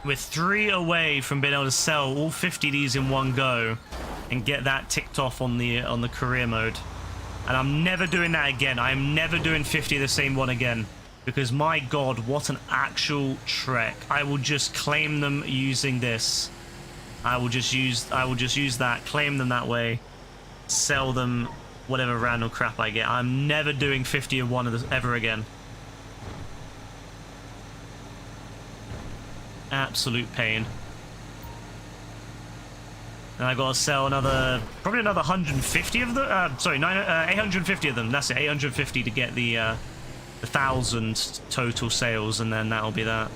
We're 3 away from being able to sell all 50 of these in one go and get that ticked off on the career mode. And I'm never doing that again. I'm never doing 50 of the same one again, because my god, what an actual trek. I will just claim them using this. I will just use that, claim them that way, sell them whatever random crap I get. I'm never doing 50 of one of this ever again. Absolute pain. And I gotta sell probably another 150 of them. Sorry, 850 of them. That's it, 850 to get the 1,000 total sales, and then that'll be that.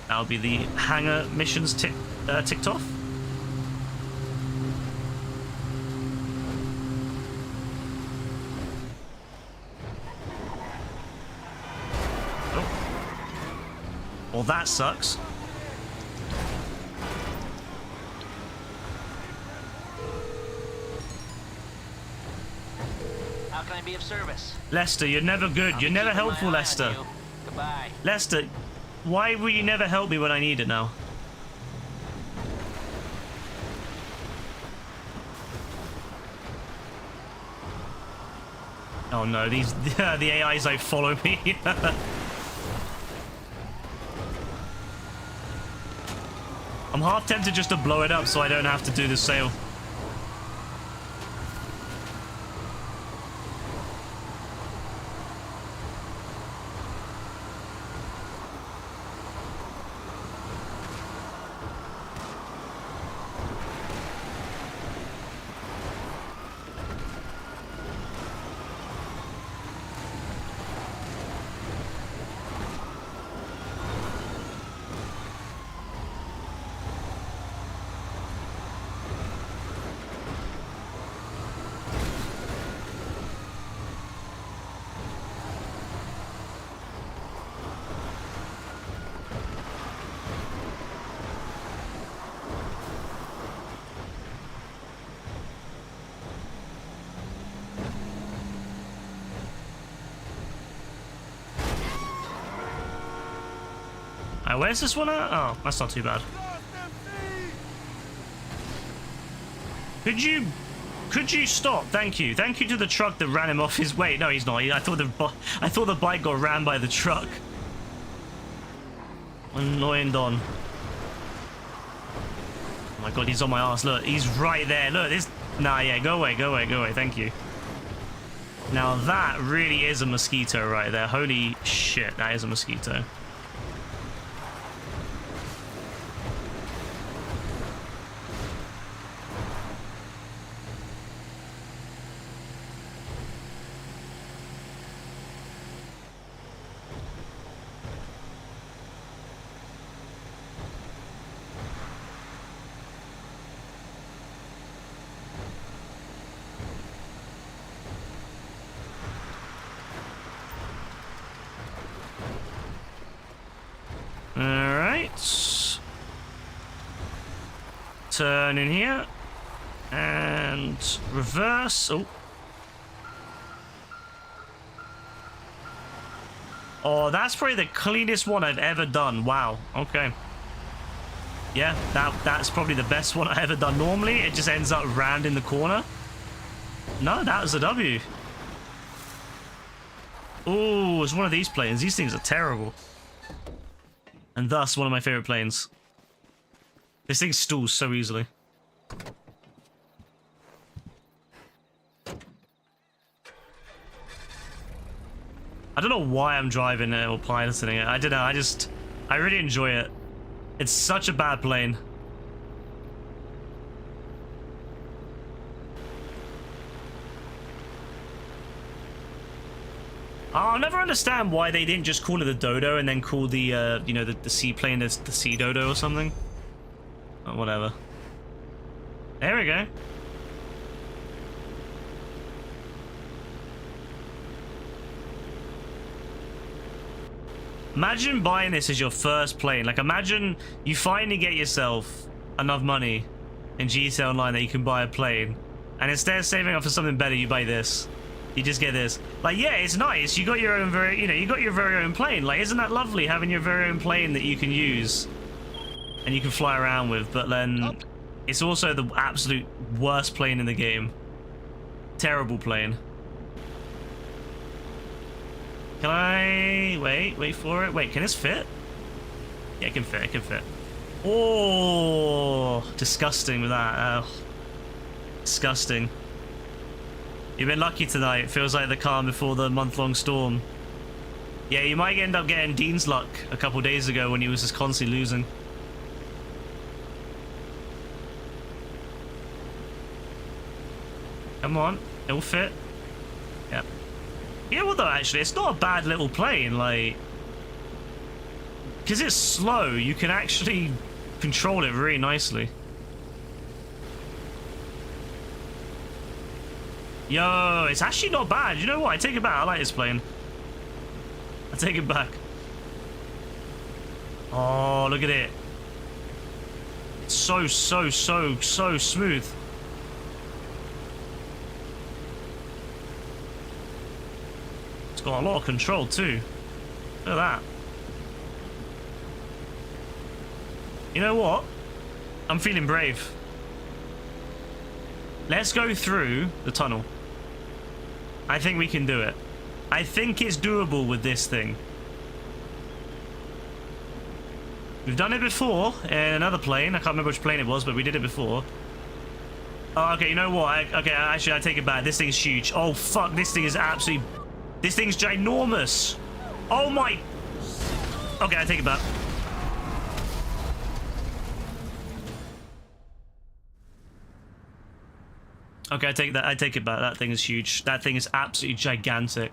That'll be the hangar missions ticked off. Well, that sucks. How can I be of service? Lester, you're never good. You're never helpful, Lester. Goodbye. Lester, why will you never help me when I need it now? Oh no, the AIs don't follow me. I'm half tempted just to blow it up so I don't have to do the sale. Where's this one at? Oh, that's not too bad. Could you stop? Thank you. Thank you to the truck that ran him off his way. No, he's not. I thought the bike got ran by the truck. Annoying Don. Oh my god, he's on my ass. Look, he's right there. Look, this. Nah, yeah, go away, go away, go away. Thank you. Now that really is a mosquito right there. Holy shit, that is a mosquito. turn in here. And reverse. Oh. Oh, that's probably the cleanest one I've ever done. Wow. Okay. Yeah, that's probably the best one I've ever done. Normally, it just ends up rounding the corner. No, that was a W. Oh, it's one of these planes. These things are terrible. And thus, one of my favorite planes. This thing stalls so easily. I don't know why I'm driving it or piloting it. I don't know. I really enjoy it. It's such a bad plane. I'll never understand why they didn't just call it the Dodo and then call the, you know, the seaplane as the Sea Dodo or something. Oh, whatever. There we go. Imagine buying this as your first plane. Like, imagine you finally get yourself enough money in GTA Online that you can buy a plane. And instead of saving up for something better, you buy this. You just get this. Like, yeah, it's nice. You got your own you got your very own plane. Like, isn't that lovely having your very own plane that you can use and you can fly around with? But then it's also the absolute worst plane in the game. Terrible plane. Can I wait for it? Wait, can this fit? Yeah, it can fit. It can fit. Oh, disgusting with that. Oh, disgusting. You've been lucky tonight. It feels like the calm before the month-long storm. Yeah, you might end up getting Dean's luck a couple days ago when he was just constantly losing. Come on, it'll fit. Yep. You know what though, actually, it's not a bad little plane, like, because it's slow, you can actually control it really nicely. Yo, it's actually not bad. You know what? I take it back. I like this plane. I take it back. Oh, look at it. It's so smooth. It's got a lot of control too. Look at that. You know what? I'm feeling brave. Let's go through the tunnel. I think we can do it. I think it's doable with this thing. We've done it before in another plane. I can't remember which plane it was, but we did it before. Oh, okay, you know what? Okay, actually, I take it back. This thing's huge. Oh, fuck. This thing is absolutely... This thing's ginormous. Oh, my... Okay, I take it back. Okay, I take that. I take it back. That thing is huge. That thing is absolutely gigantic.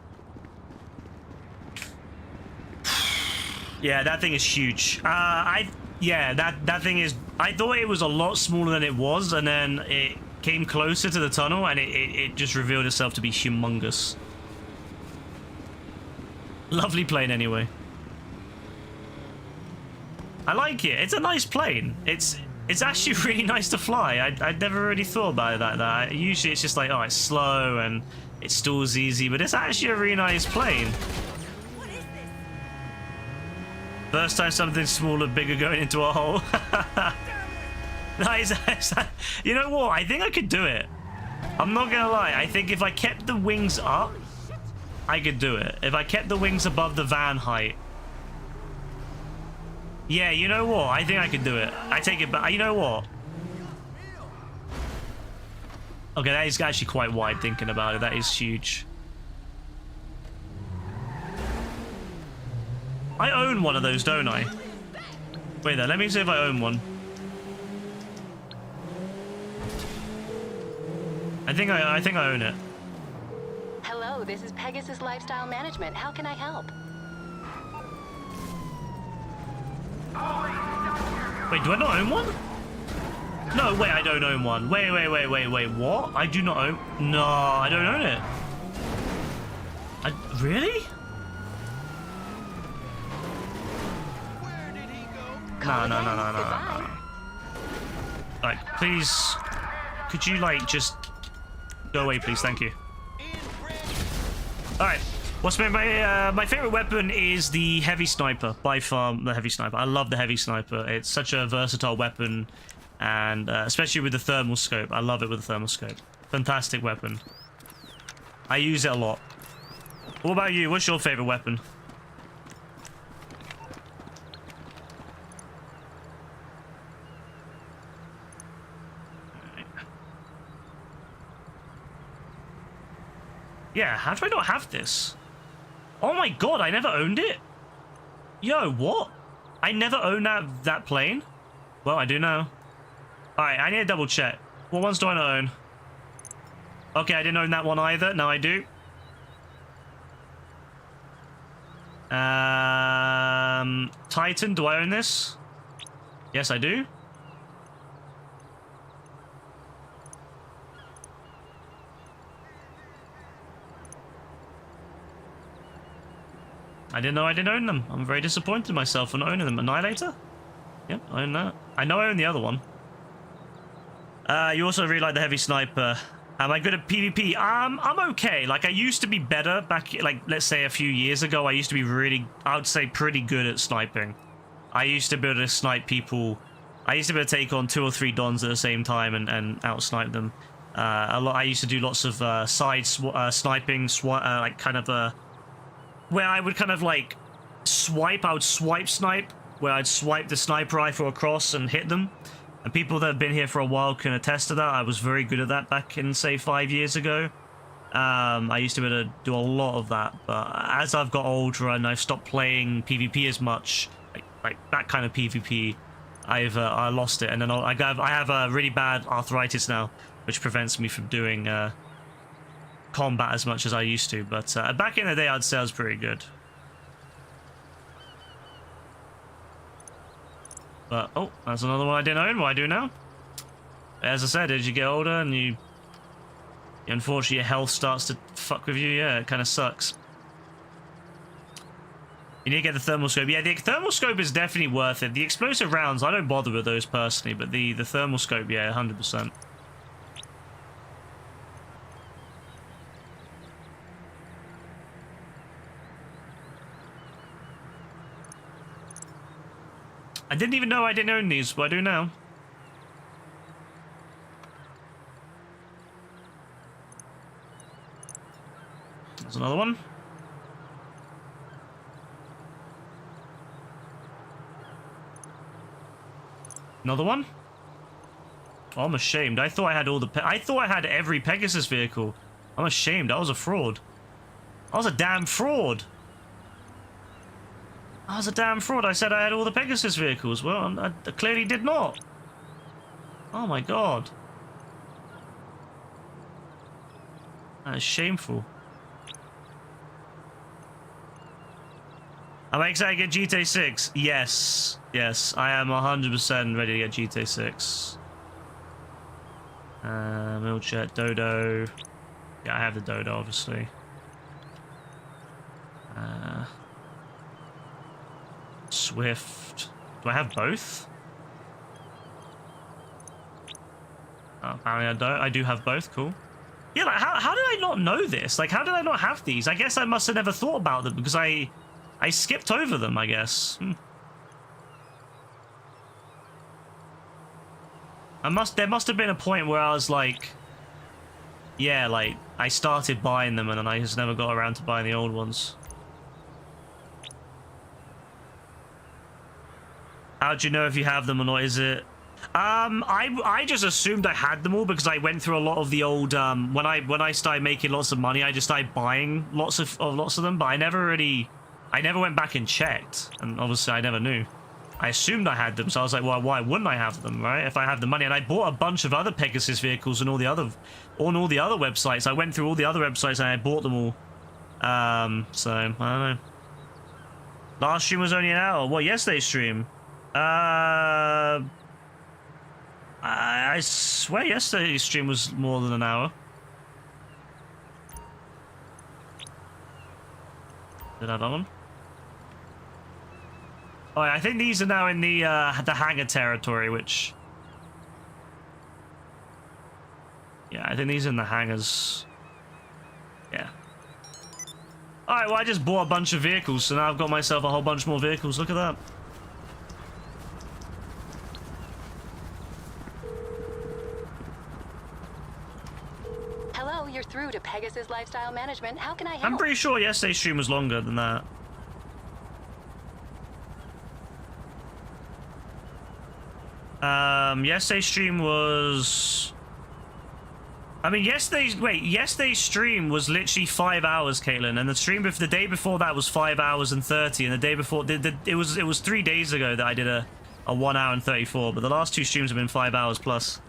Yeah, that thing is huge. Yeah, that thing is... I thought it was a lot smaller than it was, and then it came closer to the tunnel, and it just revealed itself to be humongous. Lovely plane, anyway. I like it. It's a nice plane. It's actually really nice to fly. I'd never really thought about it like that. Usually it's just like, oh, it's slow and it stalls easy, but it's actually a really nice plane. What is this? First time something smaller, bigger going into a hole. Nice. You know what? I think I could do it. I'm not gonna lie. I think if I kept the wings up, I could do it. If I kept the wings above the van height. Yeah, you know what? I think I can do it. I take it back. You know what? Okay, that is actually quite wide thinking about it. That is huge. I own one of those, don't I? Wait there, let me see if I own one. I think I own it. Hello, this is Pegasus Lifestyle Management. How can I help? Wait, do I not own one? No, wait, I don't own one. Wait, what? I do not own... No, I don't own it. Really? No. Like, please, could you like just go away, please? Thank you. All right. What's my favorite weapon is the heavy sniper, by far the heavy sniper. I love the heavy sniper. It's such a versatile weapon, and especially with the thermal scope. I love it with the thermal scope. Fantastic weapon. I use it a lot. What about you? What's your favorite weapon? Yeah, how do I not have this? Oh my god, I never owned it? Yo, what? I never owned that plane? Well, I do now. Alright, I need to double check. What ones do I not own? Okay, I didn't own that one either. Now I do. Titan, do I own this? Yes, I do. I didn't know I didn't own them. I'm very disappointed in myself for not owning them. Annihilator? Yep, I own that. I know I own the other one. You also really like the heavy sniper. Am I good at PvP? I'm okay. Like, I used to be better back, like, let's say a few years ago. I used to be really, I would say, pretty good at sniping. I used to be able to snipe people. I used to be able to take on 2 or 3 dons at the same time and out-snipe them. I used to do lots of sniping, like, kind of where I would kind of, like, swipe. I would snipe, where I'd swipe the sniper rifle across and hit them. And people that have been here for a while can attest to that. I was very good at that back in, say, 5 years ago. I used to be able to do a lot of that, but as I've got older and I've stopped playing PvP as much, like that kind of PvP, I lost it. And then I have a really bad arthritis now, which prevents me from doing combat as much as I used to. But back in the day, I'd say I was pretty good. But, oh, that's another one I didn't own. What I do now? As I said, as you get older and unfortunately, your health starts to fuck with you. Yeah, it kind of sucks. You need to get the thermal scope. Yeah, the thermal scope is definitely worth it. The explosive rounds, I don't bother with those personally, but the thermal scope, yeah, 100%. I didn't even know I didn't own these, but I do now. There's another one. Another one. Oh, I'm ashamed. I thought I had all the. I thought I had every Pegasus vehicle. I'm ashamed. I was a fraud. I was a damn fraud. I was a damn fraud. I said I had all the Pegasus vehicles. Well, I clearly did not. Oh my god. That is shameful. Am I excited to get GTA 6? Yes. Yes, I am 100% ready to get GTA 6. Milchet, Dodo. Yeah, I have the Dodo, obviously. Swift. Do I have both? Oh, apparently I don't. I do have both. Cool. Yeah, like how did I not know this? Like, how did I not have these? I guess I must have never thought about them because I skipped over them, I guess. There must have been a point where I was like, yeah, like I started buying them and then I just never got around to buying the old ones. How'd you know if you have them or not? Is it? I just assumed I had them all because I went through a lot of the old. When I started making lots of money, I just started buying lots of them. But I never went back and checked, and obviously I never knew. I assumed I had them, so I was like, well, why wouldn't I have them, right? If I have the money, and I bought a bunch of other Pegasus vehicles and on all the other websites. I went through all the other websites and I bought them all. So I don't know. Last stream was only an hour. Well, yesterday's stream. I swear yesterday's stream was more than an hour. Did I have that one? Oh, I think these are now in the hangar territory, which Yeah, I think these are in the hangars. Yeah. Alright, well, I just bought a bunch of vehicles, so now I've got myself a whole bunch more vehicles. Look at that. Hello, you're through to Pegasus Lifestyle Management. How can I help? I'm pretty sure yesterday's stream was longer than that. Yesterday's stream was... I mean, yesterday's stream was literally 5 hours, Caitlin, and the stream the day before that was 5 hours and 30, and the day before it was 3 days ago that I did a 1 hour and 34, but the last two streams have been 5 hours plus.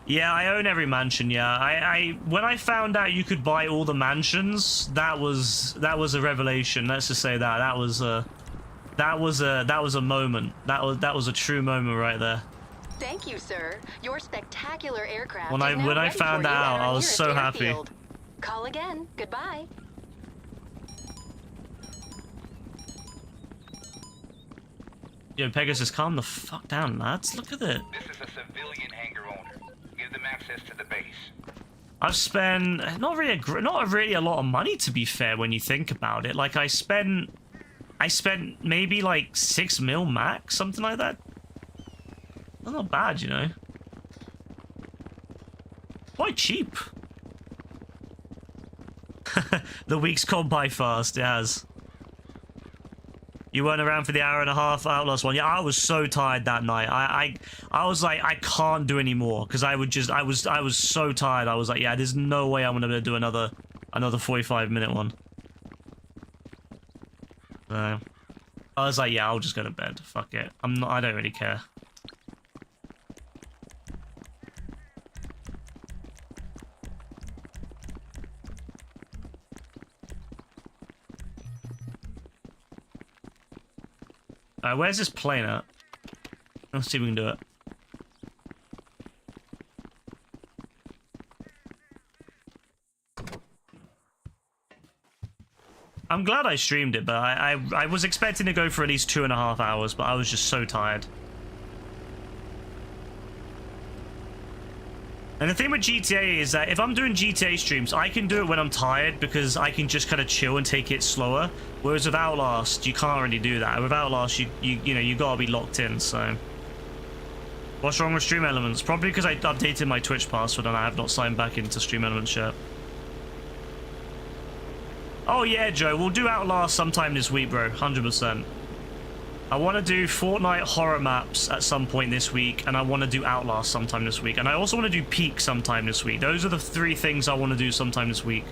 Yeah, I own every mansion. Yeah, I when I found out you could buy all the mansions, that was a revelation. Let's just say that was a moment. That was a true moment right there. Thank you, sir. Your spectacular aircraft When I found that out, I was so happy. Call again. Goodbye. Yo, Pegasus, calm the fuck down, lads. Look at it. This is a civilian hangar owner. Give them access to the base. I've spent not really a lot of money, to be fair, when you think about it. Like I spent maybe like 6 mil max, something like that. That's not bad, you know. Quite cheap. The week's gone by fast, it has. You weren't around for the hour and a half Outlast one. Yeah, I was so tired that night. I was like, I can't do any more because I was so tired. I was like, yeah, there's no way I'm gonna be able to do another 45-minute one. I was like, yeah, I'll just go to bed. Fuck it. I don't really care. Where's this plane at? Let's see if we can do it. I'm glad I streamed it, but I was expecting to go for at least 2.5 hours, but I was just so tired. And the thing with GTA is that if I'm doing GTA streams, I can do it when I'm tired because I can just kind of chill and take it slower. Whereas with Outlast, you can't really do that. With Outlast, you gotta be locked in. So, what's wrong with Stream Elements? Probably because I updated my Twitch password and I have not signed back into Stream Elements yet. Oh yeah, Joe, we'll do Outlast sometime this week, bro. 100%. I want to do Fortnite horror maps at some point this week, and I want to do Outlast sometime this week, and I also want to do Peak sometime this week. Those are the 3 things I want to do sometime this week.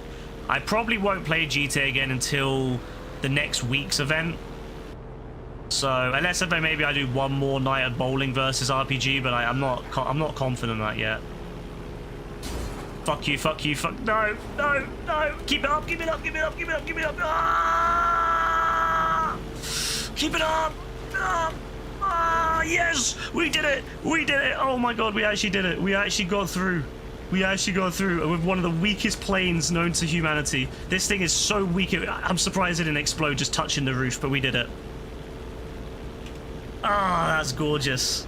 I probably won't play GTA again until the next week's event. So, unless if maybe I do one more night of bowling versus RPG, but I'm not confident in that yet. Fuck you, fuck you, fuck... No, no, no! Keep it up, keep it up, keep it up, keep it up, keep it up! Ah! Keep it up! Ah, yes! We did it! We did it! Oh my god, we actually did it. We actually got through. We actually got through with one of the weakest planes known to humanity. This thing is so weak, I'm surprised it didn't explode just touching the roof, but we did it. Ah, that's gorgeous.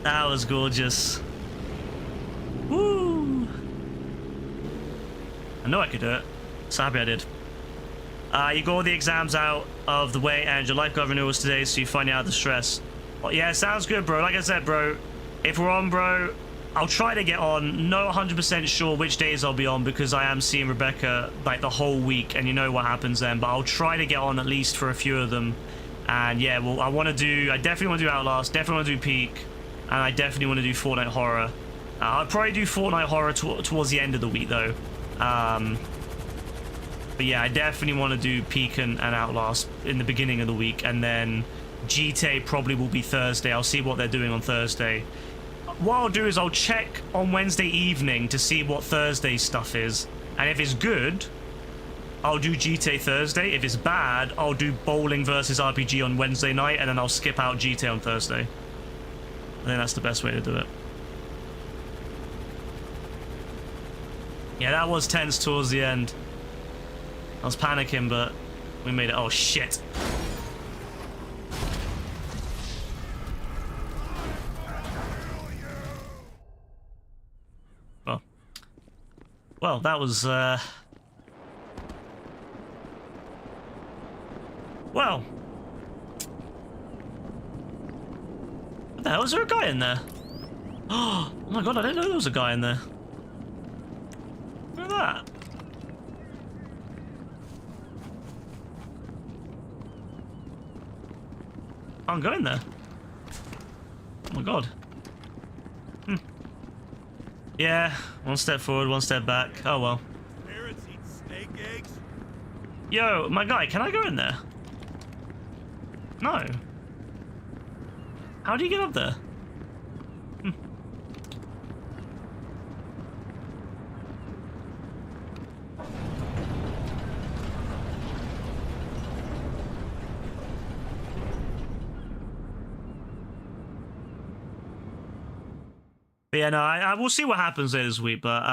That was gorgeous. Woo! I know I could do it. So happy I did. You got all the exams out of the way and your lifeguard renewals today, so you find out the stress. Well, yeah, sounds good, bro. Like I said, bro, if we're on, bro, I'll try to get on. Not 100% sure which days I'll be on because I am seeing Rebecca like the whole week, and you know what happens then. But I'll try to get on at least for a few of them. And yeah, well, I definitely want to do Outlast, definitely want to do Peak, and I definitely want to do Fortnite Horror. I'll probably do Fortnite Horror towards the end of the week, though. But yeah, I definitely want to do Peak and Outlast in the beginning of the week, and then GTA probably will be Thursday. I'll see what they're doing on Thursday. What I'll do is I'll check on Wednesday evening to see what Thursday's stuff is, and if it's good, I'll do GTA Thursday. If it's bad, I'll do Bowling versus RPG on Wednesday night, and then I'll skip out GTA on Thursday. I think that's the best way to do it. Yeah, that was tense towards the end. I was panicking, but we made it. Oh, shit. Well, that was, well. What the hell? Is there a guy in there? Oh my god, I didn't know there was a guy in there. Look at that. Can't go in there. Oh my god. Yeah, one step forward, one step back. Oh well. Parrots eat snake eggs? Yo, my guy, can I go in there? No. How do you get up there? But yeah, no, I will see what happens later this week. But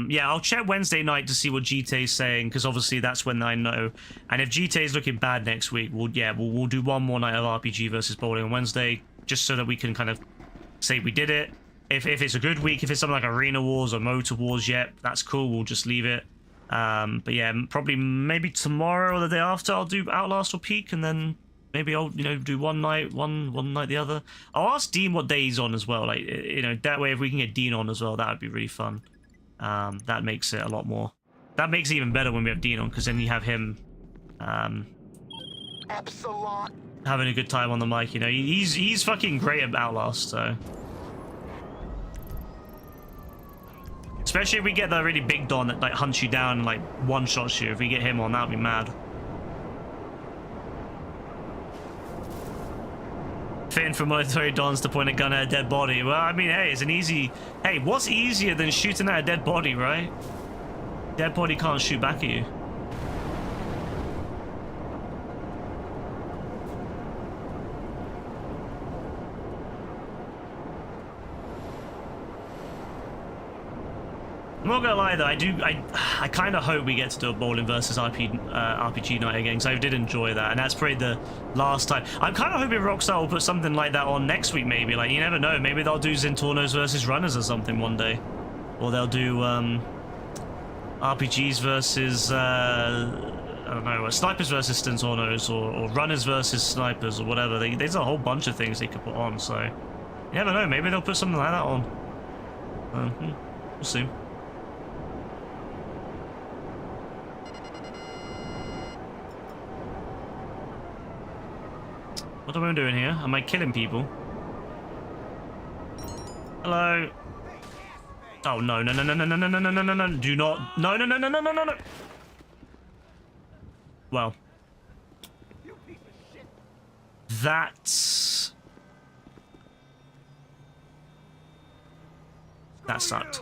yeah, I'll check Wednesday night to see what GTA's saying, because obviously that's when I know. And if GTA's looking bad next week, we'll do one more night of RPG versus bowling on Wednesday, just so that we can kind of say we did it. If it's a good week, if it's something like Arena Wars or Motor Wars, that's cool. We'll just leave it. But yeah, probably maybe tomorrow or the day after I'll do Outlast or Peak, and then maybe I'll, do one night the other. I'll ask Dean what day he's on as well. Like, that way if we can get Dean on as well, that would be really fun. That makes it a lot more. That makes it even better when we have Dean on, because then you have him having a good time on the mic. He's fucking great at Outlast, so. Especially if we get that really big Don that like hunts you down and like one-shots you. If we get him on, that would be mad. Fitting for monetary Dons to point a gun at a dead body. Well, I mean, hey, it's an easy... Hey, what's easier than shooting at a dead body, right? Dead body can't shoot back at you. I'm not gonna lie though, I kind of hope we get to do a bowling versus RPG night again, because I did enjoy that, and that's probably the last time. I'm kind of hoping Rockstar will put something like that on next week, maybe. Like, you never know, maybe they'll do Zentornos versus Runners or something one day, or they'll do RPGs versus I don't know, Snipers versus Zentornos, or Runners versus Snipers, or whatever. There's a whole bunch of things they could put on, so you never know, maybe they'll put something like that on. We'll see. What am I doing here? Am I killing people? Hello? Oh, no, no, no, no, no, no, no, no, no, no, no, no, do not. No, no, no, no, no, no, no, no. Well. That's... That sucked.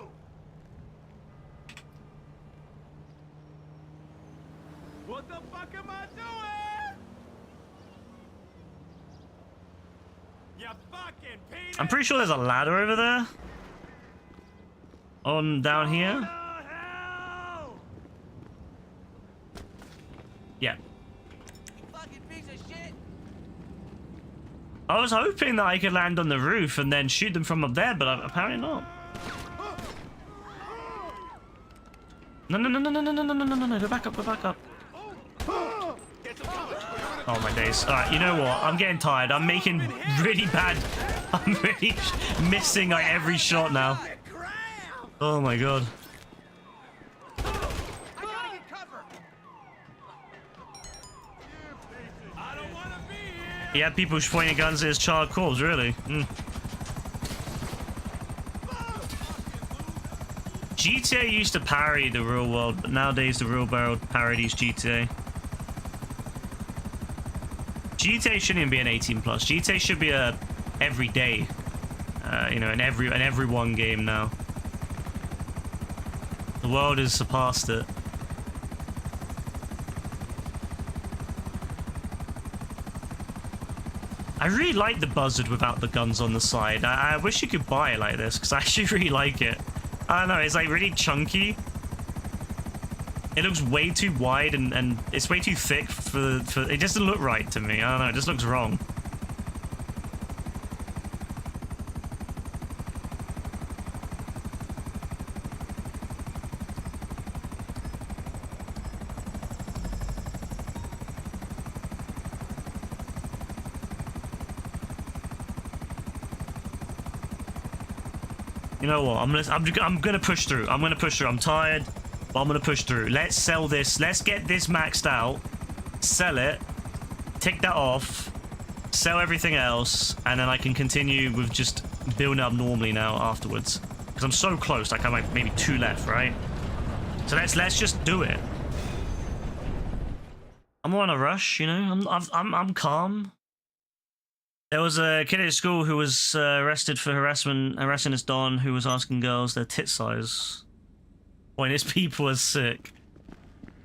What the fuck am I doing? You fucking penis! I'm pretty sure there's a ladder over there. On down here. Hell! Yeah. You fucking piece of shit! I was hoping that I could land on the roof and then shoot them from up there, but apparently not. No, no, no, no, no, no, no, no, no, no, no, go back up, go back up. Oh my days. Alright, you know what? I'm getting tired. I'm making really bad... I'm really missing like every shot now. Oh my god. I gotta get cover. I don't wanna be here. Yeah, people pointing guns at his charred corpse, really. GTA used to parody the real world, but nowadays the real world parodies GTA. GTA shouldn't even be an 18+. GTA should be a everyday, an everyone game now. The world has surpassed it. I really like the Buzzard without the guns on the side. I wish you could buy it like this, because I actually really like it. I don't know, it's like really chunky. It looks way too wide and it's way too thick for it just doesn't look right to me. I don't know, it just looks wrong. You know what? I'm gonna push through. I'm gonna push through. I'm tired, but I'm gonna push through. Let's sell this. Let's get this maxed out. Sell it. Tick that off. Sell everything else, and then I can continue with just building up normally now afterwards. Because I'm so close. Like I might maybe 2 left, right? So let's just do it. I'm on a rush, you know. I'm calm. There was a kid at school who was arrested for harassing his don who was asking girls their tit size. Point is, people are sick.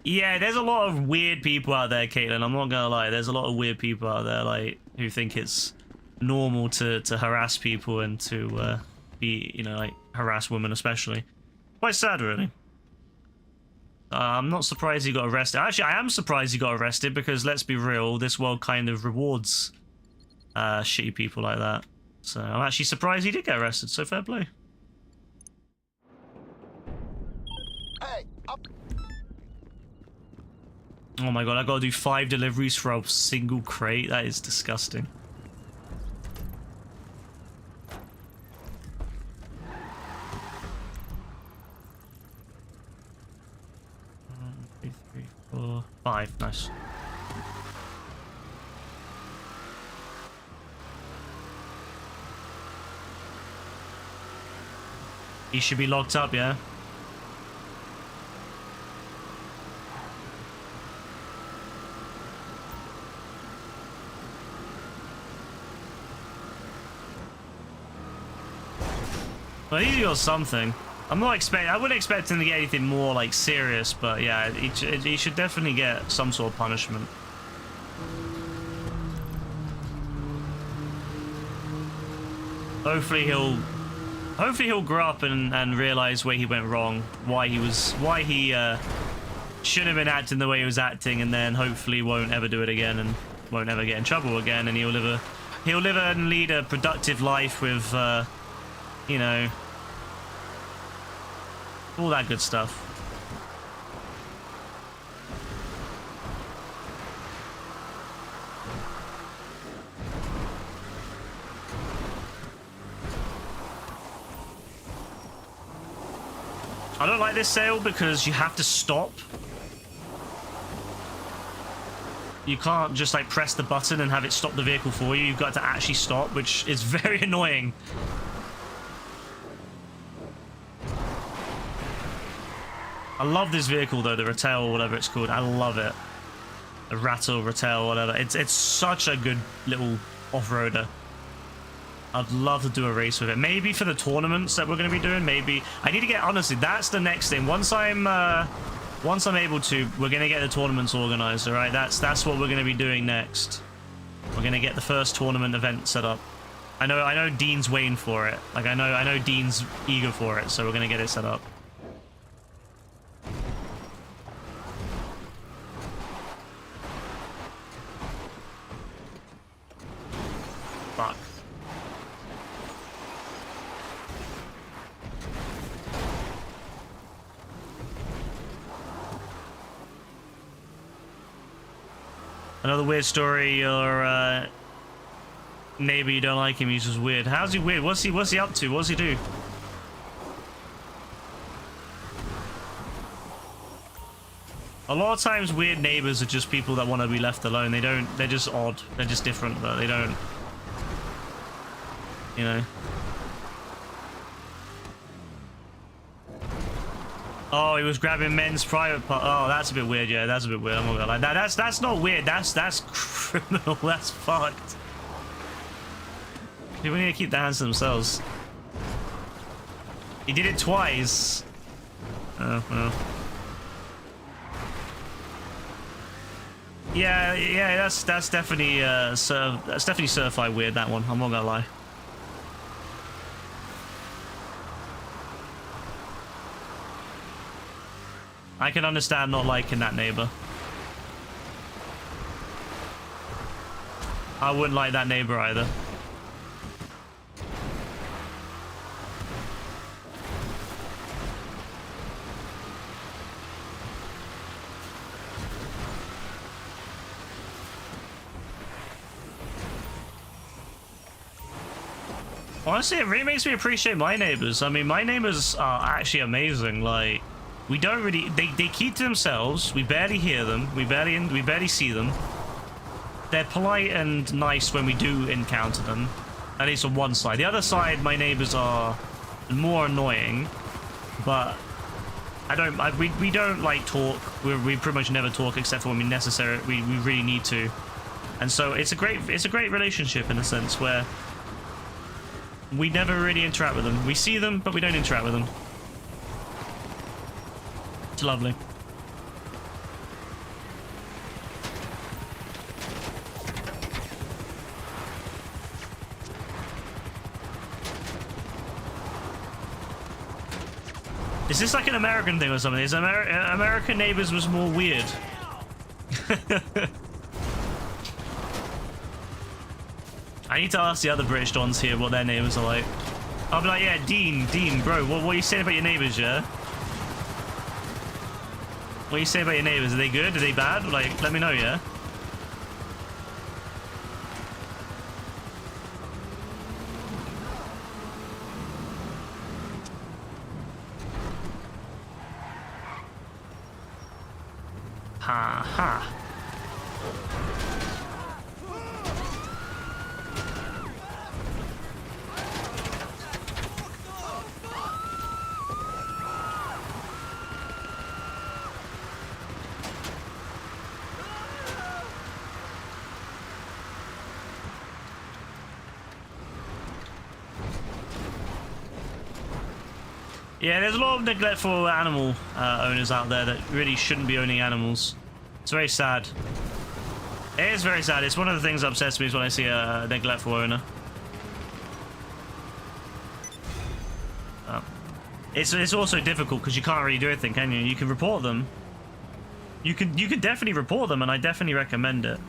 Yeah, there's a lot of weird people out there, Caitlin. I'm not gonna lie. There's a lot of weird people out there, like, who think it's normal to harass people and to be, you know, like, harass women especially. Quite sad, really. I'm not surprised he got arrested. Actually, I am surprised he got arrested because, let's be real, this world kind of rewards shitty people like that. So I'm actually surprised he did get arrested, so fair play. Oh my god, I gotta do 5 deliveries for a single crate? That is disgusting. One, 2, 3, 4, 5. Nice. He should be locked up, yeah? Well, he got something. I wouldn't expect him to get anything more, like, serious, but yeah, he should definitely get some sort of punishment. Hopefully he'll grow up and realize where he went wrong, why he shouldn't have been acting the way he was acting, and then hopefully won't ever do it again and won't ever get in trouble again, and he'll live and lead a productive life with you know, all that good stuff. I don't like this sale because you have to stop. You can't just like press the button and have it stop the vehicle for you. You've got to actually stop, which is very annoying. I love this vehicle though, the Ratel or whatever it's called. I love it. The Rattle, Ratel, whatever. It's such a good little off-roader. I'd love to do a race with it. Maybe for the tournaments that we're going to be doing. Maybe I need to get, honestly, that's the next thing. Once I'm able to, we're going to get the tournaments organized. All right, that's what we're going to be doing next. We're going to get the first tournament event set up. I know Dean's waiting for it. Like I know Dean's eager for it, so we're going to get it set up. Fuck. Another weird story. Your neighbor, you don't like him. He's just weird. How's he weird? What's he up to? What does he do? A lot of times, weird neighbors are just people that want to be left alone. They're just odd. They're just different, but they don't. You know. Oh, he was grabbing men's private part. Oh, that's a bit weird. Yeah, that's a bit weird. I'm not gonna lie. That's not weird. That's criminal. That's fucked. People need to keep their hands to themselves. He did it twice. Oh well. Yeah. That's definitely that's definitely certified weird. That one. I'm not gonna lie. I can understand not liking that neighbor. I wouldn't like that neighbor either. Honestly, it really makes me appreciate my neighbors. I mean, my neighbors are actually amazing. Like, we don't really... They keep to themselves. We barely hear them. We barely see them. They're polite and nice when we do encounter them. At least on one side. The other side, my neighbors are more annoying. But we don't like talk. We pretty much never talk except for when we really need to. And so it's a great relationship in a sense where we never really interact with them. We see them, but we don't interact with them. It's lovely. Is this like an American thing or something? Is American neighbors was more weird? I need to ask the other British dons here what their neighbors are like. I'll be like, yeah, Dean, bro, what are you saying about your neighbors, yeah? What are you saying about your neighbors? Are they good? Are they bad? Like, let me know, yeah? Ha ha. Yeah, there's a lot of neglectful animal owners out there that really shouldn't be owning animals. It's very sad. It is very sad. It's one of the things that upsets me is when I see a neglectful owner. It's also difficult because you can't really do anything, can you? You can report them. You can definitely report them, and I definitely recommend it.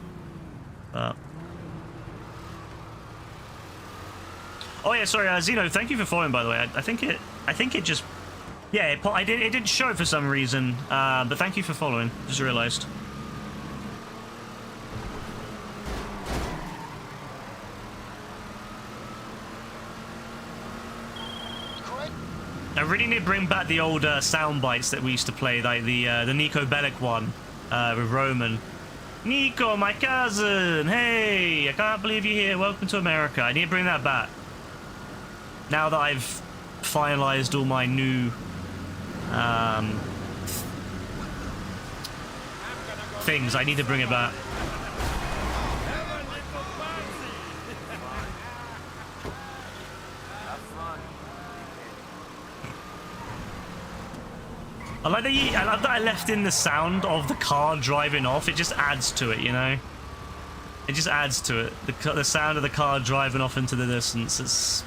Oh yeah, sorry, Zeno. Thank you for following, by the way. I think it just, yeah, it didn't show for some reason. But thank you for following. Just realized. I really need to bring back the old sound bites that we used to play, like the Nico Bellic one with Roman. Nico, my cousin! Hey, I can't believe you're here. Welcome to America. I need to bring that back. Now that I've finalized all my new things, I need to bring it back. I love that I left in the sound of the car driving off. It just adds to it, you know? It just adds to it. The sound of the car driving off into the distance. It's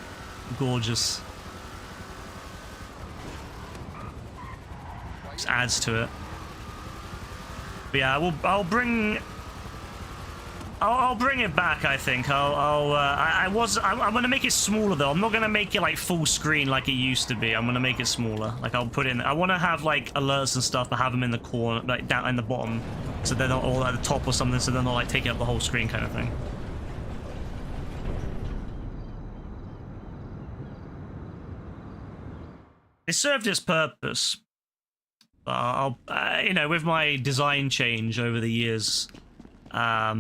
gorgeous. Just adds to it. But yeah, I'll bring it back. I think I'm gonna make it smaller though. I'm not gonna make it like full screen like it used to be. I'm gonna make it smaller. Like I'll put in. I want to have like alerts and stuff, but have them in the corner, like down in the bottom, so they're not all at the top or something. So they're not like taking up the whole screen kind of thing. It served its purpose. But I'll, you know, with my design change over the years, I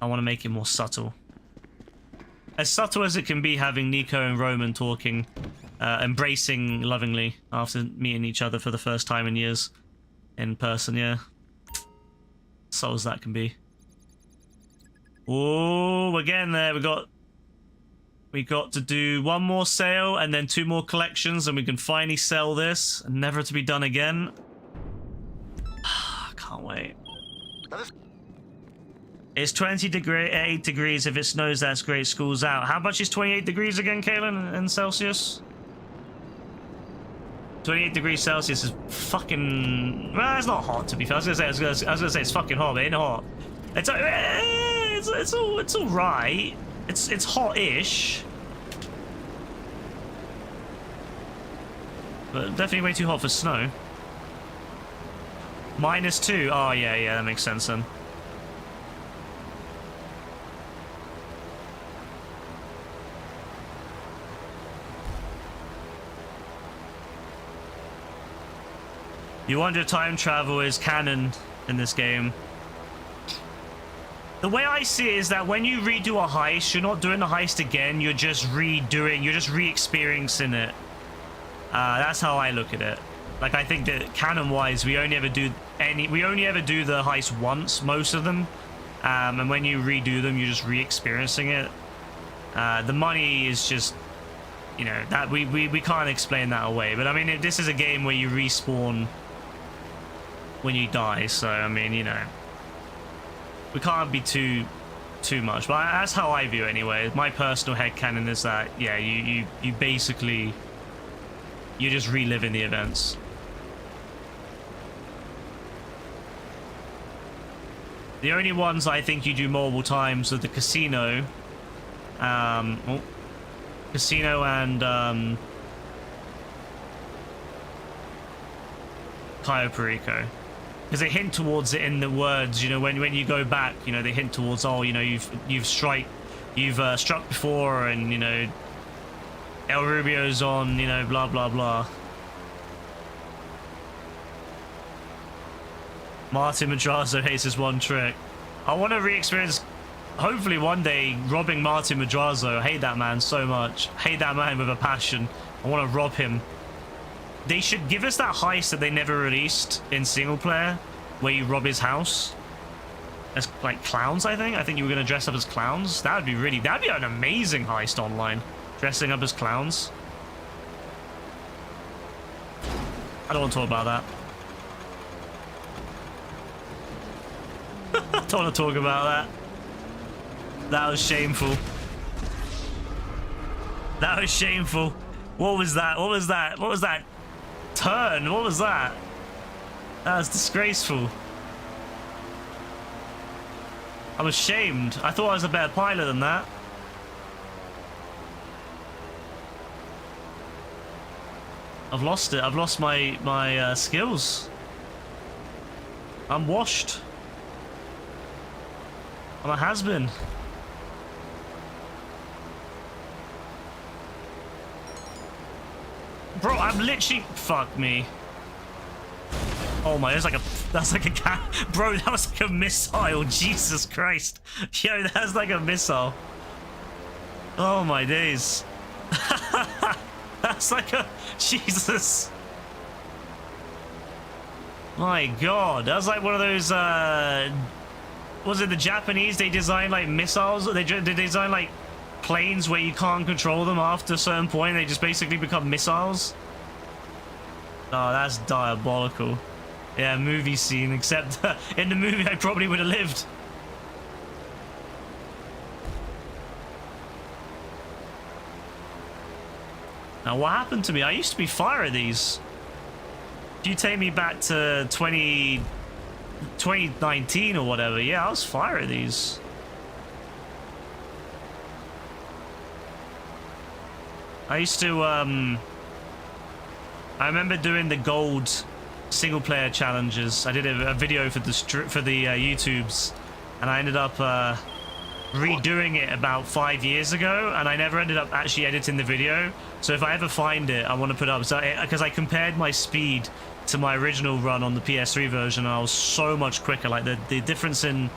want to make it more subtle. As subtle as it can be, having Nico and Roman talking, embracing lovingly after meeting each other for the first time in years in person, yeah. Subtle as that can be. Oh, we're getting there. We got to do one more sale and then 2 more collections, and we can finally sell this, never to be done again. Can't wait. It's 28 degrees. If it snows, that's great. School's out. How much is 28 degrees again, Kaylin, in Celsius? 28 degrees Celsius is fucking... Well, it's not hot, to be fair. I was gonna say it's fucking hot, but it ain't hot. It's all right. It's hot-ish. But definitely way too hot for snow. -2. Oh, yeah, that makes sense then. You wonder if time travel is canon in this game. The way I see it is that when you redo a heist, you're not doing the heist again. You're just re-experiencing it. That's how I look at it. Like, I think that canon-wise, we only ever do the heist once, most of them. And when you redo them, you're just re-experiencing it. The money is just, you know, that we can't explain that away. But I mean, this is a game where you respawn when you die, so I mean, you know, we can't be too much. But that's how I view it anyway. My personal headcanon is that, yeah, you basically, you're just reliving the events. The only ones I think you do multiple times are the casino, casino and Cayo Perico, because they hint towards it in the words. You know, when you go back, you know, they hint towards, oh, you know, you've struck before, and you know, El Rubio's on, you know, blah blah blah. Martin Madrazo hates his one trick. I want to re-experience, hopefully one day, robbing Martin Madrazo. I hate that man so much. I hate that man with a passion. I want to rob him. They should give us that heist that they never released in single player, where you rob his house as like clowns. I think you were gonna dress up as clowns. That'd be an amazing heist online, dressing up as clowns. I don't want to talk about that. I don't want to talk about that. That was shameful. That was shameful. What was that? What was that? What was that turn? What was that? That was disgraceful. I'm ashamed. I thought I was a better pilot than that. I've lost it. I've lost my skills. I'm washed. I'm a has-been. Bro, I'm literally... Fuck me. Oh my, that's like a bro, that was like a missile. Jesus Christ. Yo, that's like a missile. Oh my days. That's like a... Jesus. My God. That was like one of those, was it the Japanese? They design like missiles. They design like planes where you can't control them after a certain point. They just basically become missiles. Oh, that's diabolical. Yeah, movie scene. Except in the movie, I probably would have lived. Now, what happened to me? I used to be fire at these. If you take me back to 2019 or whatever, yeah, I was fire at these. I used to, I remember doing the gold single player challenges. I did a video for the YouTubes, and I ended up redoing it about 5 years ago, and I never ended up actually editing the video. So if I ever find it, I want to put it up, because I compared my speed to my original run on the PS3 version, and I was so much quicker. Like the difference in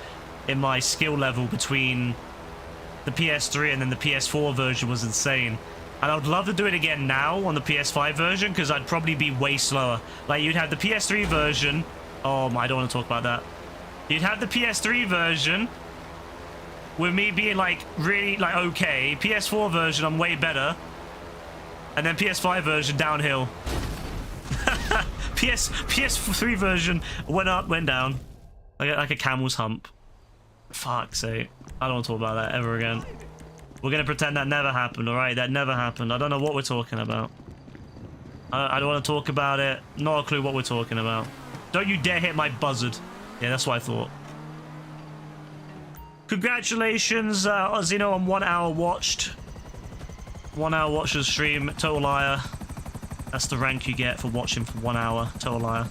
my skill level between the PS3 and then the PS4 version was insane. And I would love to do it again now on the PS5 version, because I'd probably be way slower. Like, you'd have the PS3 version. Oh, I don't want to talk about that. You'd have the PS3 version with me being, like, really, like, okay. PS4 version, I'm way better. And then PS5 version, downhill. PS3 version went up, went down. Like a camel's hump. Fuck's sake. I don't want to talk about that ever again. We're going to pretend that never happened, alright? That never happened. I don't know what we're talking about. I don't want to talk about it. Not a clue what we're talking about. Don't you dare hit my buzzard. Yeah, that's what I thought. Congratulations, Zeno, on 1 hour watched. 1 hour watch the stream. Total liar. That's the rank you get for watching for 1 hour. Total liar.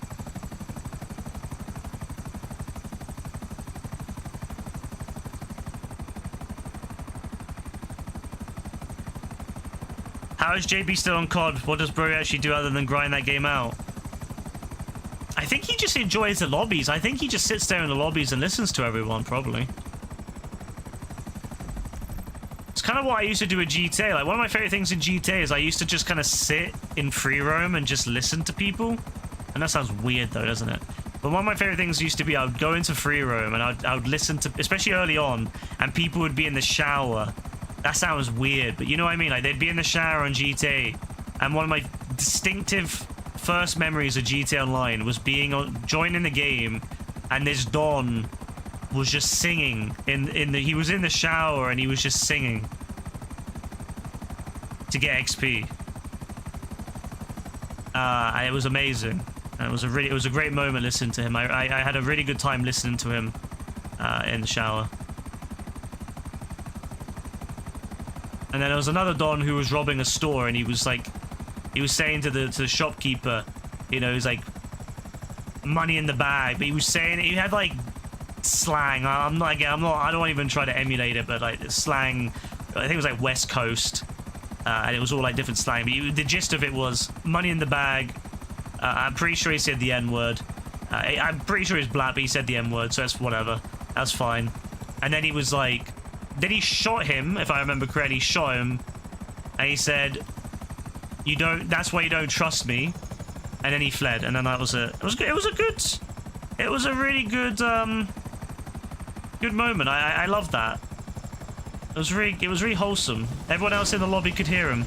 How is JB still on COD? What does Bro actually do other than grind that game out? I think he just enjoys the lobbies. I think he just sits there in the lobbies and listens to everyone, probably. It's kind of what I used to do at GTA. Like, one of my favorite things in GTA is I used to just kind of sit in free roam and just listen to people. And that sounds weird, though, doesn't it? But one of my favorite things used to be I would go into free roam and I would listen to, especially early on, and people would be in the shower. That sounds weird, but you know what I mean? Like, they'd be in the shower on GTA. And one of my distinctive first memories of GTA Online was joining the game, and this Don was just singing he was in the shower and he was just singing to get XP. And it was amazing. And it was a great moment listening to him. I had a really good time listening to him in the shower. And then there was another Don who was robbing a store, and he was saying to the shopkeeper, you know, he's like, money in the bag. But he was saying, he had like slang. I don't even try to emulate it, but like slang, I think it was like West Coast. And it was all like different slang. But the gist of it was money in the bag. I'm pretty sure he said the N-word. I'm pretty sure he's black, but he said the N-word, so that's whatever. That's fine. And then he was like, then he shot him, if I remember correctly. He shot him, and he said, that's why you don't trust me. And then he fled, and then that was it. It was a really good good moment. I loved that. It was really wholesome. Everyone else in the lobby could hear him.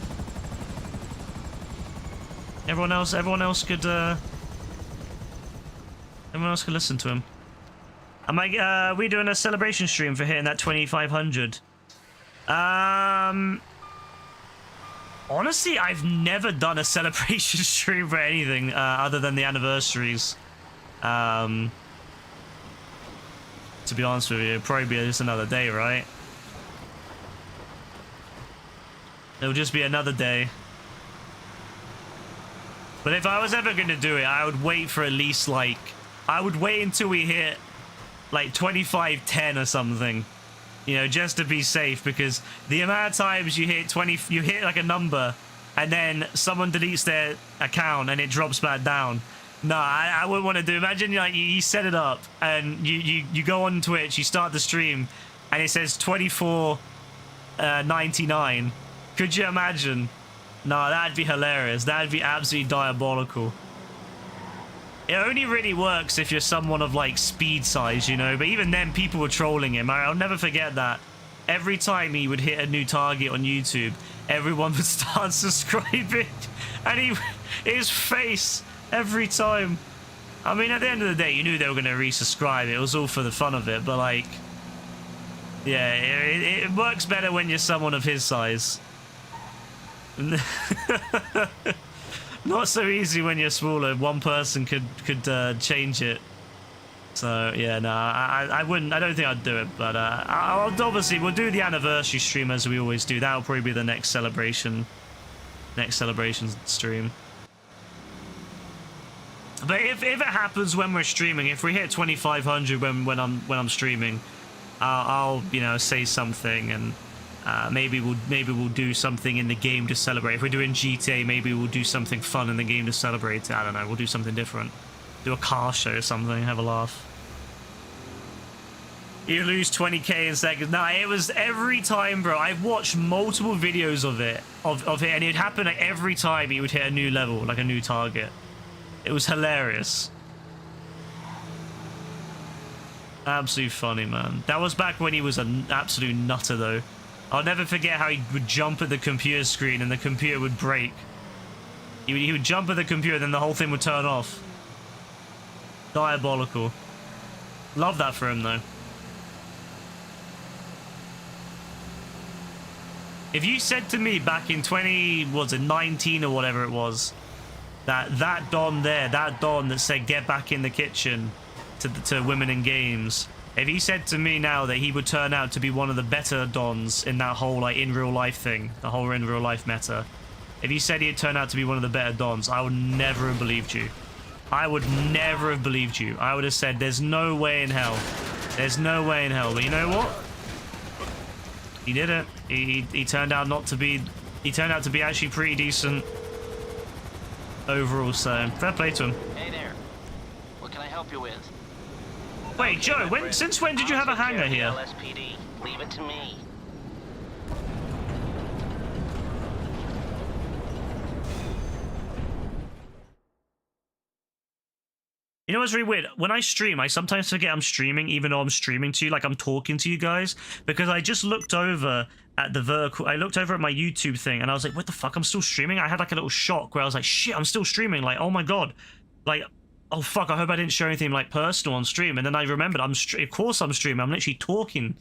Everyone else could listen to him. Are we doing a celebration stream for hitting that 2,500? Honestly, I've never done a celebration stream for anything other than the anniversaries. To be honest with you, it'll probably be just another day, right? It'll just be another day. But if I was ever going to do it, I would wait for at least, like... I would wait until we hit, like, 2510 or something. You know, just to be safe, because the amount of times you hit like a number, and then someone deletes their account and it drops back down. No, I wouldn't want to do. Imagine, like, you set it up, and you go on Twitch, you start the stream, and it says 24.99. Could you imagine? No, that'd be hilarious. That'd be absolutely diabolical. It only really works if you're someone of, like, speed size, you know? But even then, people were trolling him. I'll never forget that. Every time he would hit a new target on YouTube, everyone would start subscribing. And his face, every time. I mean, at the end of the day, you knew they were going to resubscribe. It was all for the fun of it. But, like... yeah, it works better when you're someone of his size. Not so easy when you're smaller. One person could change it. So yeah, no, I wouldn't. I don't think I'd do it. But obviously we'll do the anniversary stream as we always do. That'll probably be the next celebration stream. But if it happens when we're streaming, if we hit 2,500 when I'm streaming, I'll you know, say something, and maybe we'll do something in the game to celebrate. If we're doing GTA, maybe we'll do something fun in the game to celebrate. I don't know. We'll do something different. Do a car show or something. Have a laugh. You lose 20k in seconds. Nah, it was every time, bro. I've watched multiple videos of it, and it'd happen like every time he would hit a new level, like a new target. It was hilarious. Absolutely funny, man. That was back when he was an absolute nutter, though. I'll never forget how he would jump at the computer screen and the computer would break. He would jump at the computer, then the whole thing would turn off. Diabolical. Love that for him, though. If you said to me back in 2019 or whatever it was, that Don there, that Don that said get back in the kitchen to women in games, if he said to me now that he would turn out to be one of the better Dons in that whole, like, in real life thing, the whole in real life meta, if he said he'd turn out to be one of the better Dons, I would never have believed you. I would never have believed you. I would have said there's no way in hell. There's no way in hell. But you know what? He did it. He turned out not to be... He turned out to be actually pretty decent overall, so fair play to him. Hey there. help you with? Wait, Joe, since when did you have a hangar here? LSPD. Leave it to me. You know what's really weird? When I stream, I sometimes forget I'm streaming, even though I'm streaming to you, like I'm talking to you guys, because I just looked over at the vertical. I looked over at my YouTube thing, and I was like, "What the fuck? I'm still streaming." I had like a little shock where I was like, "Shit, I'm still streaming!" Like, oh my god, like, oh fuck, I hope I didn't show anything like personal on stream. And then I remembered, of course I'm streaming. I'm literally talking.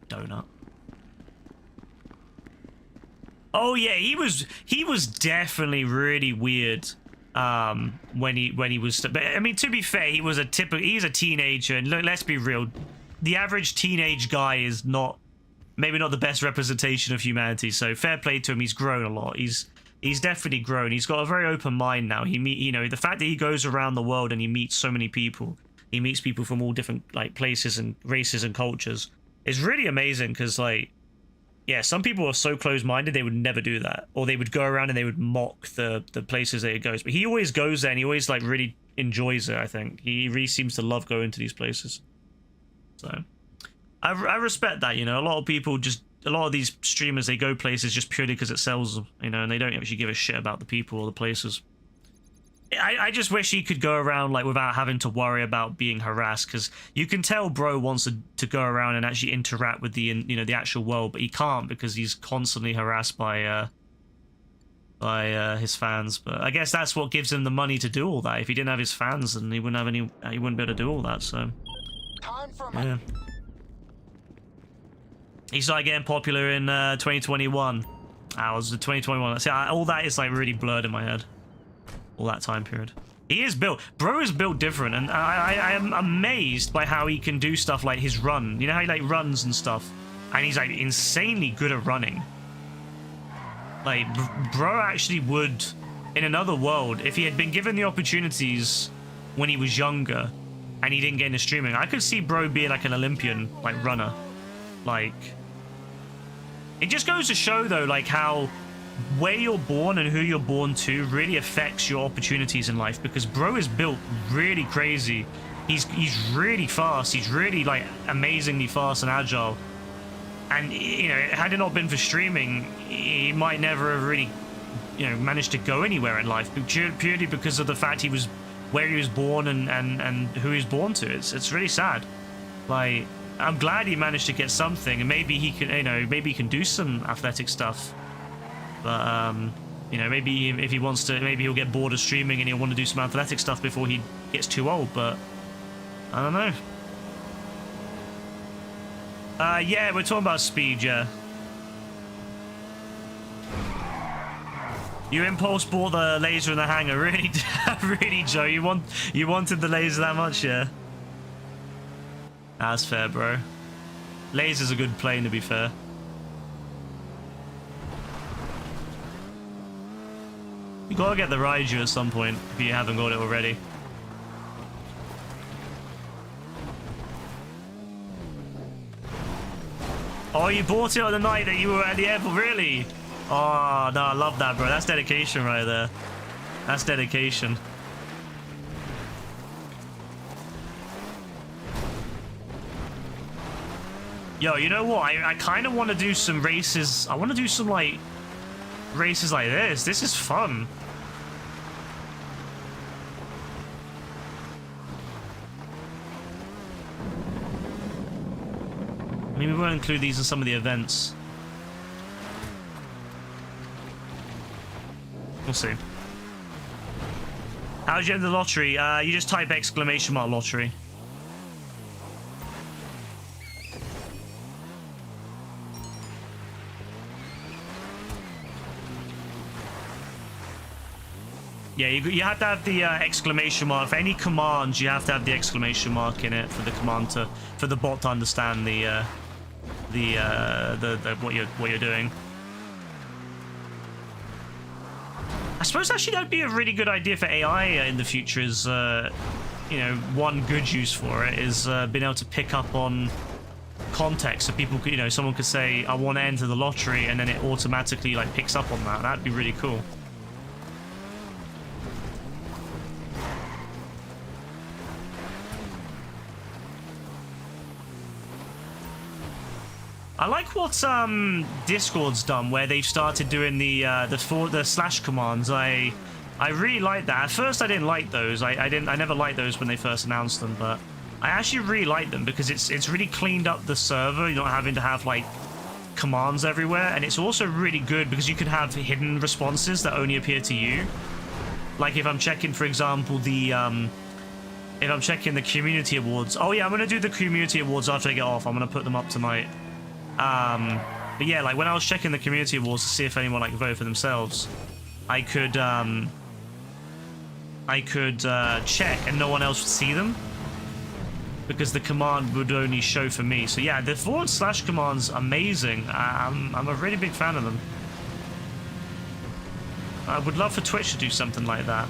Donut. Oh yeah, he was definitely really weird. When he was, but I mean, to be fair, he's a teenager, and look, let's be real, the average teenage guy is maybe not the best representation of humanity, so fair play to him. He's grown a lot. He's definitely grown. He's got a very open mind now. The fact that he goes around the world and he meets so many people, he meets people from all different like places and races and cultures, is really amazing, because like, yeah, some people are so close-minded they would never do that, or they would go around and they would mock the places that it goes. But he always goes there, and he always like really enjoys it. I think he really seems to love going to these places. So I respect that. You know, a lot of these streamers, they go places just purely because it sells them. You know, and they don't actually give a shit about the people or the places. I just wish he could go around like without having to worry about being harassed, because you can tell bro wants to go around and actually interact with the actual world, but he can't because he's constantly harassed by his fans. But I guess that's what gives him the money to do all that. If he didn't have his fans, then he wouldn't be able to do all that. So yeah, he started getting popular in 2021. Was it 2021? See, all that is like really blurred in my head. All that time period. He is built. Bro is built different, and I am amazed by how he can do stuff like his run. You know how he like runs and stuff, and he's like insanely good at running. Like bro actually would, in another world, if he had been given the opportunities when he was younger, and he didn't get into streaming, I could see bro being like an Olympian like runner. Like, it just goes to show though, like how where you're born and who you're born to really affects your opportunities in life, because bro is built really crazy. He's really fast. He's really like amazingly fast and agile. And you know, had it not been for streaming, he might never have really, you know, managed to go anywhere in life, purely because of the fact he was where he was born and who he was born to. It's really sad. Like, I'm glad he managed to get something, and maybe he can, you know, maybe he can do some athletic stuff. But, you know, maybe if he wants to, maybe he'll get bored of streaming and he'll want to do some athletic stuff before he gets too old, but I don't know. Yeah, we're talking about speed, yeah. You impulse bought the laser in the hangar, really? Really, Joe? You wanted the laser that much, yeah? That's fair, bro. Laser's a good plane, to be fair. You gotta get the Raiju at some point if you haven't got it already. Oh, you bought it on the night that you were at the airport, really? Oh, no, I love that, bro. That's dedication right there. That's dedication. Yo, you know what? I kind of want to do some races. I want to do some, like, races like this. This is fun. Maybe we'll include these in some of the events. We'll see. How did you enter the lottery? You just type exclamation mark lottery. Yeah, you have to have the exclamation mark. For any commands, you have to have the exclamation mark in it for the command for the bot to understand what you're doing. I suppose actually that'd be a really good idea for AI in the future. Is you know, one good use for it is being able to pick up on context. So people could, you know, someone could say, "I want to enter the lottery," and then it automatically like picks up on that. That'd be really cool. I like what Discord's done, where they've started doing the slash commands. I really like that. At first, I didn't like those. I never liked those when they first announced them, but I actually really like them because it's really cleaned up the server. You're not having to have like commands everywhere, and it's also really good because you can have hidden responses that only appear to you. Like if I'm checking, for example, if I'm checking the community awards. Oh yeah, I'm gonna do the community awards after I get off. I'm gonna put them up tonight. But yeah, like when I was checking the community awards to see if anyone like voted for themselves, I could check and no one else would see them because the command would only show for me. So yeah, the // command's amazing. I'm a really big fan of them. I would love for Twitch to do something like that.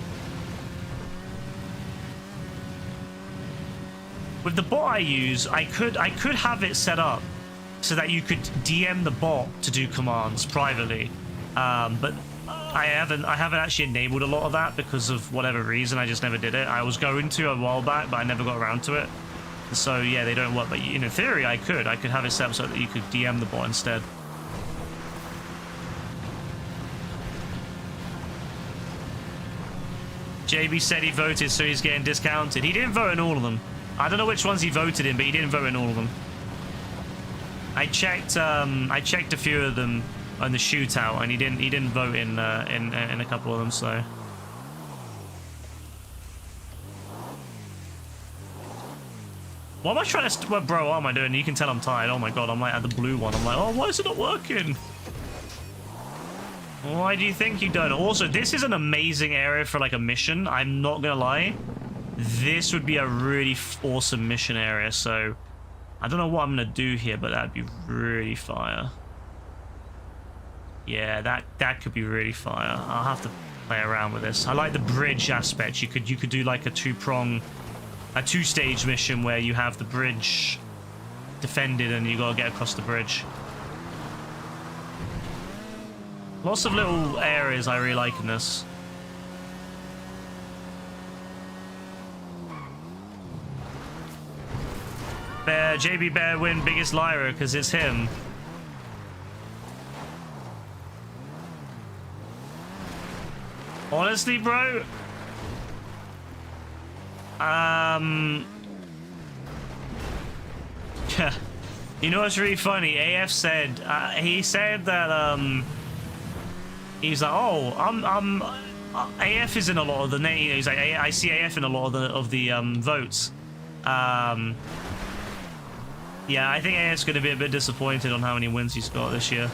With the bot I use, I could have it set up so that you could DM the bot to do commands privately, but I haven't actually enabled a lot of that because of whatever reason. I just never did it. I was going to a while back, but I never got around to it. So yeah, they don't work. But in theory, I could have it set up so that you could DM the bot instead. JB said he voted, so he's getting discounted. He didn't vote in all of them. I don't know which ones he voted in, but he didn't vote in all of them. I checked a few of them on the shootout, and he didn't vote in a couple of them. So what am I trying to? What, bro? What am I doing? You can tell I'm tired. Oh my god, I'm like at the blue one. I'm like, oh, why is it not working? Why do you think you don't? Also, this is an amazing area for like a mission. I'm not gonna lie. This would be a really awesome mission area. So I don't know what I'm gonna do here, but that'd be really fire. Yeah, that could be really fire. I'll have to play around with this. I like the bridge aspect. You could do like a two-stage mission where you have the bridge defended and you gotta get across the bridge. Lots of little areas I really like in this. JB Bear win biggest liar because it's him. Honestly, bro. Yeah. You know what's really funny? AF said he said that he's like, oh, AF is in a lot of the name. He's like, I see AF in a lot of the votes. Yeah, I think AF's going to be a bit disappointed on how many wins he's got this year.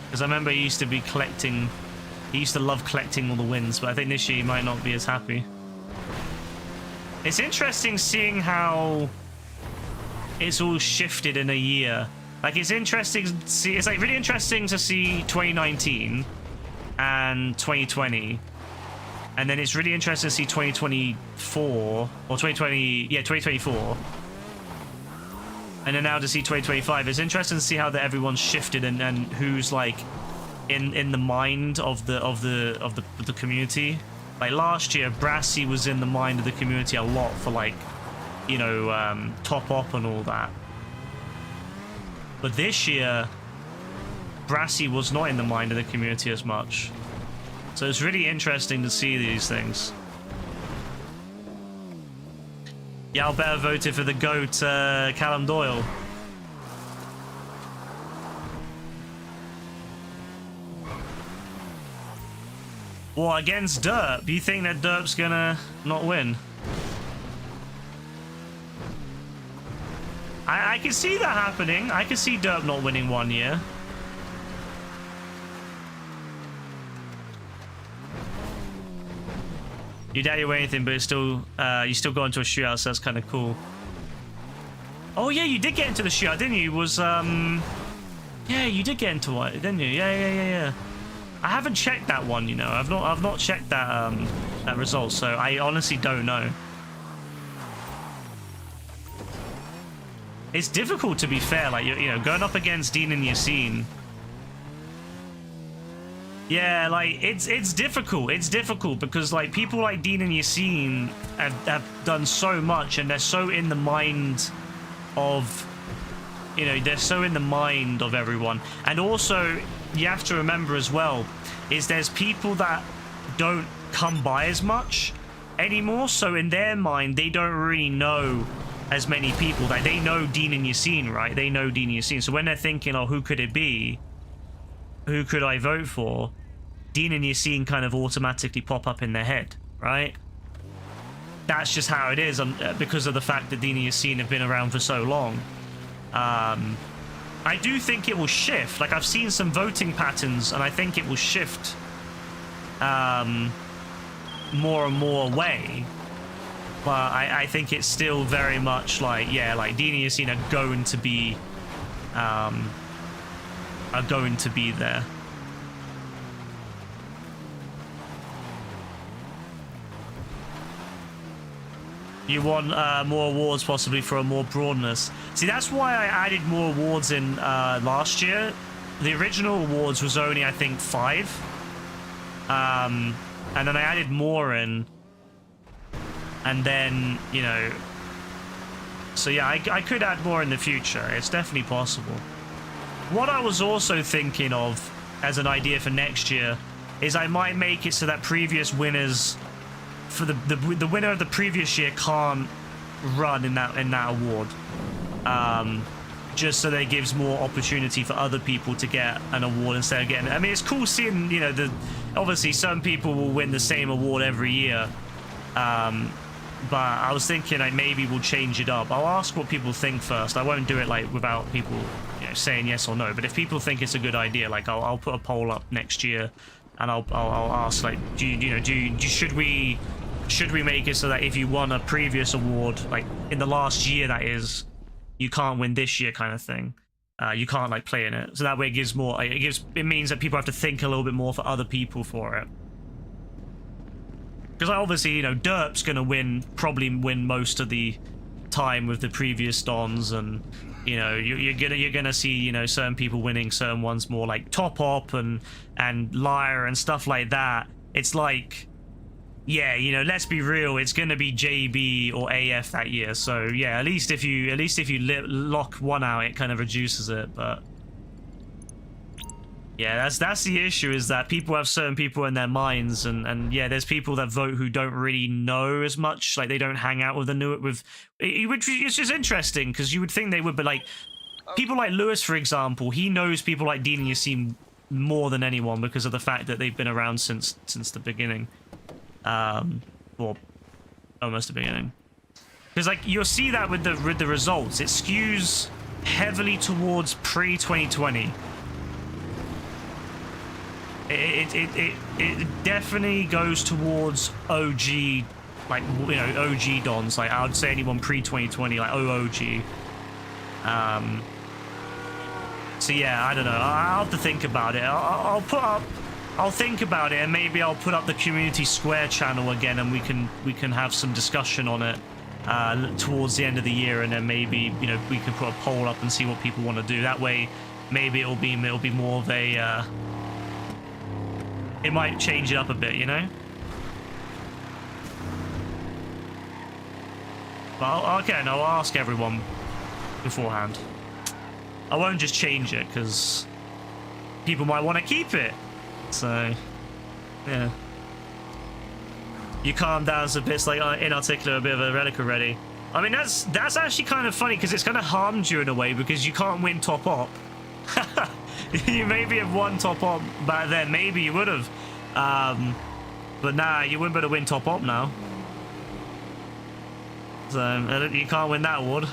Because I remember he used to be collecting. He used to love collecting all the wins, but I think this year he might not be as happy. It's interesting seeing how it's all shifted in a year. Like, it's interesting to see. It's like really interesting to see 2019 and 2020, and then it's really interesting to see 2024 or 2020. Yeah, 2024, and then now to see 2025. It's interesting to see how that everyone's shifted and who's like in the mind of the community. Like last year, Brassy was in the mind of the community a lot for like, you know, top op and all that. But this year, Brassy was not in the mind of the community as much. So it's really interesting to see these things. Y'all better voted for the GOAT, Callum Doyle. Well, against Derp, you think that Derp's gonna not win? I can see that happening. I can see Derp not winning one year. You doubt you win anything, but it's still you still got into a shootout, so that's kind of cool. Oh yeah, you did get into the shootout, didn't you? It was yeah, you did get into it, didn't you? Yeah. I haven't checked that one, you know. I've not checked that that result, so I honestly don't know. It's difficult, to be fair, like, you know, going up against Dean and Yassine. Yeah, like, it's difficult. It's difficult because, like, people like Dean and Yassine have done so much, and they're so in the mind of you know, they're so in the mind of everyone. And also, you have to remember as well, is there's people that don't come by as much anymore. So in their mind, they don't really know as many people. Like, they know Dean and Yassine, right? They know Dean and Yassine. So when they're thinking, oh, who could it be? Who could I vote for? Dean and Yassine kind of automatically pop up in their head, right? That's just how it is, because of the fact that Dean and Yassine have been around for so long. I do think it will shift. Like, I've seen some voting patterns, and I think it will shift more and more away. But I think it's still very much like, yeah, like Dean and Yassine are going to be there. You want more awards possibly for a more broadness. See, that's why I added more awards in last year. The original awards was only, I think, 5. And then I added more in. And then, you know... So yeah, I could add more in the future. It's definitely possible. What I was also thinking of as an idea for next year is I might make it so that previous winners... For the winner of the previous year can't run in that award, just so that it gives more opportunity for other people to get an award instead of getting. I mean, it's cool seeing, you know, obviously some people will win the same award every year, but I was thinking like maybe we'll change it up. I'll ask what people think first. I won't do it like without people, you know, saying yes or no. But if people think it's a good idea, like I'll put a poll up next year, and I'll ask like, should we make it so that if you won a previous award, like in the last year that is, you can't win this year kind of thing. You can't like play in it. So that way it gives more, it means that people have to think a little bit more for other people for it. Because obviously, you know, Derp's gonna probably win most of the time with the previous Dons, and you know, you're gonna see, you know, certain people winning certain ones more, like Top Op and Liar and stuff like that. It's like, yeah, you know, let's be real, it's gonna be JB or AF that year. So yeah, at least if you lock one out, it kind of reduces it. But yeah, that's the issue, is that people have certain people in their minds, and yeah, there's people that vote who don't really know as much, like they don't hang out with which is just interesting, because you would think they would, but like people like Lewis, for example, he knows people like Dean and Yassine more than anyone because of the fact that they've been around since the beginning. Or almost the beginning, because like you'll see that with the results, it skews heavily towards pre-2020. It definitely goes towards OG, like, you know, OG Dons. Like I would say anyone pre-2020, like OOG. So yeah, I don't know, I'll have to think about it. I'll think about it, and maybe I'll put up the Community Square channel again, and we can have some discussion on it towards the end of the year, and then maybe, you know, we can put a poll up and see what people want to do. That way, maybe it'll be more of a it might change it up a bit, you know. But again, I'll ask everyone beforehand. I won't just change it because people might want to keep it. So, yeah. You calm down a bit, like inarticulate, a bit of a relic already. I mean, that's actually kind of funny, because it's kind of harmed you in a way, because you can't win Top Op. You maybe have won Top Op back then, maybe you would have. But nah, you wouldn't be able to win Top Op now. So, you can't win that award.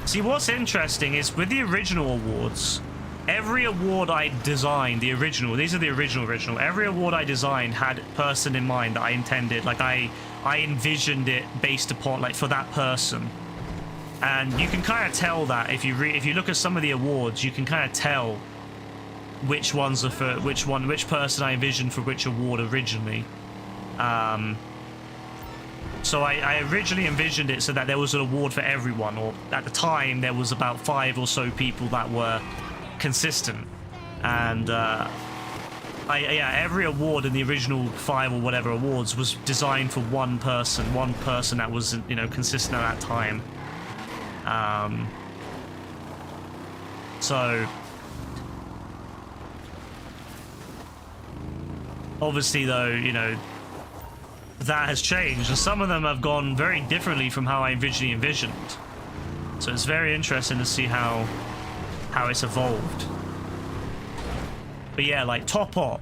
See, what's interesting is with the original awards, every award I designed, these are the original, every award I designed had a person in mind that I intended, like I envisioned it based upon, like, for that person. And you can kind of tell that if you look at some of the awards, you can kind of tell which ones are for which person I envisioned for which award originally. So I originally envisioned it so that there was an award for everyone, or at the time there was about 5 or so people that were consistent. And yeah, every award in the original 5 or whatever awards was designed for one person that was, you know, consistent at that time. So obviously, though, you know, that has changed, and some of them have gone very differently from how I originally envisioned. So it's very interesting to see how it's evolved. But yeah, like Top Op.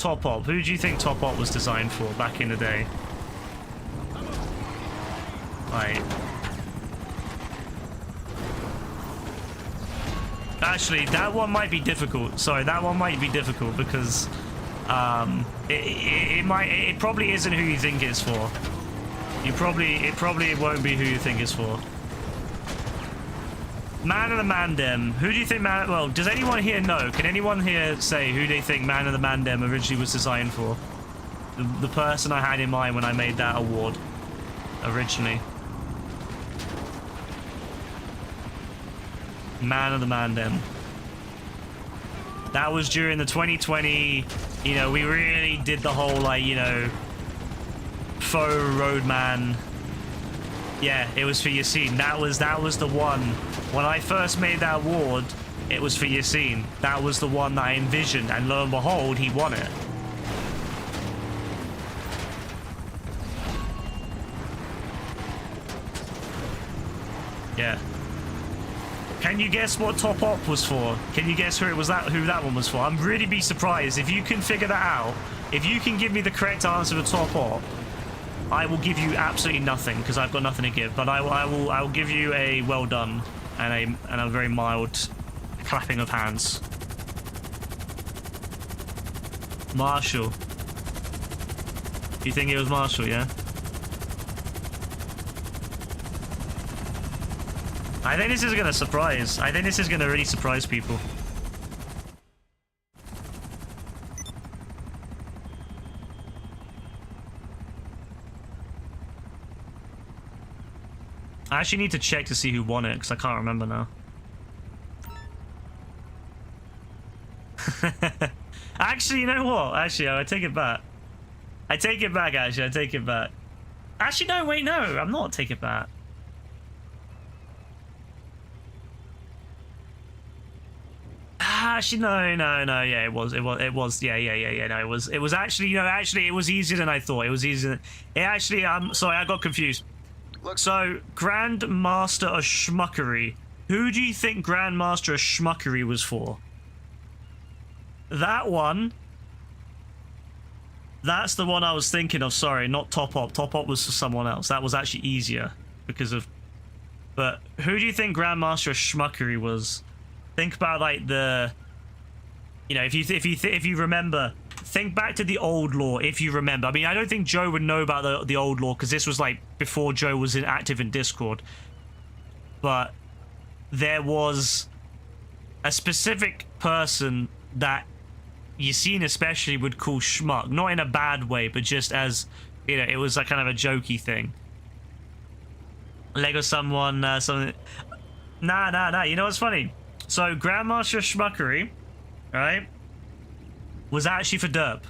Who do you think Top Op was designed for back in the day? Like, actually, that one might be difficult. Sorry, that one might be difficult because it probably isn't who you think it's for. It probably won't be who you think it's for. Man of the Mandem. Who do you think well, does anyone here know? Can anyone here say who they think Man of the Mandem originally was designed for? The person I had in mind when I made that award originally. Man of the Mandem. That was during the 2020, you know, we really did the whole, like, you know, faux roadman. Yeah, it was for Yassine. That was the one. When I first made that award, it was for Yassine. That was the one that I envisioned, and lo and behold, he won it. Yeah. Can you guess what Top Op was for? Can you guess who that one was for? I'm really be surprised if you can figure that out. If you can give me the correct answer to Top Op, I will give you absolutely nothing because I've got nothing to give. But I will give you a well done and a very mild clapping of hands. Marshall. You think it was Marshall? Yeah. I think this is gonna surprise. I think this is gonna really surprise people. I actually need to check to see who won it because I can't remember now. Actually, you know what? Actually, I take it back. I take it back, actually. I take it back. Actually, no, wait, no. I'm not taking it back. Actually, no, yeah, it was, yeah, no, it was actually, you know, it was easier than I thought. It was easier than, sorry, I got confused. So, Grandmaster of Schmuckery. Who do you think Grandmaster of Schmuckery was for? That one. That's the one I was thinking of, sorry, not Top Op. Top Op was for someone else. That was actually easier because of, but who do you think Grandmaster of Schmuckery was? Think about, like, the, you know, if you remember, think back to the old lore if you remember. I mean, I don't think Joe would know about the old lore because this was like before Joe was active in Discord. But there was a specific person that Yassine especially would call Schmuck, not in a bad way, but just as, you know, it was like kind of a jokey thing. Lego someone, something. Nah. You know what's funny? So Grandmaster Schmuckery, right, was actually for Derp.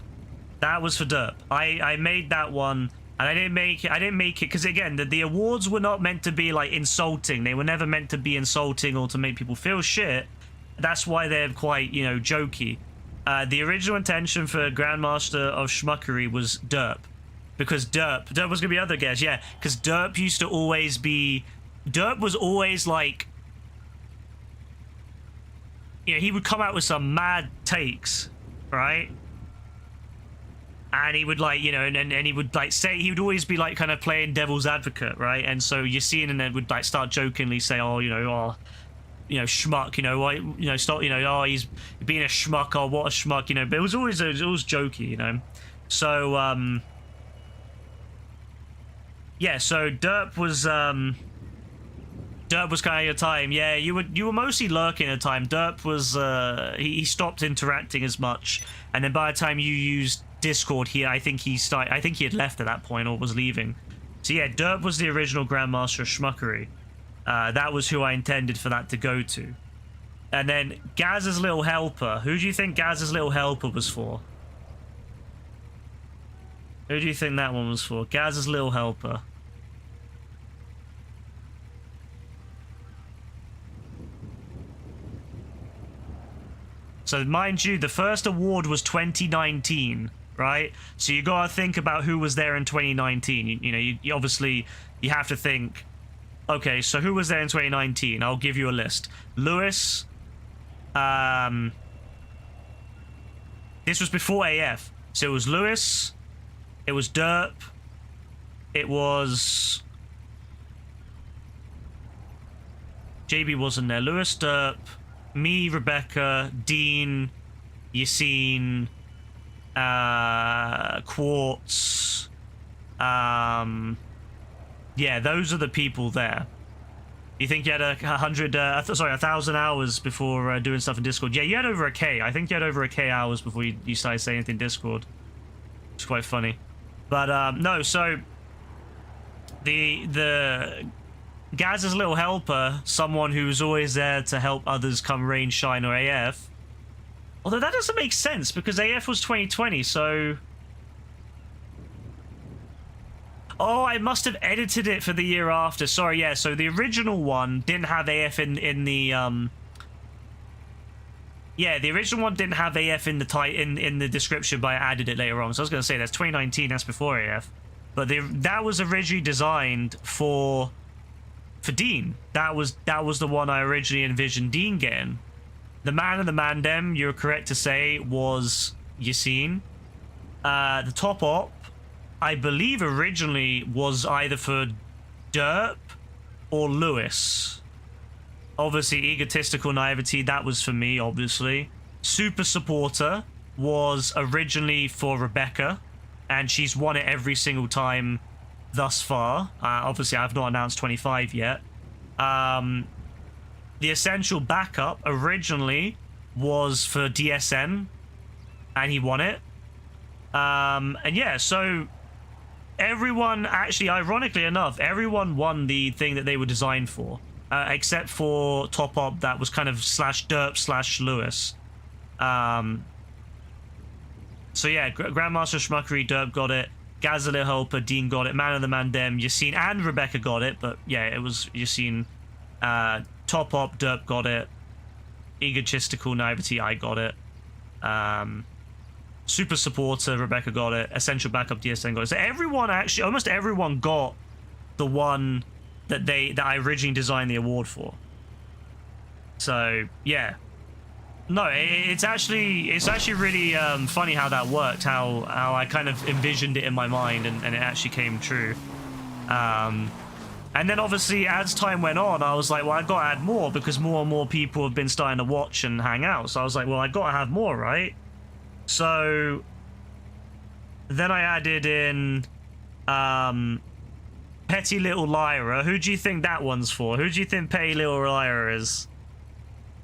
That was for Derp. I made that one, and I didn't make it because, again, the awards were not meant to be like insulting. They were never meant to be insulting or to make people feel shit. That's why they're quite, you know, jokey. The original intention for Grandmaster of Schmuckery was Derp, because Derp was gonna be other guests, yeah, because Derp used to always be, Derp was always like, you know, he would come out with some mad takes, right? And he would, like, you know, and he would, like, say, he would always be, like, kind of playing devil's advocate, right? And so Yassine and then would, like, start jokingly say, oh, you know, schmuck, you know, why, you know, stop, you know, oh, he's being a schmuck, oh, what a schmuck, you know, but it was always jokey, you know? So, yeah, so Derp was kind of your time. Yeah, you were mostly lurking at the time. Derp was he stopped interacting as much, and then by the time you used Discord, I think he had left at that point or was leaving. So yeah, Derp was the original Grandmaster of Schmuckery. That was who I intended for that to go to. And then Gaz's Little Helper. Who do you think Gaz's Little Helper was for? Who do you think that one was for? Gaz's Little Helper. So mind you, the first award was 2019, right? So you gotta think about who was there in 2019. You know, you obviously you have to think. Okay, so who was there in 2019? I'll give you a list. Lewis. This was before AF. So it was Lewis. It was Derp. It was... JB wasn't there. Lewis, Derp, me, Rebecca, Dean, Yassine, Quartz. Yeah, those are the people there. You think you had 1,000 hours before doing stuff in Discord? Yeah, you had over a K. I think you had over a K hours before you started saying anything in Discord. It's quite funny. But no, so the Gaz's Little Helper, someone who's always there to help others come rain, shine, or AF. Although that doesn't make sense because AF was 2020, so... Oh, I must have edited it for the year after. Sorry, yeah. So the original one didn't have AF in the Yeah, the original one didn't have AF in the description, but I added it later on. So I was gonna say that's 2019. That's before AF, but that was originally designed for Dean. That was the one I originally envisioned Dean getting. The Man and the Mandem, you're correct to say, was Yassine. The top op, I believe originally was either for Derp or Lewis. Obviously, Egotistical Naivety, that was for me, obviously. Super Supporter was originally for Rebecca, and she's won it every single time thus far. Obviously, I've not announced 25 yet. The Essential Backup originally was for DSN, and he won it. And yeah, so... everyone, actually, ironically enough, everyone won the thing that they were designed for, except for Top Op, that was kind of /Derp/Lewis. So yeah, Grandmaster Schmuckery, Derp got it, Gaz the Little Helper, Dean got it, Man of the Mandem, Yassine and Rebecca got it, but yeah, it was Yassine. Top Op, Derp got it, Egotistical Naivety, I got it. Super Supporter, Rebecca got it. Essential Backup, DSN got it. So everyone actually, almost everyone got the one that I originally designed the award for. So yeah, no, it's actually really funny how that worked. How I kind of envisioned it in my mind, and it actually came true. And then obviously as time went on, I was like, well, I've got to add more because more and more people have been starting to watch and hang out. So I was like, well, I've got to have more, right? So then I added in Petty Little Lyra. Who do you think that one's for? Who do you think Petty Little Lyra is?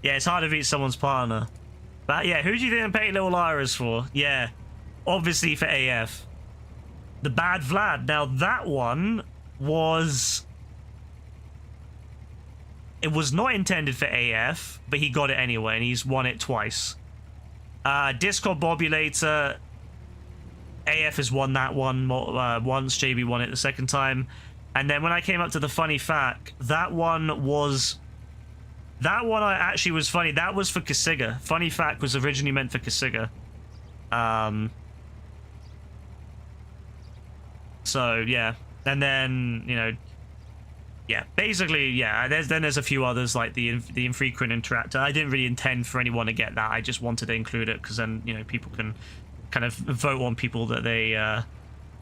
Yeah, it's hard to beat someone's partner. But yeah, who do you think Petty Little Lyra is for? Yeah, obviously for AF. The Bad Vlad. Now that one was... it was not intended for AF, but he got it anyway, and he's won it twice. Discord Bobulator, AF has won that one once, JB won it the second time. And then when I came up to the Funny Fact, that one actually was funny. That was for Kasiga. Funny Fact was originally meant for Kasiga. So yeah, and then, you know, yeah, basically, yeah, there's a few others like the Infrequent Interactor. I didn't really intend for anyone to get that. I just wanted to include it because then, you know, people can kind of vote on people that they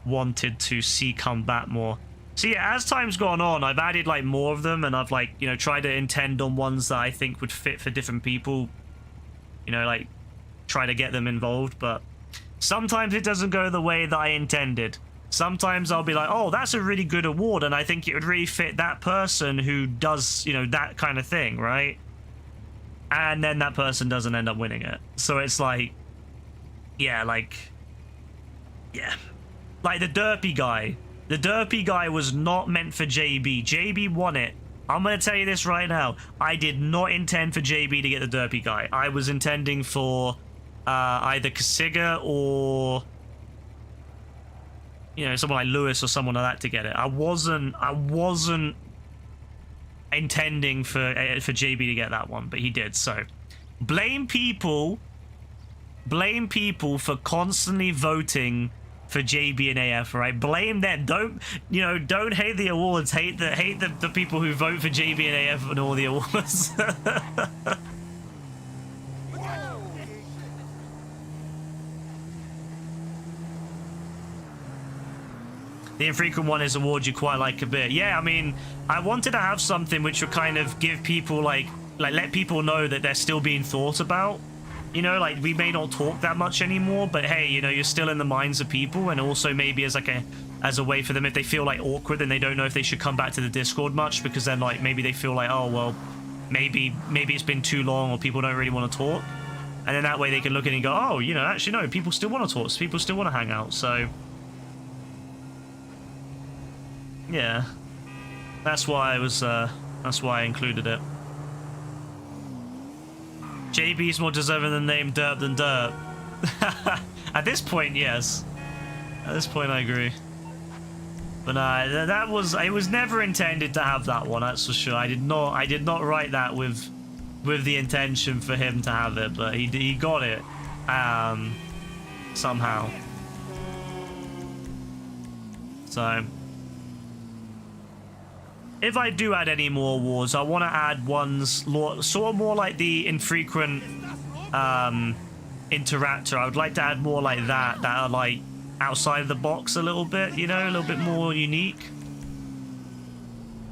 wanted to see come back more. So yeah, as time's gone on, I've added like more of them, and I've like, you know, tried to intend on ones that I think would fit for different people. You know, like try to get them involved, but sometimes it doesn't go the way that I intended. Sometimes I'll be like, oh, that's a really good award, and I think it would really fit that person who does, you know, that kind of thing, right? And then that person doesn't end up winning it. So it's like, yeah, like the Derpy guy. The Derpy guy was not meant for JB. JB won it I'm going to tell you this right now. I did not intend for JB to get the derpy guy. I was intending for either Kasiga or, you know, someone like Lewis or someone like that to get it. I wasn't intending for JB to get that one, but he did. So blame people for constantly voting for JB and AF, right? Blame them. Don't hate the awards. Hate the people who vote for JB and AF and all the awards. The infrequent one is awards you quite like a bit. Yeah, I mean, I wanted to have something which would kind of give people like let people know that they're still being thought about. You know, like, we may not talk that much anymore, but hey, you know, you're still in the minds of people, and also maybe as a way for them, if they feel like awkward and they don't know if they should come back to the Discord much, because then like maybe they feel like, oh well, maybe it's been too long or people don't really want to talk, and then that way they can look at it and go, oh, you know, actually no, people still want to talk, people still want to hang out. So yeah, that's why I included it. JB's more deserving the name Derp than Derp. At this point, yes. At this point, I agree. But it was never intended to have that one. That's for sure. I did not write that with the intention for him to have it, but he got it somehow. So if I do add any more awards, I want to add ones sort of more like the infrequent interactor. I would like to add more like that are like outside of the box a little bit, you know, a little bit more unique.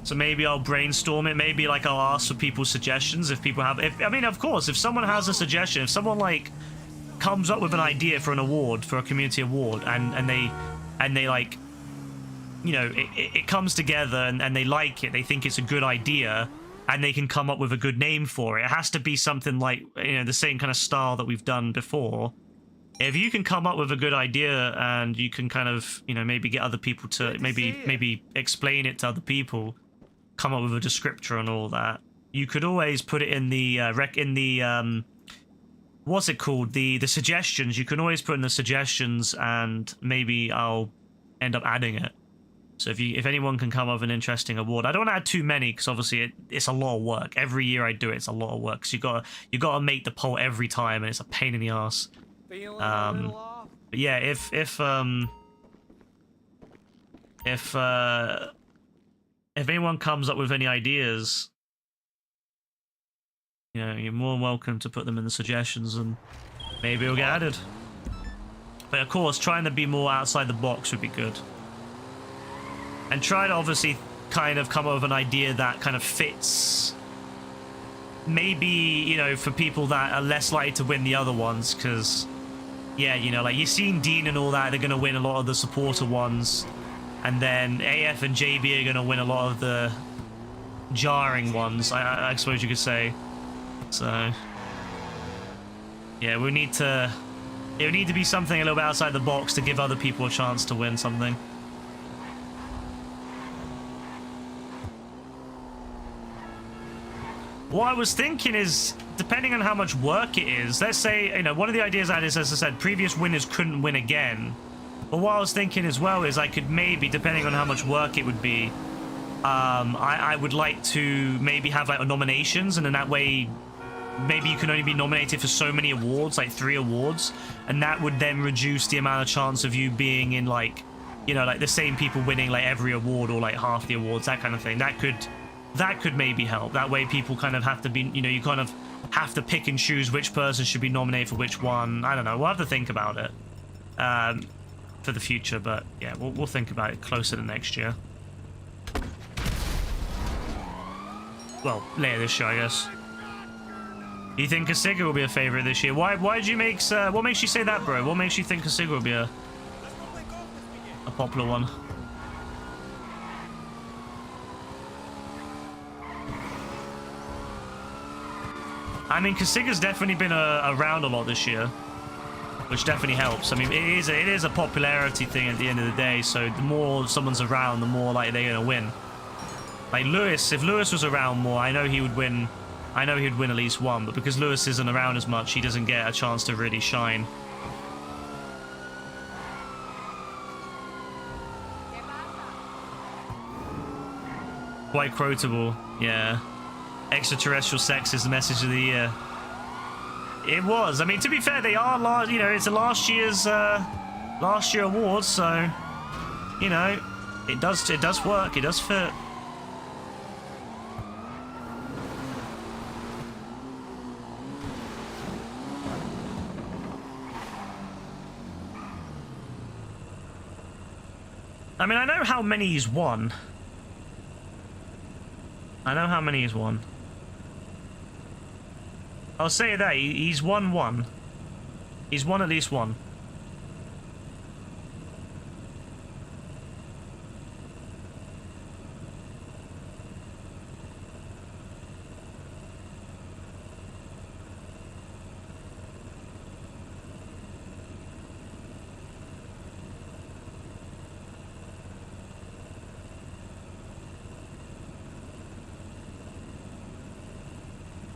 So maybe I'll brainstorm it. Maybe like I'll ask for people's suggestions if people have. I mean, of course, if someone has a suggestion, if someone like comes up with an idea for an award, for a community award, and they like, you know, it comes together and they like it, they think it's a good idea, and they can come up with a good name for it. It has to be something like, you know, the same kind of style that we've done before. If you can come up with a good idea and you can kind of, you know, maybe get other people to maybe explain it to other people, come up with a descriptor and all that, you could always put it in the what's it called, the suggestions. You can always put in the suggestions, and maybe I'll end up adding it. So if anyone can come up with an interesting award, I don't want to add too many because obviously it's a lot of work. Every year I do it, it's a lot of work. So you got to make the poll every time, and it's a pain in the ass. Feeling a little off? But yeah, if anyone comes up with any ideas, you know, you're more than welcome to put them in the suggestions, and maybe it'll get added. But of course, trying to be more outside the box would be good. And try to obviously kind of come up with an idea that kind of fits, maybe, you know, for people that are less likely to win the other ones, because, yeah, you know, like you've seen Dean and all that, they're going to win a lot of the supporter ones, and then AF and JB are going to win a lot of the jarring ones, I suppose you could say. So, yeah, it would need to be something a little bit outside the box to give other people a chance to win something. What I was thinking is, depending on how much work it is, let's say, you know, one of the ideas I had is, as I said, previous winners couldn't win again. But what I was thinking as well is I could maybe, depending on how much work it would be, I would like to maybe have like nominations, and in that way, maybe you can only be nominated for so many awards, like 3 awards, and that would then reduce the amount of chance of you being in, like, you know, like the same people winning like every award or like half the awards, that kind of thing. That could maybe help. That way people kind of have to be, you know, you kind of have to pick and choose which person should be nominated for which one. I don't know. We'll have to think about it for the future, but yeah, we'll think about it closer to next year. Well, later this year, I guess. You think Kasiga will be a favorite this year? Why did you make? What makes you say that, bro? What makes you think Kasiga will be a popular one? I mean, Kasiga's definitely been around a lot this year, which definitely helps. I mean, it is a popularity thing at the end of the day, so the more someone's around, the more likely they're going to win. Like Lewis, if Lewis was around more, I know he would win. I know he'd win at least one, but because Lewis isn't around as much, he doesn't get a chance to really shine. Quite quotable, yeah. Extraterrestrial sex is the message of the year. It was. I mean, to be fair, they are you know, it's a last year award, so you know, it does work. It does fit. I mean, I know how many he's won. I know how many he's won. I'll say that he's won one. He's won at least one.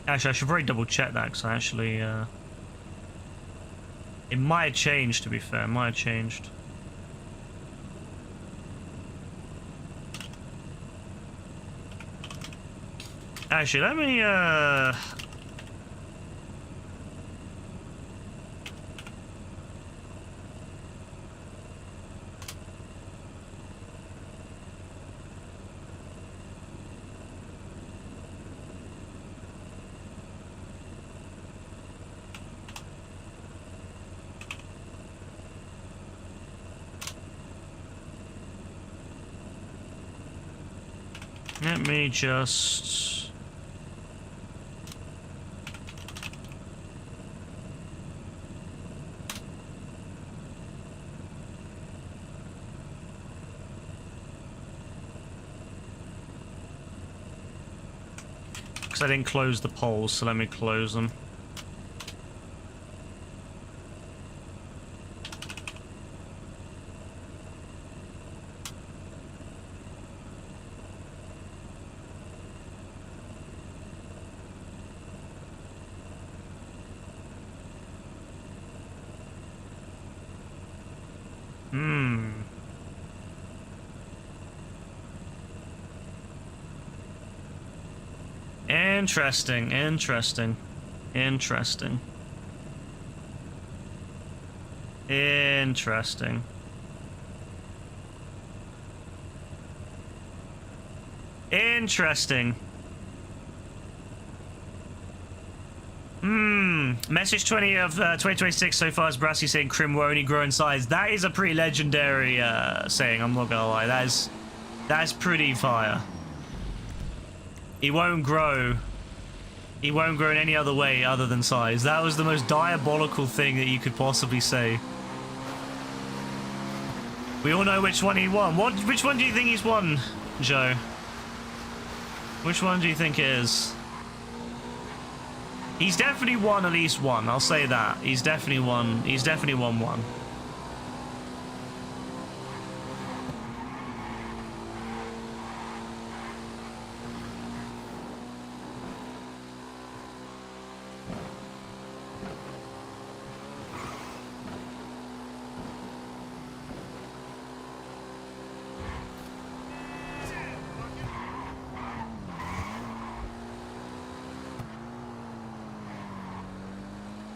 Actually, I should probably double check that because I actually, it might have changed, to be fair. It might have changed. Actually, let me, let me just... Because I didn't close the polls, so let me close them. Interesting, interesting, interesting. Interesting. Interesting. Message 20 of 2026 so far is Brassy saying Crim will only grow in size. That is a pretty legendary saying, I'm not gonna lie. That's pretty fire. He won't grow. He won't grow in any other way other than size. That was the most diabolical thing that you could possibly say. We all know which one he won. Which one do you think he's won, Joe? Which one do you think it is? He's definitely won at least one. I'll say that. He's definitely won. He's definitely won one.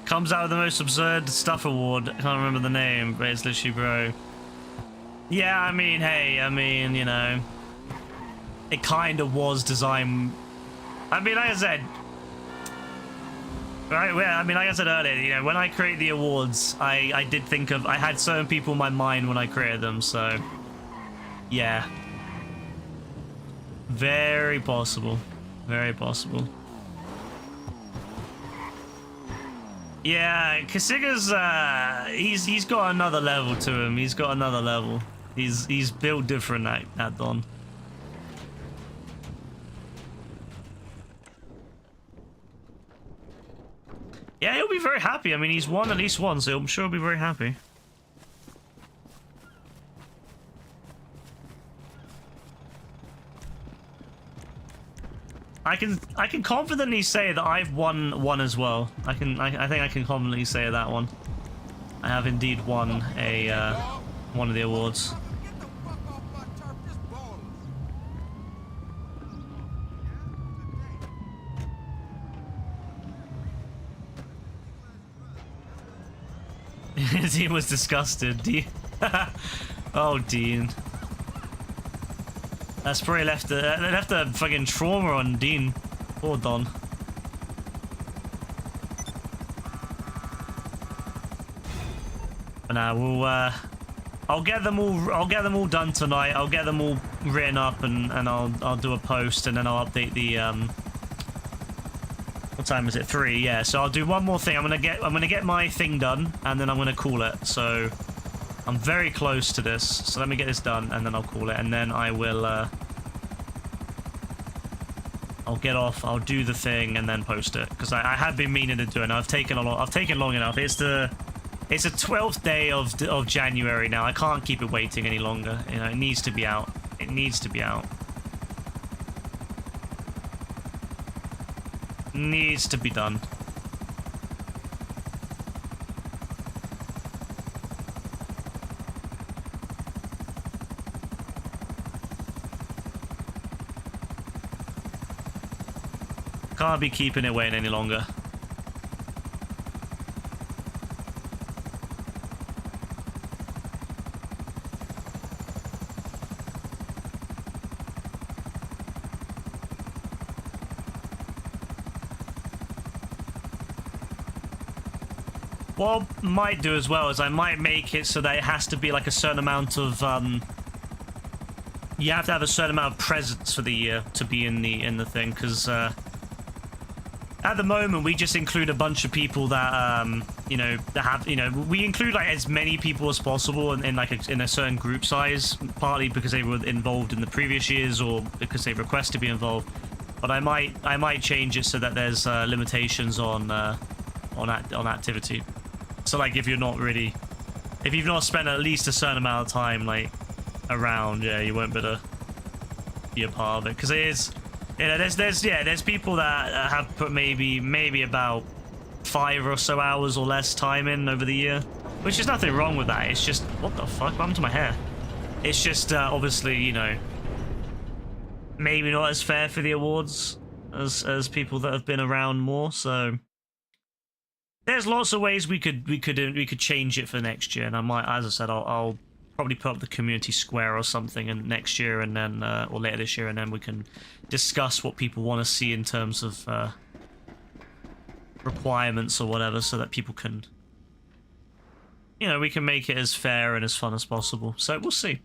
Comes out with the most absurd stuff award. I can't remember the name, but it's literally bro. Yeah, I mean, hey, I mean, you know, it kind of was designed. I mean, like I said, right? Well, I mean, like I said earlier, you know, when I create the awards, I did think of, I had certain people in my mind when I created them, so yeah, very possible, very possible. Yeah, Kasiga's he's got another level to him. He's got another level. He's built different at Don. Yeah, he'll be very happy. I mean, he's won at least once, so I'm sure he'll be very happy. I can confidently say that I've won one as well. I think I can confidently say that one. I have indeed won a one of the awards. Get the fuck off my turf, this ball. Dean was disgusted. Dean. Oh, Dean. That's probably left a fucking trauma on Dean. Poor Don. But now we'll I'll get them all done tonight. I'll get them all written up and I'll do a post and then I'll update the what time is it? 3, yeah. So I'll do one more thing. I'm gonna get my thing done and then I'm gonna call it. So I'm very close to this. So let me get this done and then I'll call it and then I will I'll get off, I'll do the thing and then post it. Because I have been meaning to do it. I've taken long enough. It's the 12th day of January now. I can't keep it waiting any longer. You know, it needs to be out. It needs to be out. Needs to be done. Can't be keeping it waiting any longer. What I might do as well is I might make it so that it has to be like a certain amount of you have to have a certain amount of presents for the year to be in the thing, because at the moment we just include a bunch of people that you know, that have, you know, we include like as many people as possible in like in a certain group size, partly because they were involved in the previous years or because they request to be involved. But I might change it so that there's limitations on activity. So like if you've not spent at least a certain amount of time like around, yeah, you won't be able to be a part of it, because it is, you know, there's people that have put maybe about 5 or so hours or less time in over the year, which is nothing wrong with that. It's just, what the fuck, what happened to my hair? It's just obviously, you know, maybe not as fair for the awards as people that have been around more. So there's lots of ways we could change it for next year, and I might, as I said, I'll probably put up the community square or something and next year, and then or later this year, and then we can discuss what people want to see in terms of requirements or whatever, so that people can, you know, we can make it as fair and as fun as possible. So we'll see.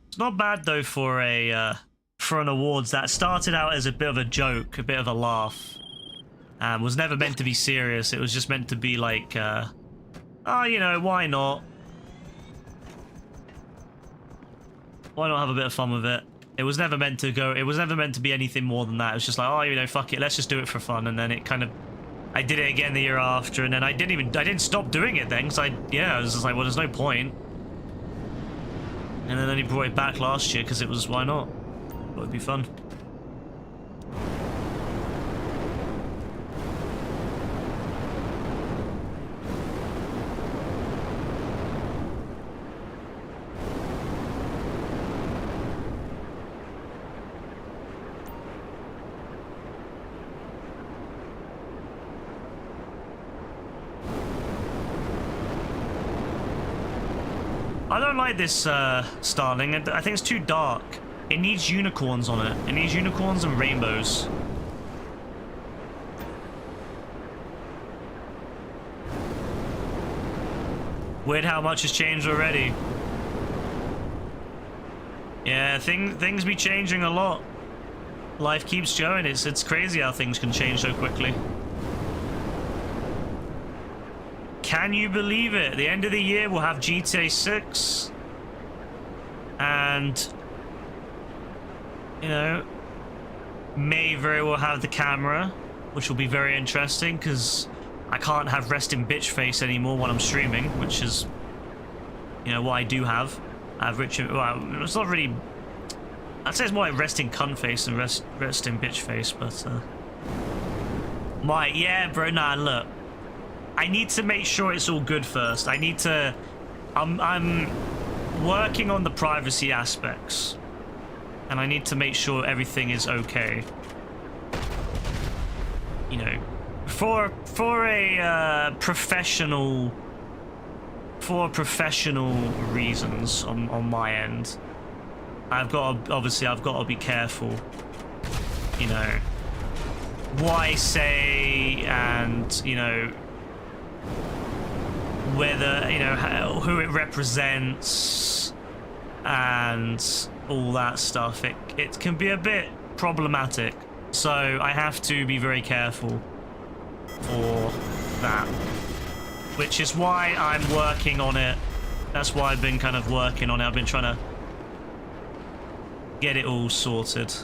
It's not bad though for an awards that started out as a bit of a joke, a bit of a laugh, and was never meant to be serious. It was just meant to be like, oh, you know, why not? Why not have a bit of fun with it? It was never meant to go. It was never meant to be anything more than that. It was just like, oh, you know, fuck it, let's just do it for fun. And then it kind of, I did it again the year after, and then I didn't stop doing it then, because I was just like, well, there's no point. And then he brought it back last year because it was, why not? It would be fun. I don't like this Starling. I think it's too dark. It needs unicorns on it. It needs unicorns and rainbows. Weird how much has changed already. Yeah, things be changing a lot. Life keeps going. It's crazy how things can change so quickly. Can you believe it? At the end of the year, we'll have GTA 6. And, you know, may very well have the camera, which will be very interesting, because I can't have resting bitch face anymore when I'm streaming, which is, you know, what I do have. I have Richard, well, it's not really, I'd say it's more like resting cunt face than resting bitch face, but yeah, bro. Nah, look. I need to make sure it's all good first. I need to. I'm working on the privacy aspects, and I need to make sure everything is okay. You know, for a professional reasons on my end. I've got to be careful, you know, what I say, and you know, whether, you know, who it represents and all that stuff. It can be a bit problematic, so I have to be very careful for that, which is why I'm working on it. That's why I've been kind of working on it. I've been trying to get it all sorted.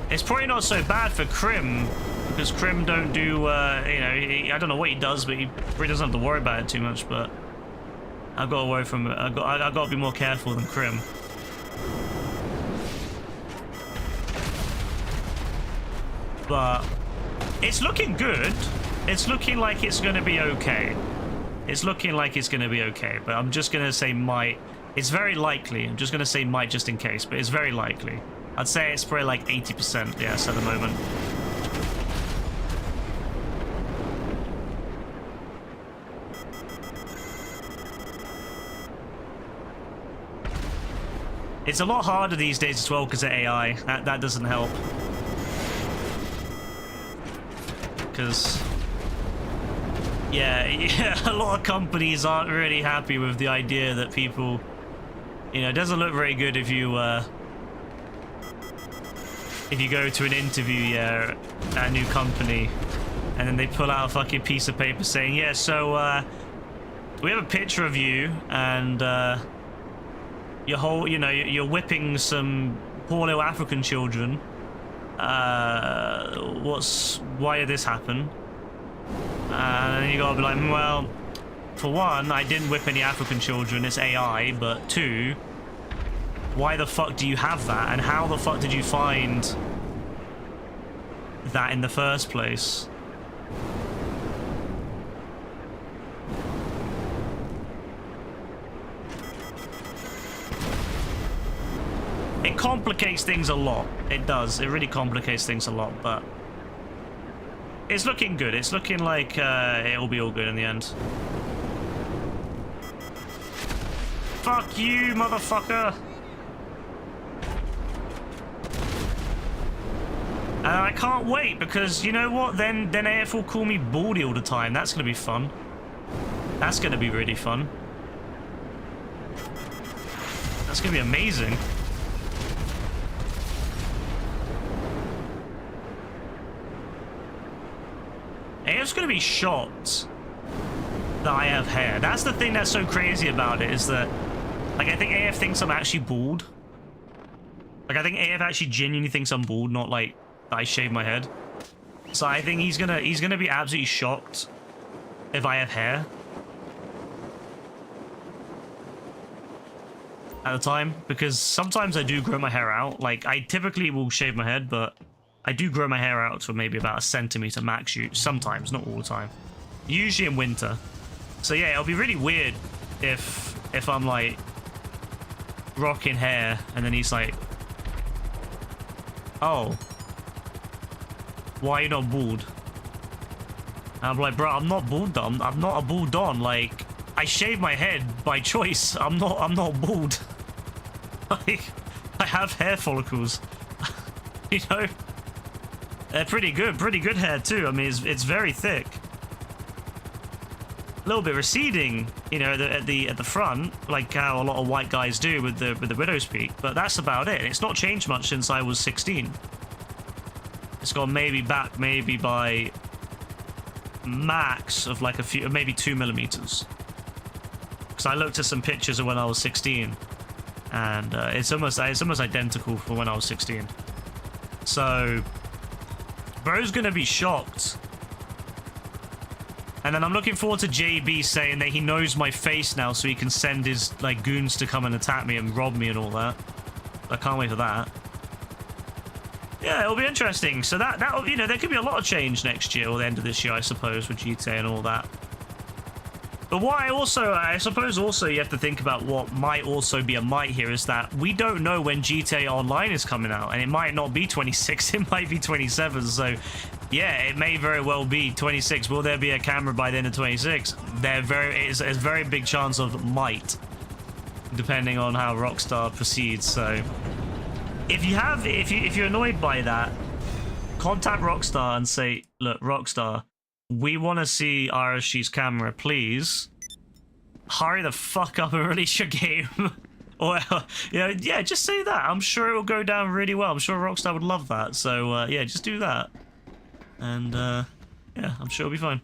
It's probably not so bad for Crim, because Crim don't do, you know, I don't know what he does, but he really doesn't have to worry about it too much. But I've got to worry from it. I've got to be more careful than Crim. But it's looking good. It's looking like it's going to be okay. It's looking like it's going to be okay, but I'm just going to say might. It's very likely. I'm just going to say might just in case, but it's very likely. I'd say it's probably like 80% yes at the moment. It's a lot harder these days as well because of AI. That doesn't help. Because yeah, a lot of companies aren't really happy with the idea that people, you know, it doesn't look very good if you go to an interview, at a new company, and then they pull out a fucking piece of paper saying, yeah, so we have a picture of you, and you're whipping some poor little African children. Why did this happen? And you gotta be like, well, for one, I didn't whip any African children, it's AI, but two, why the fuck do you have that? And how the fuck did you find that in the first place? It complicates things a lot. It does. It really complicates things a lot, but it's looking good. It's looking like it'll be all good in the end. Fuck you, motherfucker! And I can't wait, because you know what? Then AF will call me Baldy all the time. That's gonna be fun. That's gonna be really fun. That's gonna be amazing. AF's gonna be shocked that I have hair. That's the thing that's so crazy about it, is that, like, I think AF thinks I'm actually bald. Like, I think AF actually genuinely thinks I'm bald, not like I shave my head. So I think he's gonna be absolutely shocked if I have hair at the time, because sometimes I do grow my hair out. Like, I typically will shave my head, but I do grow my hair out to maybe about 1 centimeter max. Sometimes, not all the time. Usually in winter. So yeah, it'll be really weird if I'm like rocking hair and then he's like, oh, why are you not bald? And I'm like, bro, I'm not bald. I'm not a bald don. Like, I shave my head by choice. I'm not bald. Like, I have hair follicles. You know, they're pretty good hair too. I mean, it's very thick. A little bit receding, you know, at the front, like how a lot of white guys do with the widow's peak. But that's about it. It's not changed much since I was 16. It's gone maybe back by max of like a few, maybe 2 millimeters. Because I looked at some pictures of when I was 16, and it's almost identical for when I was 16. So, bro's gonna be shocked And then I'm looking forward to JB saying that he knows my face now, so he can send his like goons to come and attack me and rob me and all that. I can't wait for that. Yeah, it'll be interesting. So that you know, there could be a lot of change next year or the end of this year, I suppose, with GTA and all that. But what I suppose also you have to think about what might also be a might here is that we don't know when GTA Online is coming out, and it might not be 26, it might be 27. So yeah, it may very well be 26. Will there be a camera by the end of 26? It's a very big chance of might, depending on how Rockstar proceeds. So if you're annoyed by that, contact Rockstar and say, look, Rockstar, we want to see RSG's camera, please. Hurry the fuck up and release your game. Or, you know, yeah, just say that. I'm sure it will go down really well. I'm sure Rockstar would love that. So, yeah, just do that. And, yeah, I'm sure it'll be fine.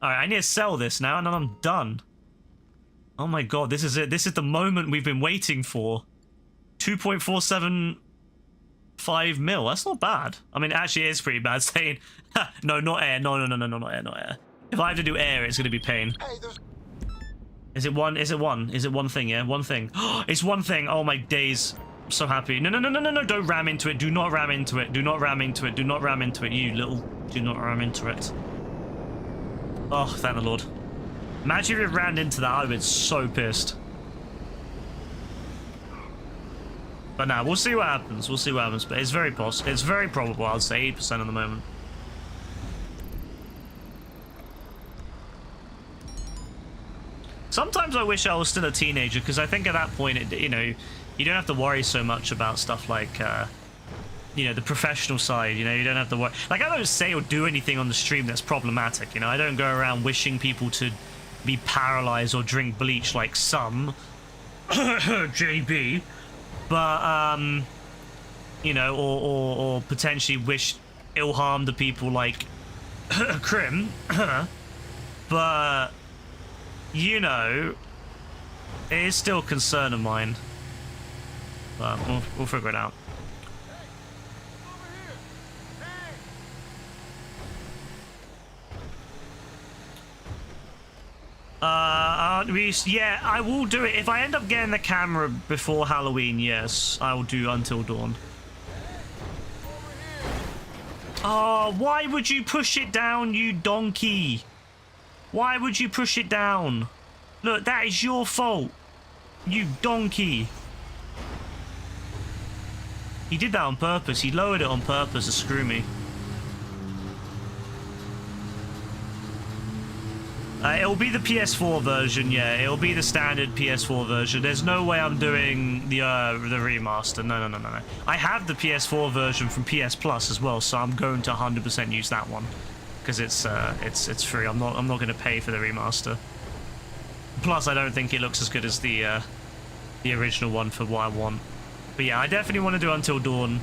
Alright, I need to sell this now, and then I'm done. Oh my god, this is it. This is the moment we've been waiting for. 2.475 mil. That's not bad. I mean, actually, it is pretty bad saying, no, not air. No, not air. If I have to do air, it's going to be pain. Is it one? Is it one thing? Yeah, one thing. It's one thing. Oh my days. I'm so happy. No. Don't ram into it. Do not ram into it. Do not ram into it. Do not ram into it. You little. Do not ram into it. Oh, thank the Lord. Imagine if it ran into that. I would have been so pissed. But nah, we'll see what happens. We'll see what happens. But it's very possible. It's very probable. I'd say 8% at the moment. Sometimes I wish I was still a teenager, because I think at that point, you know, you don't have to worry so much about stuff like, you know, the professional side. You know, you don't have to worry. Like, I don't say or do anything on the stream that's problematic. You know, I don't go around wishing people to be paralyzed or drink bleach like some JB. But, you know, or potentially wish ill harm to people like Crim. But, you know, it is still a concern of mine. But we'll figure it out. Yeah, I will do it. If I end up getting the camera before Halloween, yes, I will do Until Dawn. Oh, why would you push it down, you donkey? Why would you push it down? Look, that is your fault, you donkey. He did that on purpose. He lowered it on purpose to screw me. It'll be the PS4 version, yeah. It'll be the standard PS4 version. There's no way I'm doing the remaster. No. I have the PS4 version from PS Plus as well, so I'm going to 100% use that one because it's free. I'm not going to pay for the remaster. Plus, I don't think it looks as good as the original one for what I want. But yeah, I definitely want to do Until Dawn.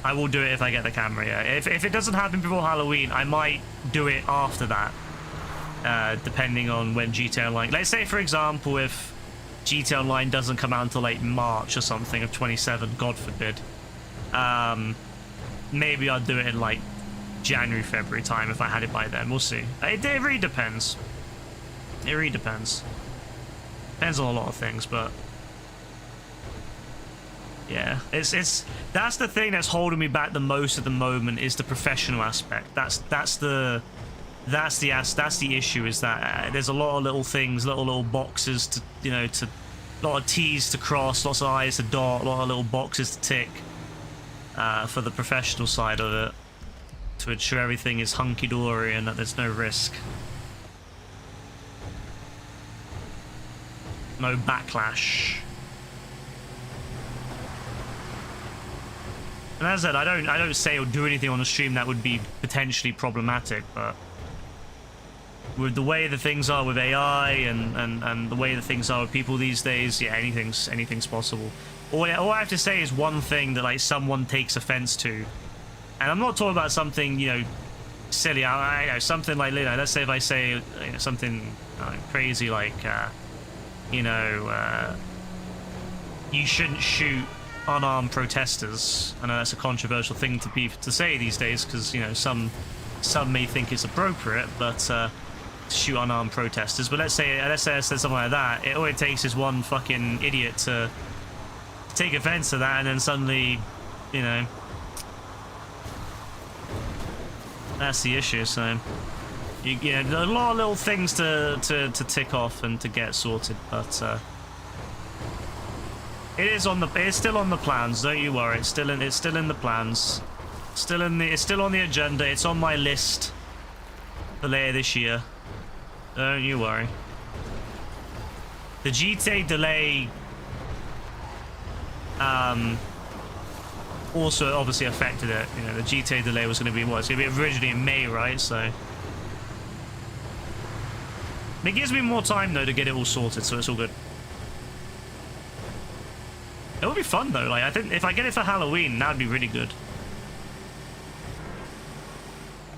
I will do it if I get the camera, yeah. If it doesn't happen before Halloween, I might do it after that. Depending on when GTA Online... Let's say, for example, if GTA Online doesn't come out until, like, March or something of 27, God forbid. Maybe I'll do it in, like, January, February time if I had it by then. We'll see. It really depends. It really depends. Depends on a lot of things, but... yeah, that's the thing that's holding me back the most at the moment is the professional aspect. That's the issue, is that there's a lot of little things, little boxes to, you know, to a lot of T's to cross, lots of I's to dot, a lot of little boxes to tick for the professional side of it to ensure everything is hunky-dory and that there's no risk. No backlash. And as I said, I don't say or do anything on the stream that would be potentially problematic, but with the way the things are with AI and the way the things are with people these days, yeah, anything's possible. All I have to say is one thing that like someone takes offense to, and I'm not talking about something, you know, silly. I know something like, you know, let's say if I say, you know, something crazy like, you know, you shouldn't shoot unarmed protesters. I know that's a controversial thing to say these days because, you know, some may think it's appropriate, but to shoot unarmed protesters. But let's say I said something like that. All it takes is one fucking idiot to take offense to that, and then suddenly, you know, that's the issue. So you know, a lot of little things to tick off and to get sorted, but it's still on the plans. Don't you worry. It's still in the plans. It's still on the agenda. It's on my list for later this year. Don't you worry. The GTA delay also obviously affected it. You know, the GTA delay was going to be what? It's going to be originally in May, right? So it gives me more time though to get it all sorted, so it's all good. It would be fun though. Like, I think if I get it for Halloween, that'd be really good.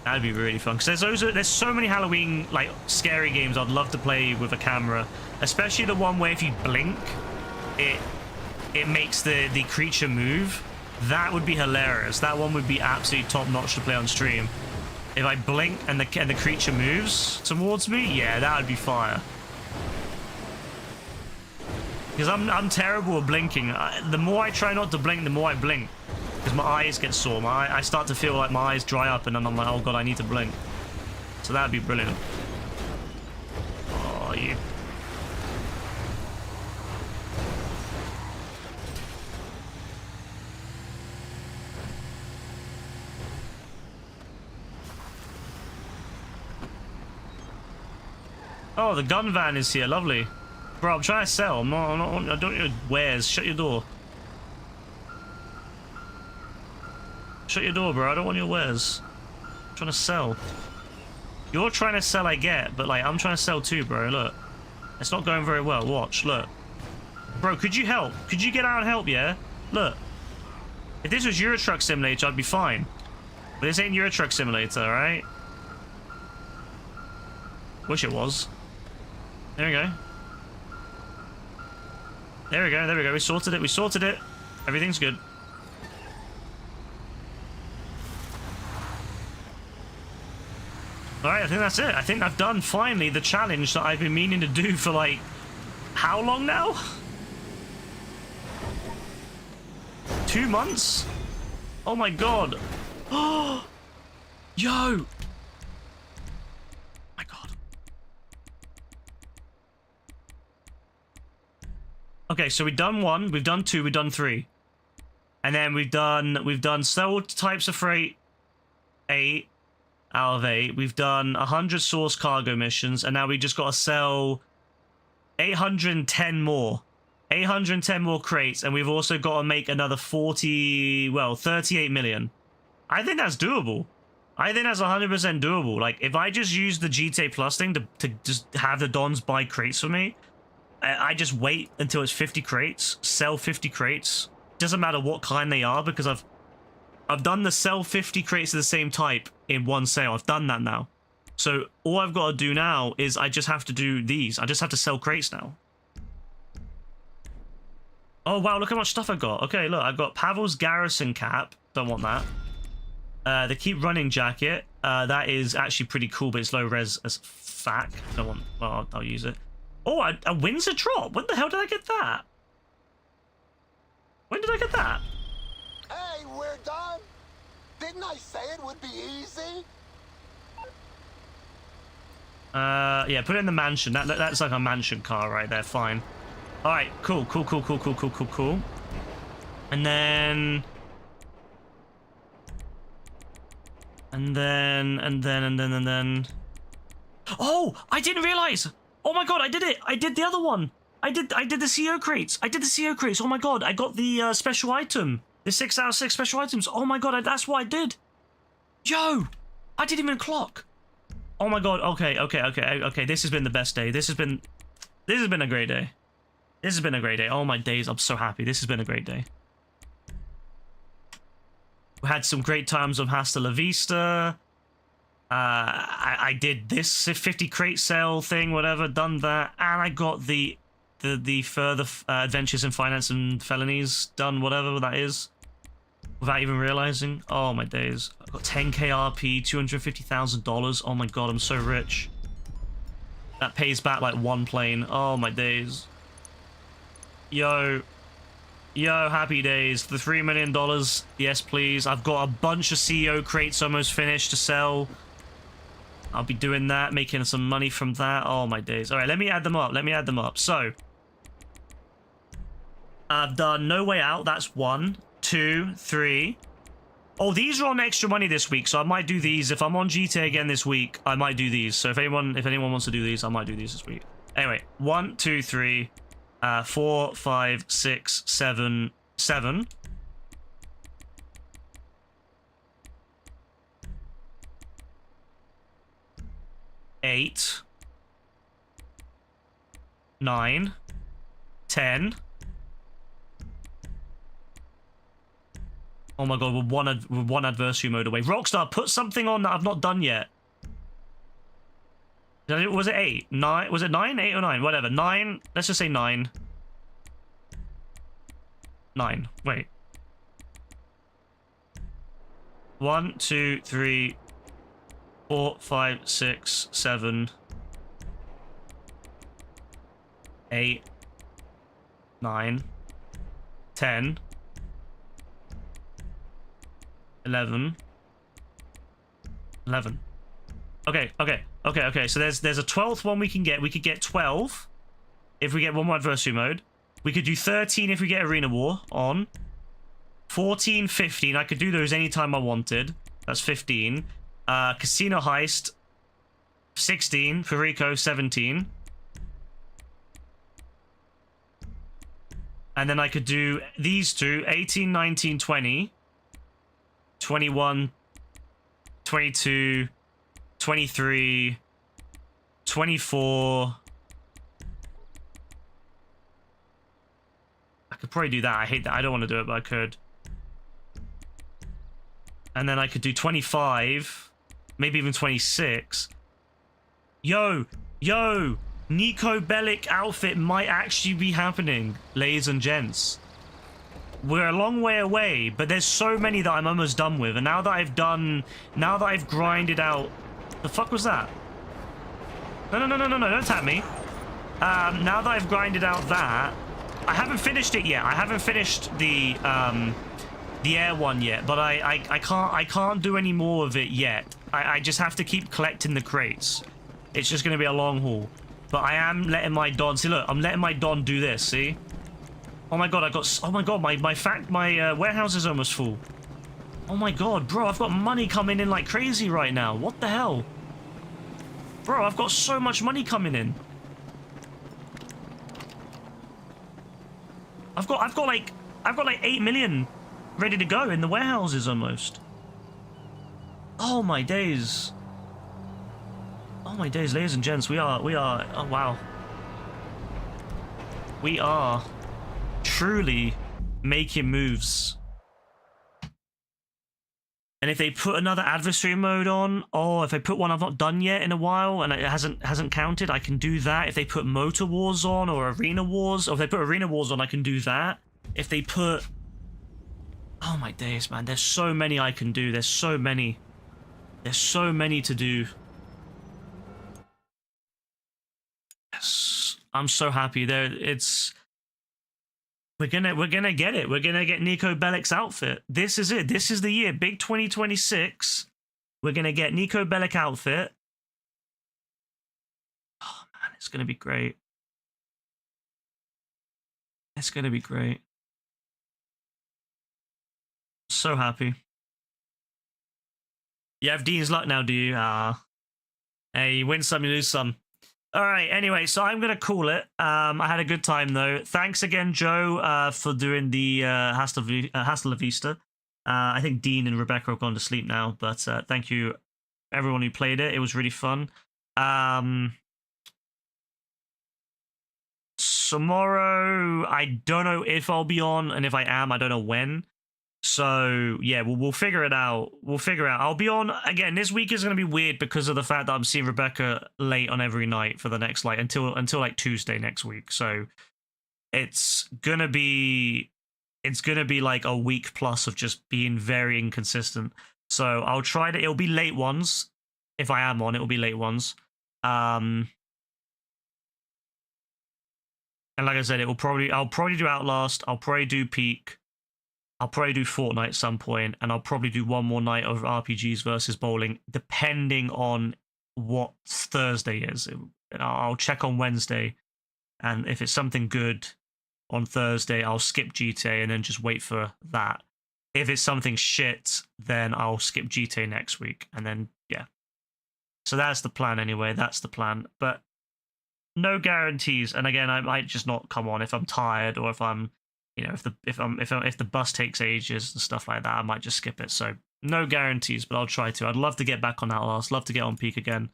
That'd be really fun because there's so many Halloween like scary games I'd love to play with a camera, especially the one where if you blink, it makes the creature move. That would be hilarious. That one would be absolutely top notch to play on stream. If I blink and the creature moves towards me, yeah, that would be fire. Because I'm terrible at blinking. The more I try not to blink, the more I blink. Because my eyes get sore. I start to feel like my eyes dry up, and then I'm like, oh god, I need to blink. So that'd be brilliant. Oh, you. Oh, the gun van is here. Lovely. Bro, I'm trying to sell. I don't want your wares. Shut your door. Shut your door, bro. I don't want your wares. I'm trying to sell. You're trying to sell, I get, but like I'm trying to sell too, bro. Look, it's not going very well. Watch, look, bro. Could you help? Could you get out and help? Yeah. Look, if this was Euro Truck Simulator, I'd be fine. But this ain't Euro Truck Simulator, all right? Wish it was. There we go. There we go. There we go. We sorted it. We sorted it. Everything's good. Alright, I think that's it. I think I've done, finally, the challenge that I've been meaning to do for, like, how long now? 2 months? Oh my god. Oh! Yo! My god. Okay, so we've done 1, we've done 2, we've done 3. And then we've done several types of freight, 8 out of 8. We've done 100 source cargo missions, and now we just got to sell 810 more. 810 more crates, and we've also got to make another 38 million. I think that's doable. I think that's 100% doable. Like, if I just use the GTA Plus thing to just have the Dons buy crates for me, I just wait until it's 50 crates, sell 50 crates. Doesn't matter what kind they are, because I've done the sell 50 crates of the same type in one sale. I've done that now. So all I've got to do now is I just have to do these. I just have to sell crates now. Oh, wow, look how much stuff I got. Okay, look, I've got Pavel's Garrison cap. Don't want that. The Keep Running jacket. That is actually pretty cool, but it's low res as fuck. Don't want... Well, I'll use it. Oh, a Windsor drop. When the hell did I get that? When did I get that? Hey, we're done. Didn't I say it would be easy? Yeah, put it in the mansion. That's like a mansion car right there. Fine. All right, cool. And then... Oh, I didn't realize. Oh my god, I did it. I did the other one. I did the CO crates. Oh my god, I got the special item. The 6 out of 6 special items. Oh my god, that's what I did. Yo, I didn't even clock. Oh my god. Okay. This has been the best day. This has been a great day. This has been a great day. Oh my days, I'm so happy. This has been a great day. We had some great times of Hasta La Vista. I did this 50 crate sale thing, whatever, done that, and I got the the further adventures in finance and felonies done, whatever that is, without even realizing. Oh my days! I've got 10k RP, $250,000. Oh my god, I'm so rich. That pays back like one plane. Oh my days. Yo, happy days. The $3 million. Yes, please. I've got a bunch of CEO crates almost finished to sell. I'll be doing that, making some money from that. Oh my days. All right, let me add them up. So I've done No Way Out. That's 1, 2, 3. Oh, these are on extra money this week, so I might do these. If I'm on GTA again this week, I might do these. So if anyone wants to do these, I might do these this week. Anyway, 1, 2, 3, 4, 5, 6, 7, 7. Eight, 9, 10. Oh my god, we're one adversary mode away. Rockstar, put something on that I've not done yet. Was it 8? 9? Was it 9? 8 or 9? Whatever. 9. Let's just say 9. 9. Wait. 1, 2, 3, 4, 5, 6, 7, 8, 9, 10, 11. Okay. So there's a 12th one we can get. We could get 12 if we get one more adversary mode. We could do 13 if we get Arena War on. 14, 15. I could do those anytime I wanted. That's 15. Casino Heist, 16. For Rico, 17. And then I could do these two, 18, 19, 20. 21, 22, 23, 24. I could probably do that. I hate that. I don't want to do it, but I could. And then I could do 25, maybe even 26. Yo, Nico Bellic outfit might actually be happening, ladies and gents. We're a long way away, but there's so many that I'm almost done with. And now that I've grinded out... The fuck was that? No, don't tap me. Now that I've grinded out that... I haven't finished it yet. I haven't finished the air one yet, but I can't do any more of it yet. I just have to keep collecting the crates. It's just going to be a long haul. But I am letting my Don... See, look, I'm letting my Don do this, see? Oh my god, my warehouse is almost full. Oh my god, bro, I've got money coming in like crazy right now. What the hell? Bro, I've got so much money coming in. I've got like 8 million ready to go in the warehouses almost. Oh my days. Oh my days, ladies and gents, we are, oh wow. We are truly making moves. And if they put another adversary mode on, oh, if they put one I've not done yet in a while and it hasn't counted, I can do that. If they put Motor Wars on or Arena Wars, or if they put Arena Wars on, I can do that. If they put... Oh my days, man, there's so many I can do. There's so many. There's so many to do. Yes. I'm so happy. We're gonna get it. We're gonna get Nico Bellic's outfit. This is it. This is the year. Big 2026. We're gonna get Nico Bellic outfit. Oh man, it's gonna be great. It's gonna be great. So happy. You have Dean's luck now, do you? Ah. Hey, you win some, you lose some. All right, anyway, so I'm going to call it. I had a good time, though. Thanks again, Joe, for doing the Hasta La Vista. I think Dean and Rebecca have gone to sleep now, but thank you, everyone who played it. It was really fun. Tomorrow, I don't know if I'll be on, and if I am, I don't know when. So yeah, we'll figure it out. We'll figure out. I'll be on again. This week is going to be weird because of the fact that I'm seeing Rebecca late on every night for the next like until like Tuesday next week. So it's gonna be like a week plus of just being very inconsistent. So I'll try to. It'll be late ones. If I am on, it'll be late ones. And like I said, I'll probably do Outlast. I'll probably do Peak. I'll probably do Fortnite at some point, and I'll probably do one more night of RPGs versus bowling, depending on what Thursday is. I'll check on Wednesday, and if it's something good on Thursday, I'll skip GTA and then just wait for that. If it's something shit, then I'll skip GTA next week, and then yeah. So that's the plan anyway. That's the plan, but no guarantees. And again, I might just not come on if I'm tired or if I'm. If the bus takes ages and stuff like that, I might just skip it. So no guarantees, but I'll try to. I'd love to get back on Outlast. Love to get on Peak again.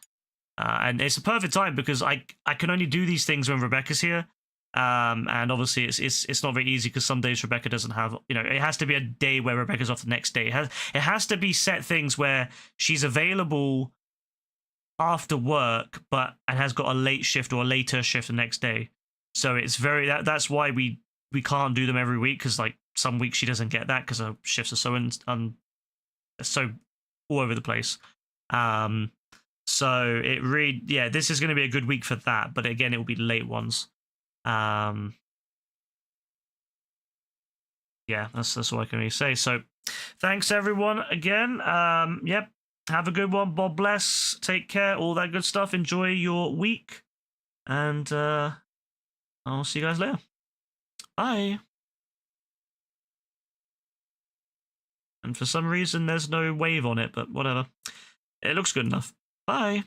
And it's a perfect time because I can only do these things when Rebecca's here. And obviously it's not very easy because some days Rebecca doesn't have. It has to be a day where Rebecca's off the next day. It has to be set things where she's available after work, and has got a late shift or a later shift the next day. So it's that's why we can't do them every week because like some weeks she doesn't get that because her shifts are so all over the place. So it really, yeah, this is going to be a good week for that. But again, it will be late ones. Yeah, that's all I can really say. So thanks everyone again. Yep. Have a good one. God bless. Take care. All that good stuff. Enjoy your week. And I'll see you guys later. Bye. And for some reason, there's no wave on it, but whatever. It looks good enough. Bye.